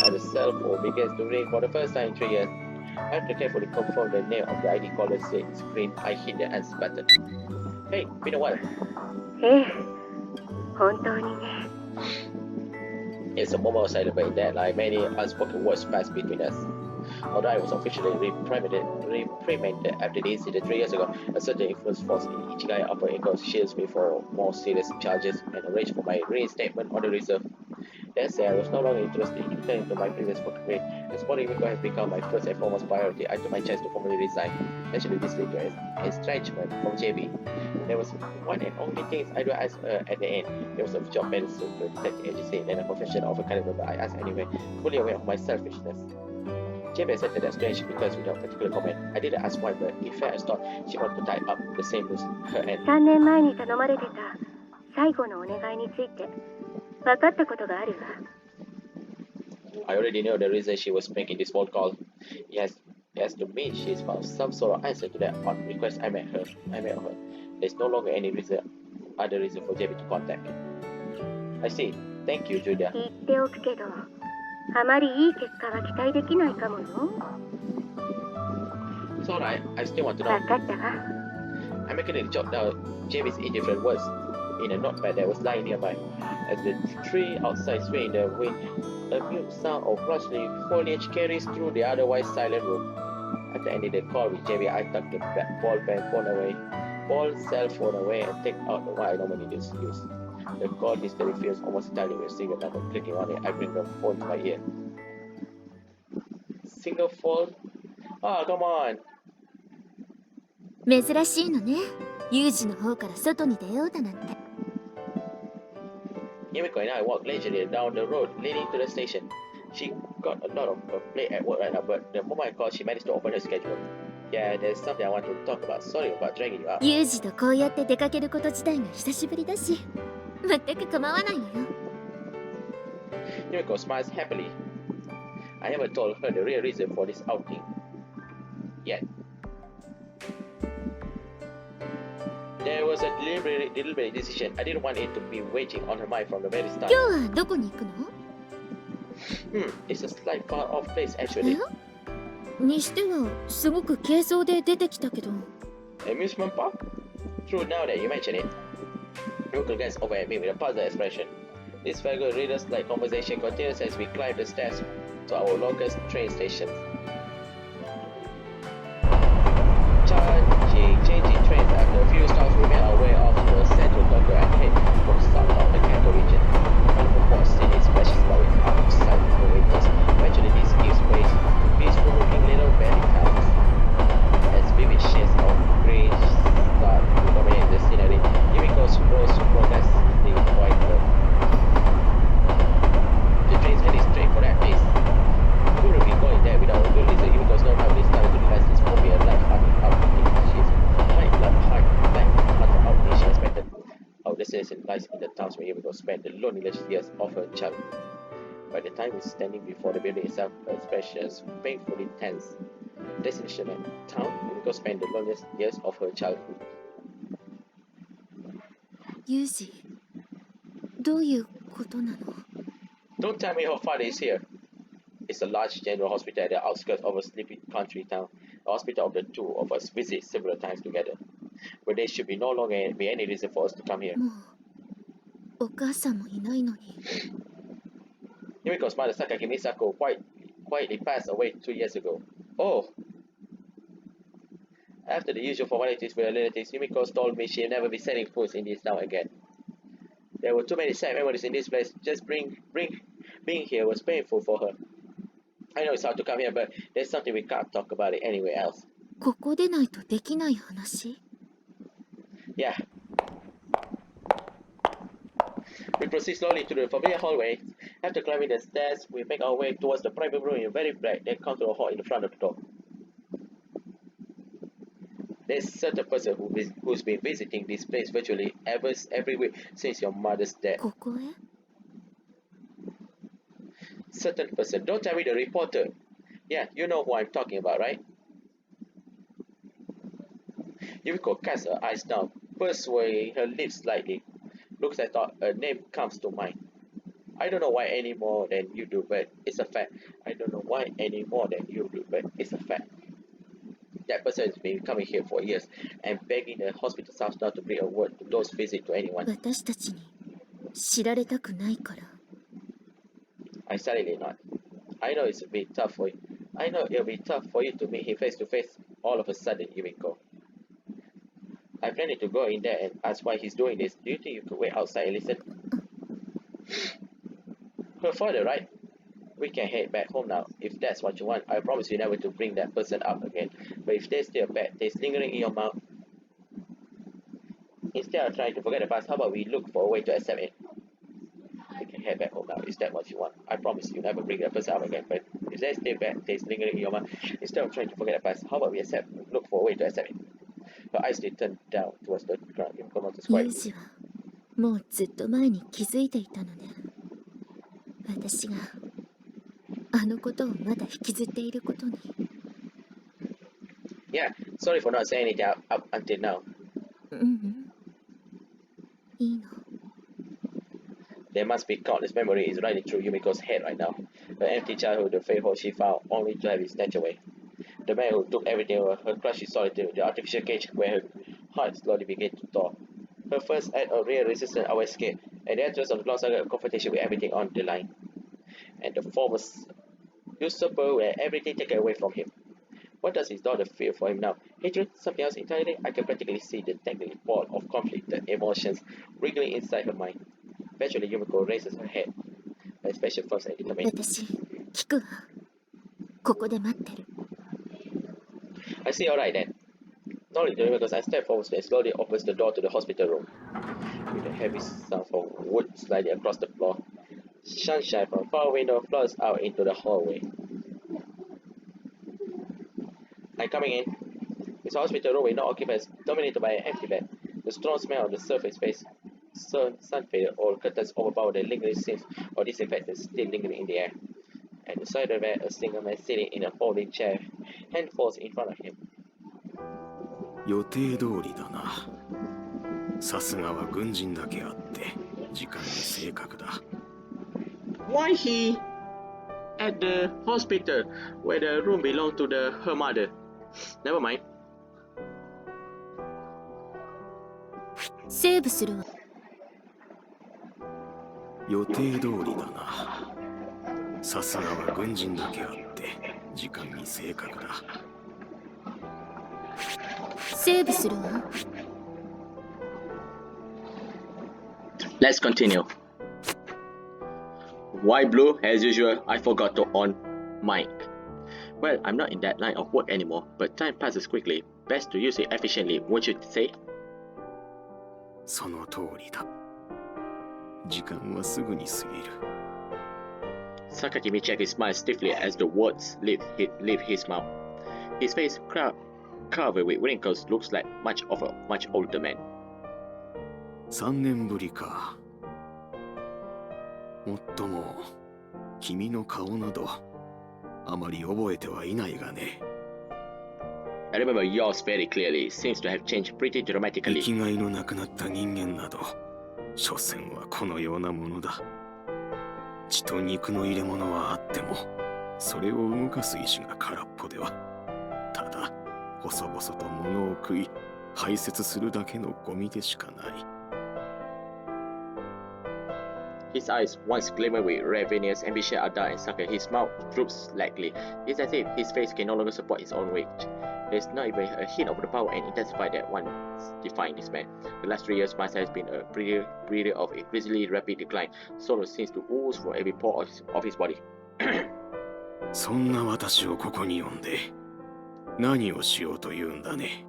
As the cell phone begins to ring for the first time in 3 years, I have to carefully confirm the name of the ID caller screen. I hit the answer button. Hey, been a while. 本当にね。 It's a moment of silence, but in that line, many unspoken words passed between us. Although I was officially reprimanded after the incident 3 years ago, a certain influence force in Ichigai Upper Echo shields me for more serious charges and arranged for my reinstatement on the reserve. That said, I was no longer interested in returning to my previous work career. As Spotting Yumiko has become my first and foremost priority, I took my chance to formally resign. Naturally, this led to an estrangement from JB. There was one and only thing I do ask her at the end. There was a job medicine to a detective agency and a profession of a caliber, but I asked anyway, fully aware of my selfishness. JB accepted that strange because without particular comment. I didn't ask why, but in fact I thought she wanted to tie up the same loose her end. 3年前に頼まれてた最後のお願いについて分かったことがあるわ。I already know the reason she was making this phone call. It has to mean she's found some sort of answer to that odd request I made her. There's no longer any other reason for JB to contact me. I see. Thank you, Julia. 言っておくけど、あまりいい結果は期待できないかもよ。It's alright. I still want to know. 分かったわ。I mechanically jotted down JB's indifferent words in a notepad that was lying nearby. As the tree outside swayed in the wind, a mute sound of rustling foliage carries through the otherwise silent room. After ending the call with JB, I tucked the ball cell phone away and take out the one I normally use. The call history fills almost entirely with a single number. Clicking on it, I bring the phone to my ear. Single phone? Oh, come on! 珍しいのね。ユージの方から外に出ようだなんて。Yumiko and I walked leisurely down the road leading to the station. She got a lot of play at work right now, but the moment I called, she managed to open her schedule. Yeah, there's something I want to talk about. Sorry about dragging you out. ユージとこうやって出かけること自体が久しぶりだし、全く構わないのよ。Yumiko smiles happily. I haven't told her the real reason for this outing yet. There was a deliberate decision. I didn't want it to be waiting on her mind from the very start. 今日はどこに行くの？ It's a slight far off place actually. にしてはすごく軽装で出てきたけど。Amusement park? True, now that you mention it. Yumiko glanced over at me with a puzzled expression. This vague reader's-like conversation continues as we climb the stairs to our longest train station. Changing trains after a few stops, we made our way off to the central Tokyo and head for the south of the Kanto region. Wonderful port city splashes by its outside the windows. Eventually, this gives way to peaceful-looking little valley towns. As vivid shades of grey start to dominate the scenery, Yumiko's rose progressively whiter. The train's heading straight for that place. We wouldn't be going there without a good reason. Yumiko's no time started to realize this would be a light-hearted outing. She's high-blood, black-hearted outing she expected. Our destination lies in the towns where Yumiko spent the loneliest years of her childhood. By the time we're standing before the building itself, her expressions painfully tense. Destination and town, Yumiko spent the loneliest years of her childhood. ユージ、どういうことなの？ Don't tell me her father is here. It's a large general hospital at the outskirts of a sleepy country town. A hospital of the two of us visit several times together. But there should be no longer be any reason for us to come here. もうお母さんもいないのに。Yumiko's mother, Sakaki Misako, quietly passed away 2 years ago. Oh! After the usual formalities with her relatives, Yumiko told me she'll never be selling foods in this town again. There were too many sad memories in this place. Just being here was painful for her. I know it's hard to come here, but there's something we can't talk about it anywhere else. ここでないとできない話？ Yeah. We proceed slowly to the familiar hallway. After climbing the stairs, we make our way towards the private room in very black, then come to a hall in the front of the door. There's a certain person who's been visiting this place virtually every week since your mother's death. ここへ？ Certain person. Don't tell me the reporter. Yeah, you know who I'm talking about, right? Yumiko casts her eyes down, pursuing her lips slightly. Looks as though a name comes to mind. I don't know why any more than you do, but it's a fact. I don't know why any more than you do, but it's a fact. That person has been coming here for years and begging the hospital staff not to bring a word to those visit to anyone. 私たちに知られたくないから。 I sadly not. I know it's a bit tough for you. I know it'll be tough for you to meet him face to face all of a sudden, Yumiko. I'm planning to go in there and ask why he's doing this. Do you think you could wait outside and listen? Her father, right? We can head back home now. If that's what you want, I promise you never to bring that person up again. But if there's still a bad taste lingering in your mouth, instead of trying to forget the past, how about we look for a way to accept it? We can head back home now. Is that what you want? I promise you never bring that person up again. But if there's still bad taste lingering in your mouth, instead of trying to forget the past, how about we look for a way to accept it? Her eyes did turn down towards the ground. Yumiko noticed ユ quietly. ージはもうずっと前に気づいていたのね。私があのことをまだ引きずっていることに。Yeah, sorry for not saying anything up until now. いいの。 There must be countless memories running through Yumiko's head right now. Her empty childhood, the faithful she found, only to have it snatched away. The man who took everything away, her crushed solitude, the artificial cage where her heart slowly began to thaw. Her first act of real resistance, our escape, and the entrance of the long-saga confrontation with everything on the line. And the former usurper where everything taken away from him. What does his daughter feel for him now? Hatred? Something else entirely? I can practically see the tangled ball of conflicted emotions wriggling inside her mind. Eventually, Yumiko raises her head. Her expression first and determined. 私、聞くわ。ここで待ってる。I see, alright then. Nodding to Yumiko, I step forward and slowly opens the door to the hospital room. With a heavy sound of wood sliding across the floor, sunshine from a far window flows out into the hallway. I'm coming in. It's a hospital room with no occupants, dominated by an empty bed. The strong smell of the surface space, sun-faded old curtains overpower the lingering scents of disinfectant still lingering in the air. At the side of the bed, a single man sitting in a folding chair, hand falls in front of him. 予定通りだな。さすがは軍人だけあって時間に正確だ。 Why he at the hospital where the room belonged to her mother? Never mind. セーブするわ。予定通りだな。さすがは軍人だけあって時間に正確だ。セーブするわ。 Let's continue. Why blue? As usual, I forgot to on mic. Well, I'm not in that line of work anymore, but time passes quickly. Best to use it efficiently, won't you say? その通りだ。時間はすぐに過ぎる。 Sakaki Michaki smiled stiffly as the words leave his mouth. His face covered with wrinkles looks like much older man. 3年ぶりか。もっとも君の顔などあまり覚えてはいないがね。 I remember yours very clearly. Seems to have changed pretty 生 dramatically. きがいのなくなった人間など所詮はこのようなものだ。血と肉の入れ物はあってもそれを動かす意志が空っぽではただ細々と物を食い排泄するだけのゴミでしかない。 His eyes, once glimmered with ravenous ambition, are dark and sunken. His mouth droops slightly. It's as if his face can no longer support its own weight. There's not even a hint of the power and intensity that once defined this man. The last 3 years must have been a period of increasingly rapid decline. Sorrow seems to ooze from every pore of his body. そんな私をここに呼んで何をしようというんだね。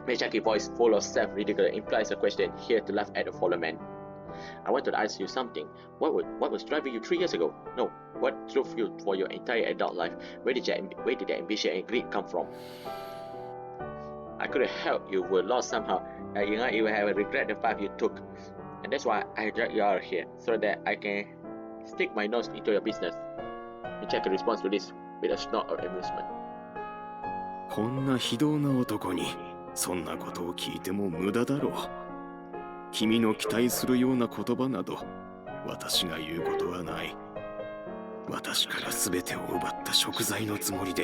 Miyazaki's voice, full of self-ridicule, implies a question here to laugh at the fallen man. I want to ask you something. What was driving you 3 years ago? No, what drove you for your entire adult life? Where did the ambition and greed come from? I couldn't help you were lost somehow. You have regret the path you took, and that's why I dragged you out here so that I can stick my nose into your business. Miyazaki responds to this with a snort of amusement. こんな非道な男にそんなことを聞いても無駄だろう。君の期待するような言葉など私が言うことはない。私から全てを奪った贖罪のつもりで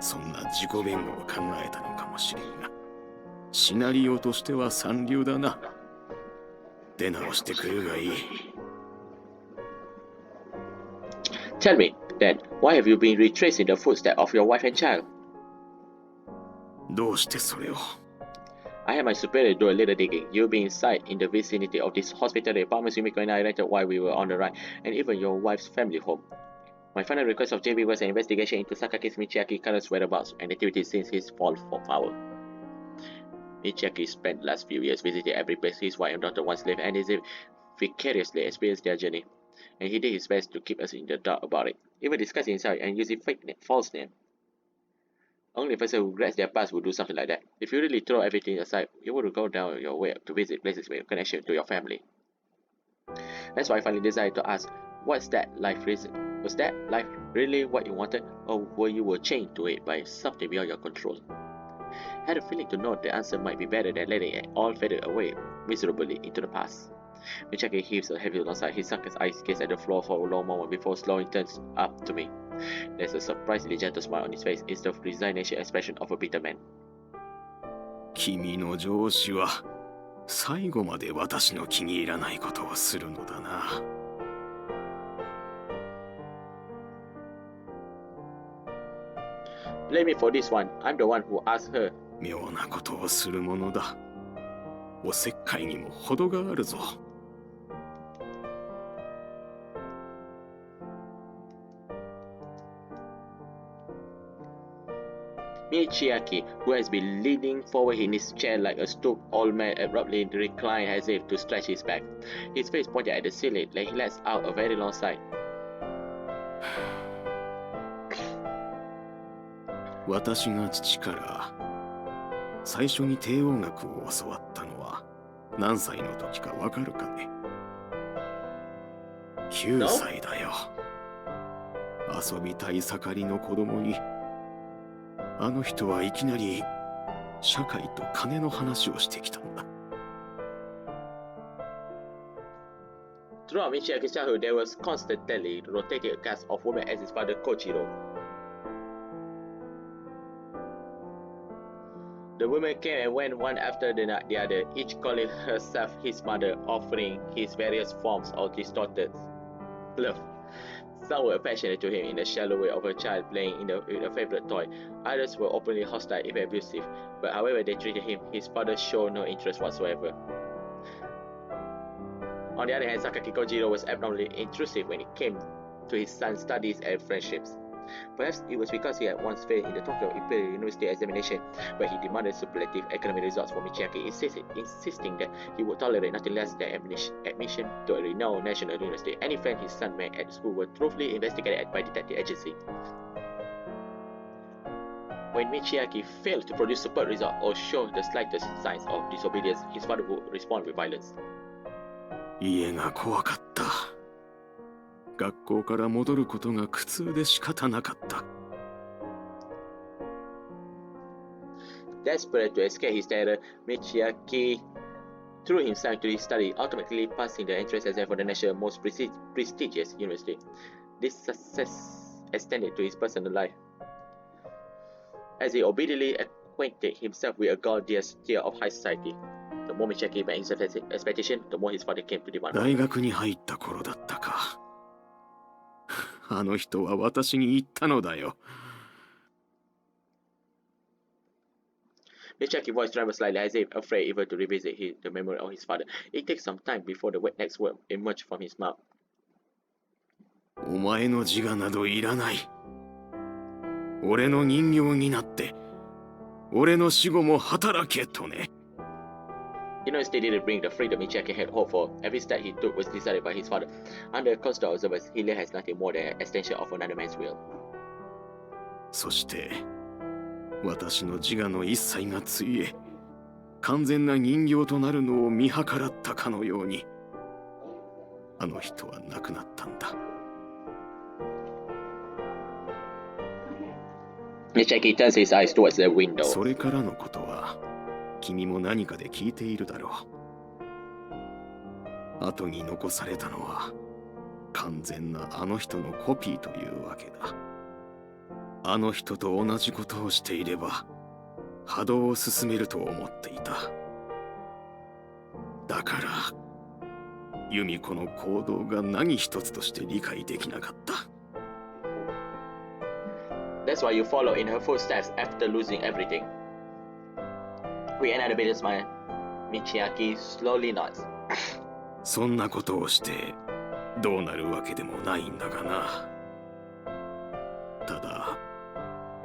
そんな自己弁護を考えたのかもしれんが、シナリオとしては三流だな。出直してくるがいい。 Tell me, then, why have you been retracing the footsteps of your wife and child? どうしてそれを。 I had my superior do a little digging. You've been inside in the vicinity of this hospital apartments Yumiko and I rented while we were on the run, and even your wife's family home. My final request of JB was an investigation into Sakaki's Michiaki-Kara's whereabouts and activities since his fall from power. Michiaki spent the last few years visiting every place his wife and daughter once lived, and as if vicariously experienced their journey. And he did his best to keep us in the dark about it, even disguising himself and using false name. Only a person who regrets their past would do something like that. If you really throw everything aside, you would go down your way to visit places with connection to your family. That's why I finally decided to ask, what's that life reason? Was that life really what you wanted, or were you chained to it by something beyond your control? I had a feeling to know the answer might be better than letting it all fade away miserably into the past. Michaki heaves a heavy alongside. He sunk his eyes gaze at the floor for a long moment before slowly turns up to me. There's a surprisingly gentle smile on his face instead of resignation expression of a bitter man. 君の上司は最後まで私の気に入らないことをするのだな。Blame me for this one. I'm the one who asked her. 妙なことをするものだ。おせっかいにも程があるぞ。Michiaki, who has been leaning forward in his chair like a stooped old man, abruptly reclined as if to stretch his back. His face pointed at the ceiling, like he lets out a very long sigh. 私が父から最初に帝王学を教わったのは何歳の時かわかるかね。9歳だよ。遊びたい盛りの子供にあの人はいきなり社会と金の話をしてきたんだ。Throughout Michiaki's childhood, there was constantly rotating cast of women as his father Koichiro. The women came and went one after the other, each calling herself his mother, offering his various forms of distorted love. Some were affectionate to him in the shallow way of a child playing with a favorite toy. Others were openly hostile, even abusive. But however they treated him, his father showed no interest whatsoever. On the other hand, Sakaki Kojiro was abnormally intrusive when it came to his son's studies and friendships. Perhaps it was because he had once failed in the Tokyo Imperial University examination, where he demanded superlative academic results from Michiaki, insisting that he would tolerate nothing less than admission to a renowned national university. Any friend his son made at school were thoroughly investigated by detective agency. When Michiaki failed to produce superb results or show the slightest signs of disobedience, his father would respond with violence. 家が怖かった。学校から戻ることが苦痛で仕方なかった。Desperate to escape his terror, Michiaki threw himself into his study, ultimately passing the entrance exam for the nation's most prestigious university. This success extended to his personal life, as he obediently acquainted himself with a gorgeous tier of high society. The more Michiaki met his expectation, the more his father came to demand. 大学に入った頃だったか。あの人は私に言ったのだよ。Michiaki's voice trembled slightly, as if afraid even to revisit the memory of his father. It takes some time before the next word emerged from his mouth. お前の自我などいらない。俺の人形になって、俺の死後も働けとね。University didn't bring the freedom Michiaki had hoped for. Every step he took was decided by his father. Under constant observance, he has nothing more than an extension of another man's will. そして、私の自我の一切がついえ、完全な人形となるのを見計らったかのように、あの人は亡くなったんだ。Michiaki turns his eyes towards the window. それからのことは、君も何かで聞いているだろう。後に残されたのは、完全なあの人のコピーというわけだ。あの人と同じことをしていれば、波動を進めると思っていた。だから、ユミコの行動が何一つとして理解できなかった。That's why you follow in her footsteps after losing everything. With another bitter smile, Michiaki slowly nods. そんなことをしてどうなるわけでもないんだがな。ただ、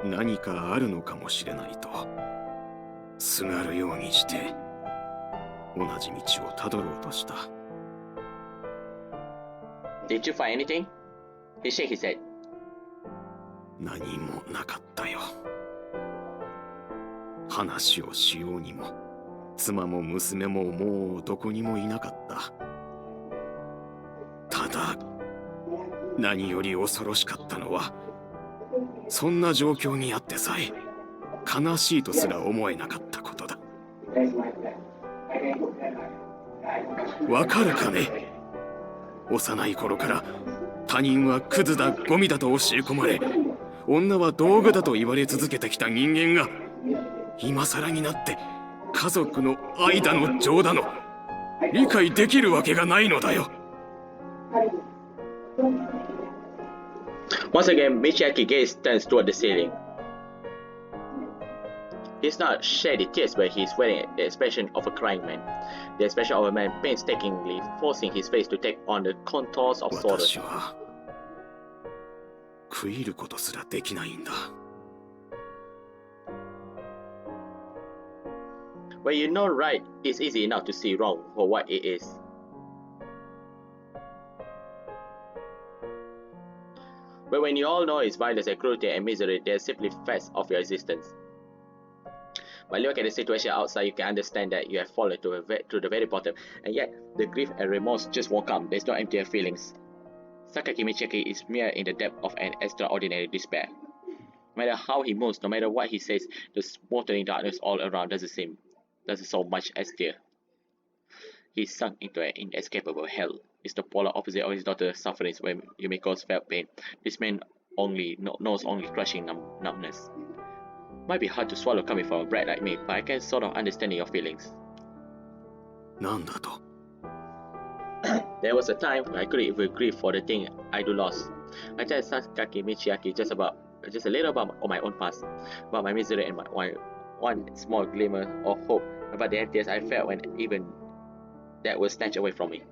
何かあるのかもしれないと、すがるようにして同じ道をたどろうとした。Did you find anything? He shook his head. 何もなかったよ。話をしようにも、妻も娘ももうどこにもいなかった。ただ、何より恐ろしかったのは、そんな状況にあってさえ、悲しいとすら思えなかったことだ。わかるかね？幼い頃から他人はクズだ、ゴミだと教え込まれ、女は道具だと言われ続けてきた人間が、今更になって家族の愛だの情だの理解できるわけがないのだよ。Once again, Michiaki's gaze turns toward the ceiling. He's not shedding tears, but he's wearing the expression of a crying man. The expression of a man painstakingly forcing his face to take on the contours of sorrow. 私は悔いることすらできないんだ。When you know right, it's easy enough to see wrong for what it is. But when you all know it's violence and cruelty and misery, they're simply facts of your existence. By looking at the situation outside, you can understand that you have fallen to the very bottom, and yet the grief and remorse just won't come. There's no empty feelings. Sakaki Michiaki is mere in the depth of an extraordinary despair. No matter how he moves, no matter what he says, the smoldering darkness all around doesn't so much as clear. He sunk into an inescapable hell. It's the polar opposite of his daughter's sufferings when Yumiko's felt pain. This man knows only crushing numbness. Might be hard to swallow coming from a brat like me, but I can sort of understand your feelings. なんだと There was a time when I couldn't even grieve for the thing I do lost. I tell Sakaki Michiaki just a little about my own past, about my misery and one small glimmer of hope, about the emptiness I felt when even that was snatched away from me,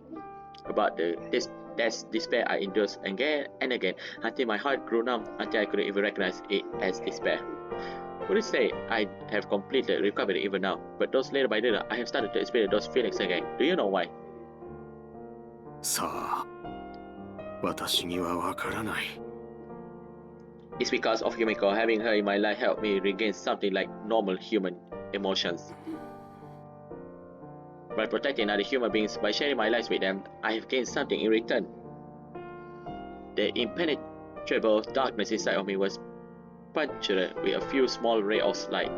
about this despair I endured again and again until my heart grew numb, until I couldn't even recognize it as despair. Wouldn't say I have completely recovered even now, but little by little I have started to experience those feelings again. Do you know why? さあ私にはわからない It's because of Yumiko. Having her in my life helped me regain something like normal human emotions. By protecting other human beings, by sharing my life with them, I have gained something in return. The impenetrable darkness inside of me was punctured with a few small rays of light.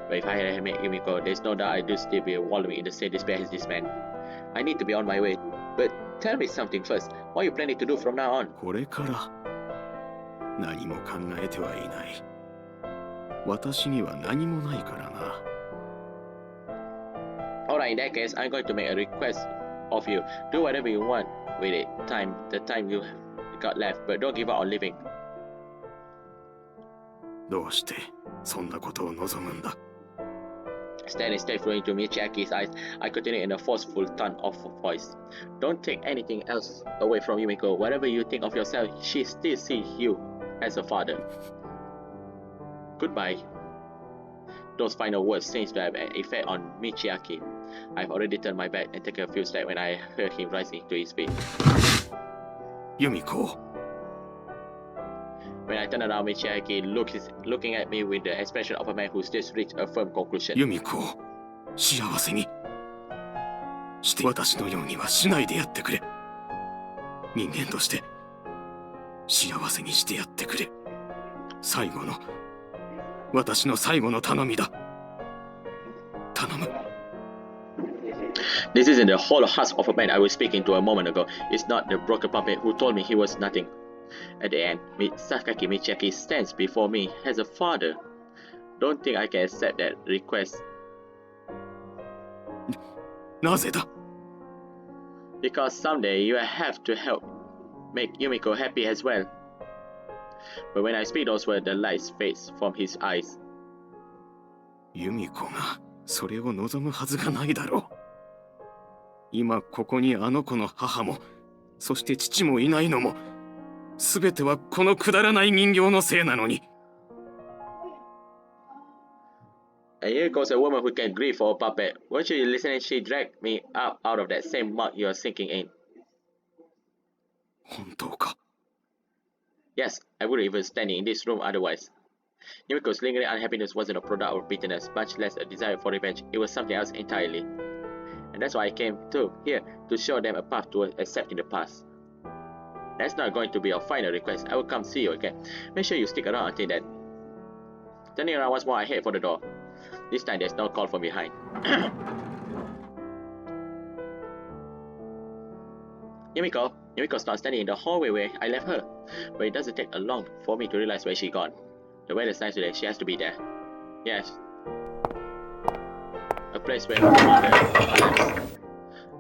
But if I had met Yumiko, there's no doubt I'd still be wallowing in the same despair as this man. I need to be on my way. But tell me something first. What are you planning to do from now on? これから何も考えてはいない私には何もないからな Alright, in that case, I'm going to make a request of you. Do whatever you want with it. The time you got left, but don't give up on living. どうしてそんなことを望むんだ Standing steadfastly into Michiaki's eyes, I continued in a forceful tone of voice. Don't take anything else away from Yumiko. Whatever you think of yourself, she still sees you as a father. Goodbye. Those final words seemed to have an effect on Michiaki. I've already turned my back and taken a few steps when I heard him rising to his feet. 由美子 When I turned around, Michiaki looking at me with the expression of a man who's just reached a firm conclusion. 由美子を幸せにして私のようにはしないでやってくれ人間として幸せにしてやってくれ私の最後の頼みだ頼む This isn't the hollow husk of a man I was speaking to a moment ago. It's not the broken puppet who told me he was nothing. At the end, Sakaki Michiaki stands before me as a father. Don't think I can accept that request. なぜだ Because someday you have to help make Yumiko happy as well. But when I speak those words, the light fades from his eyes. 由美子がそれを望むはずがないだろう今ここにあの子の母もそして父もいないのもすべてはこのくだらない人形のせいなのに And here goes a woman who can grieve for a puppet. Weren't you listening? She dragged me up out of that same mud you're sinking in. 本当か Yes, I wouldn't even stand in this room otherwise. Yumiko's lingering unhappiness wasn't a product of bitterness, much less a desire for revenge. It was something else entirely. And that's why I came here to show them a path towards accepting the past. That's not going to be your final request. I will come see you again. Make sure you stick around until then. Turning around once more, I head for the door. This time there's no call from behind. Yumiko's not standing in the hallway where I left her. But it doesn't take long for me to realize where she gone. The weather's nice today, she has to be there. Yes. A place where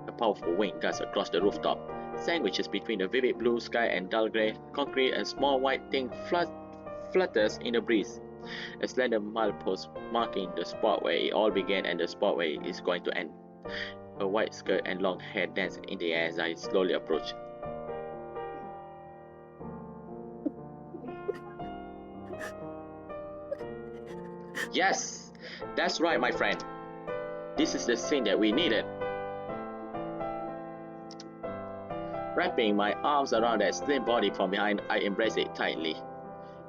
a powerful wind gusts across the rooftop. Sandwiches between the vivid blue sky and dull grey concrete, and small white thing flutters in the breeze. A slender milepost marking the spot where it all began and the spot where it is going to end. A white skirt and long hair dance in the air as I slowly approach. Yes, that's right, my friend. This is the scene that we needed. Wrapping my arms around that slim body from behind, I embrace it tightly.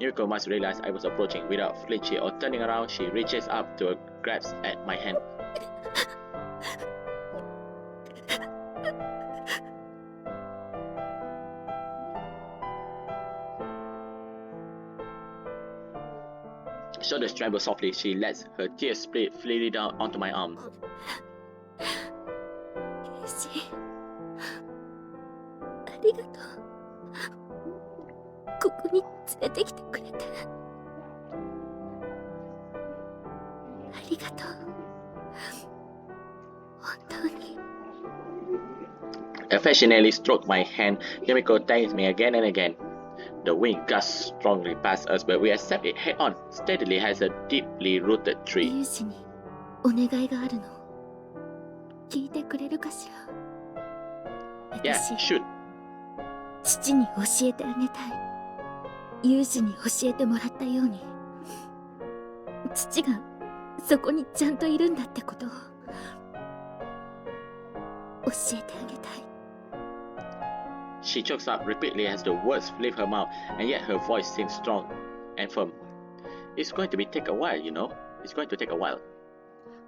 Yumiko must realize I was approaching. Without flinching or turning around, she reaches up to grabs at my hand. shoulders tremble softly. She lets her tears split freely down onto my arm. ケイシありがとう。ここに連れてきてくれてありがとう。本当に。Affectionately stroked my hand, Yumiko thanks me again and again. The wind gusts strongly past us, but we accept it head on, steadily as a deeply rooted tree. ユウシにお願いがあるの。聞いてくれるかしら。 Yeah, 私、 shoot. 父に教えてあげたい。ユウシに教えてもらったように、父がそこにちゃんといるんだってことを教えてあげたい。 She chokes up repeatedly as the words leave her mouth, and yet her voice seems strong and firm. It's going to take a while, you know. It's going to take a while.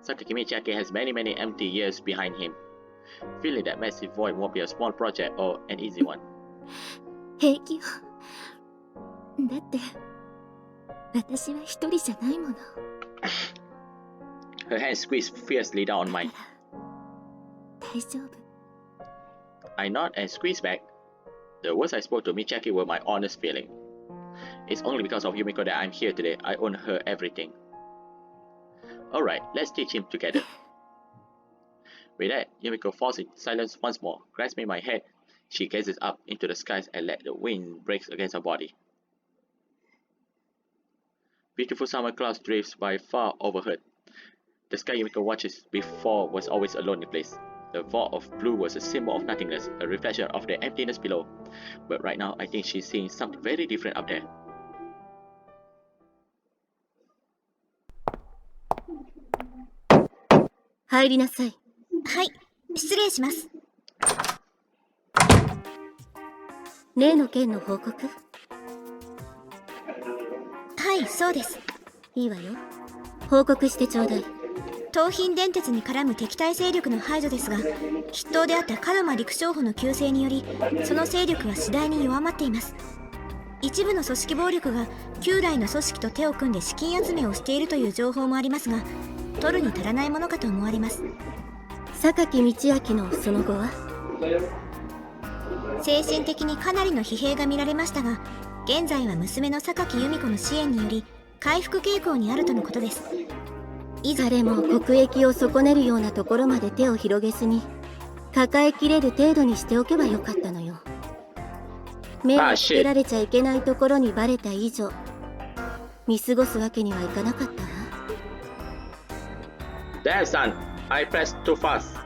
Sakaki Michiaki has many empty years behind him. Filling that massive void won't be a small project or an easy one. 平気よ。だって私は一人じゃないもの。 Her hand squeezed fiercely down on mine. 大丈夫。 I nod and squeeze back. The words I spoke to Michiaki were my honest feeling. It's only because of Yumiko that I'm here today. I owe her everything. Alright, let's teach him together. With that, Yumiko falls in silence once more, grasping my head. She gazes up into the skies and let the wind break against her body. Beautiful summer clouds drifts by far overhead. The sky Yumiko watches before was always a lonely place. The vault of blue was a symbol of nothingness, a reflection of the emptiness below. But right now, I think she's seeing something very different up there. 入りなさい。はい、失礼します。例の件の報告？はい、そうです。いいわよ。報告してちょうだい。東浜電鉄に絡む敵対勢力の排除ですが、筆頭であった門間陸将補の急勢により、その勢力は次第に弱まっています。一部の組織暴力が旧来の組織と手を組んで資金集めをしているという情報もありますが、取るに足らないものかと思われます。榊道明のその後は？精神的にかなりの疲弊が見られましたが、現在は娘の榊由美子の支援により回復傾向にあるとのことです。彼も国益を損ねるようなところまで手を広げずに抱えきれる程度にしておけばよかったのよ。目をつけられちゃいけないところにバレた以上見過ごすわけにはいかなかったわ。 Damn son, I pressed too fast.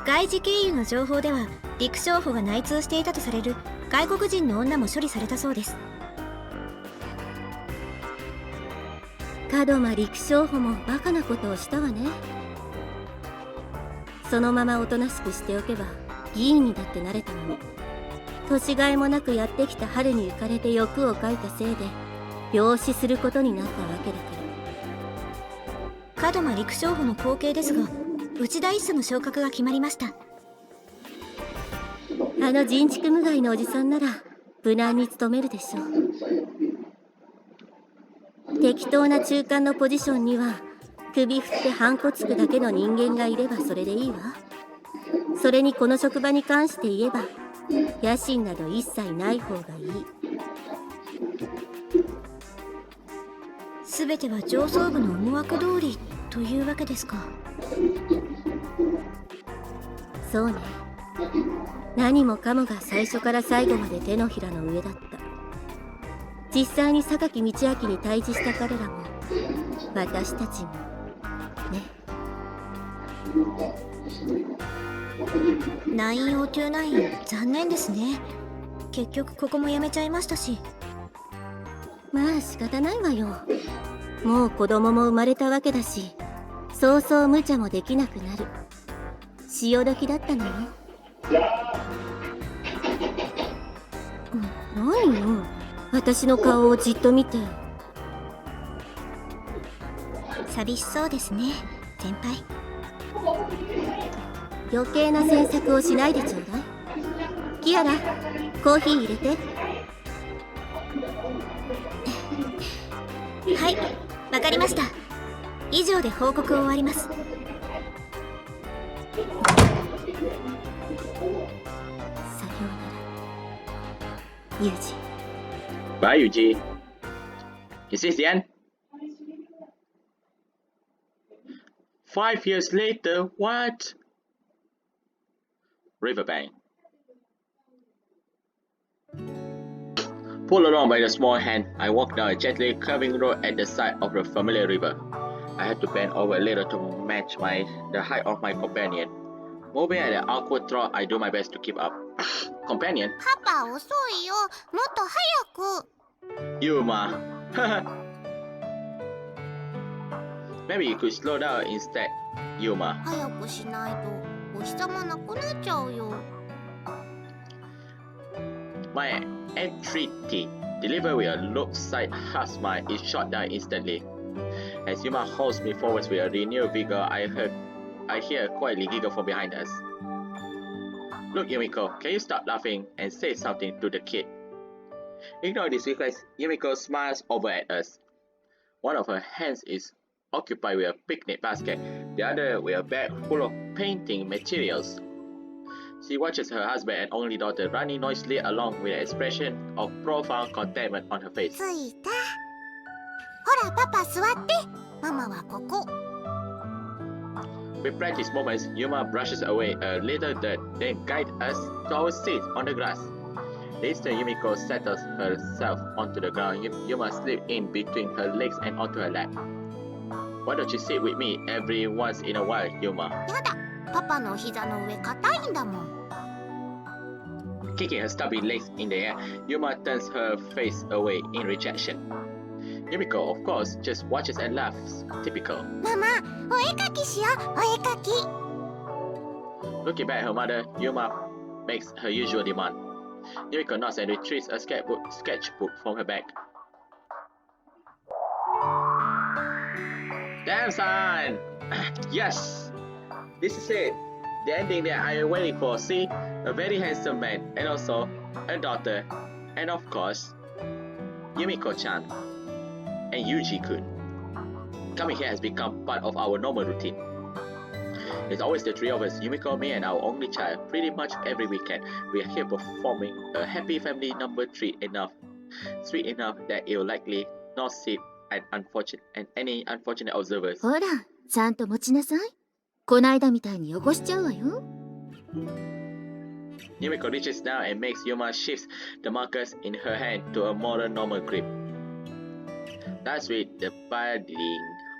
外事経由の情報では陸将補が内通していたとされる外国人の女も処理されたそうです。門間陸将補もバカなことをしたわね。そのままおとなしくしておけば議員にだってなれたのに、年がいもなくやってきた春に浮かれて欲をかいたせいで病死することになったわけだから。門間陸将補の後継ですが、内田一佐の昇格が決まりました。あの人畜無害のおじさんなら無難に務めるでしょう。適当な中間のポジションには首振ってハンコつくだけの人間がいればそれでいいわ。それにこの職場に関して言えば野心など一切ない方がいい。全ては上層部の思惑通りというわけですか。そうね。何もかもが最初から最後まで手のひらの上だった。実際に榊道明に対峙した彼らも私たちもね。909残念ですね。結局ここもやめちゃいましたし。まあ仕方ないわよ。もう子供も生まれたわけだし、そうそう無茶もできなくなる潮時だったのよ。何よ、私の顔をじっと見て。寂しそうですね、先輩。余計な詮索をしないでちょうだい。キアラ、コーヒー入れて。はい、わかりました。以上で報告を終わります。さようなら、ユージ。 Bye, Yuji. Is this the end? 5 years later, what? Riverbank. Pulled along by the small hand, I walked down a gently curving road at the side of the familiar river. I had to bend over a little to match the height of my companion. Moving at an awkward trot, I do my best to keep up. Companion? パパ遅いよ。もっと早く。 Yuma. Maybe you could slow down instead, Yuma. 早くしないとお日様なくなっちゃうよ。 My entreaty, delivered with a look-side half smile, is shot down instantly. As Yuma holds me forwards with a renewed vigor, I hear a quietly giggle from behind us. Look, Yumiko, can you stop laughing and say something to the kid? Ignoring this request, Yumiko smiles over at us. One of her hands is occupied with a picnic basket, the other with a bag full of painting materials. She watches her husband and only daughter running noisily along with an expression of profound contentment on her face. 着いた。ほらパパ座って。ママはここ。 With practice moments, Yuma brushes away a little dirt, then guides us to our seats on the grass. The instant Yumiko settles herself onto the ground, Yuma slips in between her legs and onto her lap. Why don't you sit with me every once in a while, Yuma? やだ。パパの膝の上硬いんだもん。 Kicking her stubby legs in the air, Yuma turns her face away in rejection. Yumiko, of course, just watches and laughs. Typical. ママ、お絵かきしよう。お絵かき。 Looking back at her mother, Yuma makes her usual demand. Yumiko nods and retrieves a sketchbook from her bag. Damn, son! Yes! This is it. The ending that I am waiting for. See? A very handsome man, and also a daughter, and of course, Yumiko-chan and Yuji-kun. Coming here has become part of our normal routine. There's always the three of us, Yumiko, me, and our only child. Pretty much every weekend, we are here performing a happy family number sweet enough that it will likely not sit at any unfortunate observers. ほら、ちゃんと持ちなさい。こないだみたいに汚しちゃうわよ。 Yumiko reaches down and makes Yuma shift the markers in her hand to a more normal grip. That's with the budding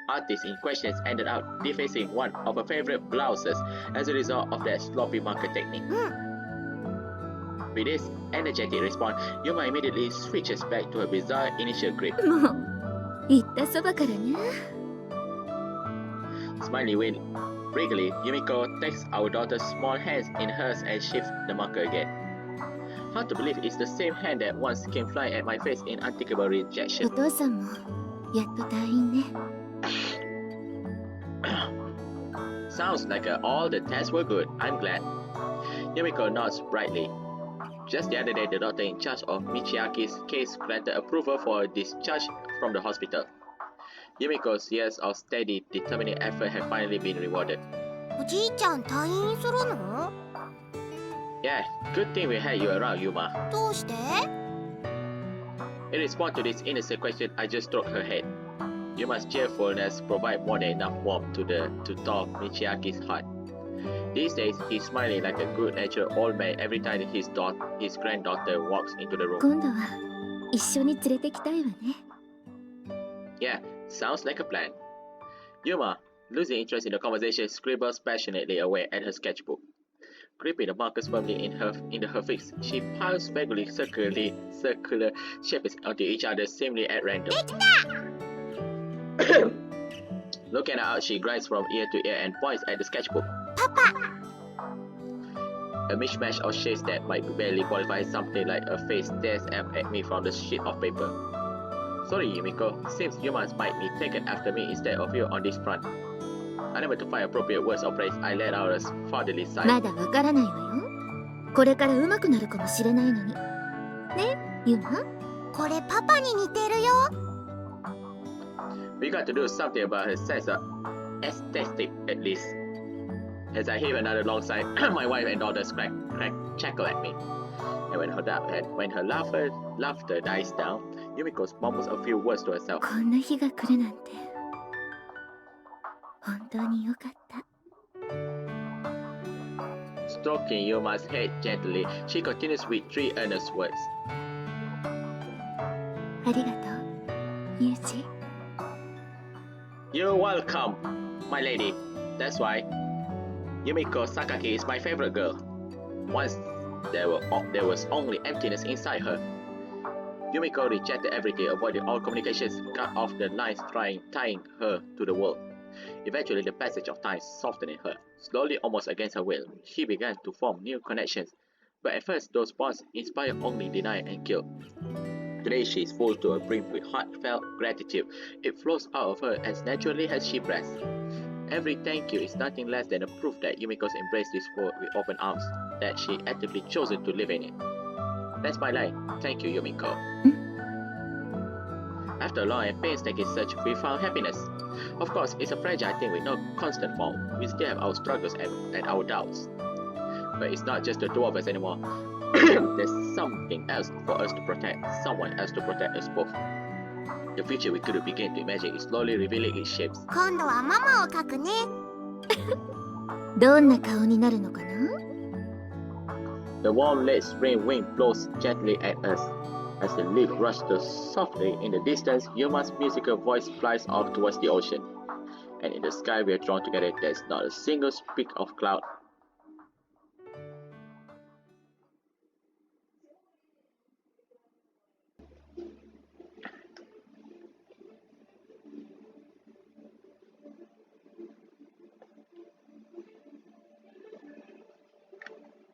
artist in question ended up defacing one of her favorite blouses as a result of that sloppy marker technique. With this energetic response, Yuma immediately switches back to her bizarre initial grip. もう、言ったそばからね。 Smiling wriggly, Yumiko takes our daughter's small hands in hers and shifts the marker again. Hard to believe it's the same hand that once came flying at my face in unthinkable お rejection. 父さんも、やっと退院ね。 Sounds like all the tests were good. I'm glad. Yumiko nods brightly. Just the other day, the doctor in charge of Michiaki's case granted approval for discharge from the hospital. Yumiko's years of steady, determined effort have finally been rewarded. おじいちゃん退院するの？ Yeah, good thing we had you around, Yuma. どうして？ In response to this innocent question, I just stroked her head. Yuma's cheerfulness provides more than enough warmth to thaw Michiaki's heart. These days, he's smiling like a good-natured old man every time his granddaughter walks into the room. 今度は一緒に連れてきたいわね。 Yeah, sounds like a plan. Yuma, losing interest in the conversation, scribbles passionately away at her sketchbook. Gripping the markers firmly in her fix, she piles vaguely circular shapes onto each other, seemingly at random. Looking out, she grinds from ear to ear and points at the sketchbook. Papa! A mishmash of shapes that might barely qualify as something like a face stares at me from the sheet of paper. Sorry, Yumiko. Seems you might be taken after me instead of you on this front. Unable to find appropriate words or praise, I let out a fatherly sigh. まだわからないわよ。これから上手くなるかもしれないのに。ね、ユマ？ここれパパに似てるよ。 We got to do something about her sense of aesthetic at least. As I heave another long sigh, my wife and daughters chuckle at me. And when her laughter dies down, Yumiko mumbles a few words to herself. こんな日が来るなんて本当によかった。 Stroking Yuma's head gently, she continues with 3 earnest words. ありがとう、ユージ。 You're welcome, my lady. That's why Yumiko Sakaki is my favorite girl. Once there was only emptiness inside her. Yumiko rejected everything, avoided all communications, cut off the lines tying her to the world. Eventually, the passage of time softened her. Slowly, almost against her will, she began to form new connections. But at first, those bonds inspired only denial and guilt. Today, she is full to the brim with heartfelt gratitude. It flows out of her as naturally as she breathes. Every thank you is nothing less than a proof that Yumiko's embraced this world with open arms, that she actively chosen to live in it. That's my line. Thank you, Yumiko. After a long and painstaking search, we found happiness. Of course, it's a fragile thing with no constant form. We still have our struggles and our doubts. But it's not just the two of us anymore. There's something else for us to protect, someone else to protect us both. The future we couldn't begin to imagine is slowly revealing its shapes. 今度はママを描くね。どんな顔になるのかな？ The warm late spring wind blows gently at us. As the leaf rushes softly in the distance, Yuma's musical voice flies off towards the ocean. And in the sky we are drawn together, there's not a single speck of cloud.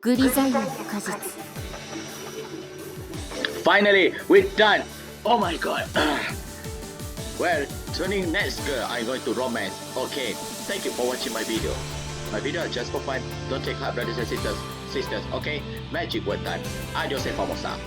Grisaia の果実。 Finally, we're done! Oh my god! Well, tuning next girl I'm going to romance. Okay, thank you for watching my video. My video is just for fun. Don't take heart, brothers and sisters. Okay? Magic word time. Adios and famosa.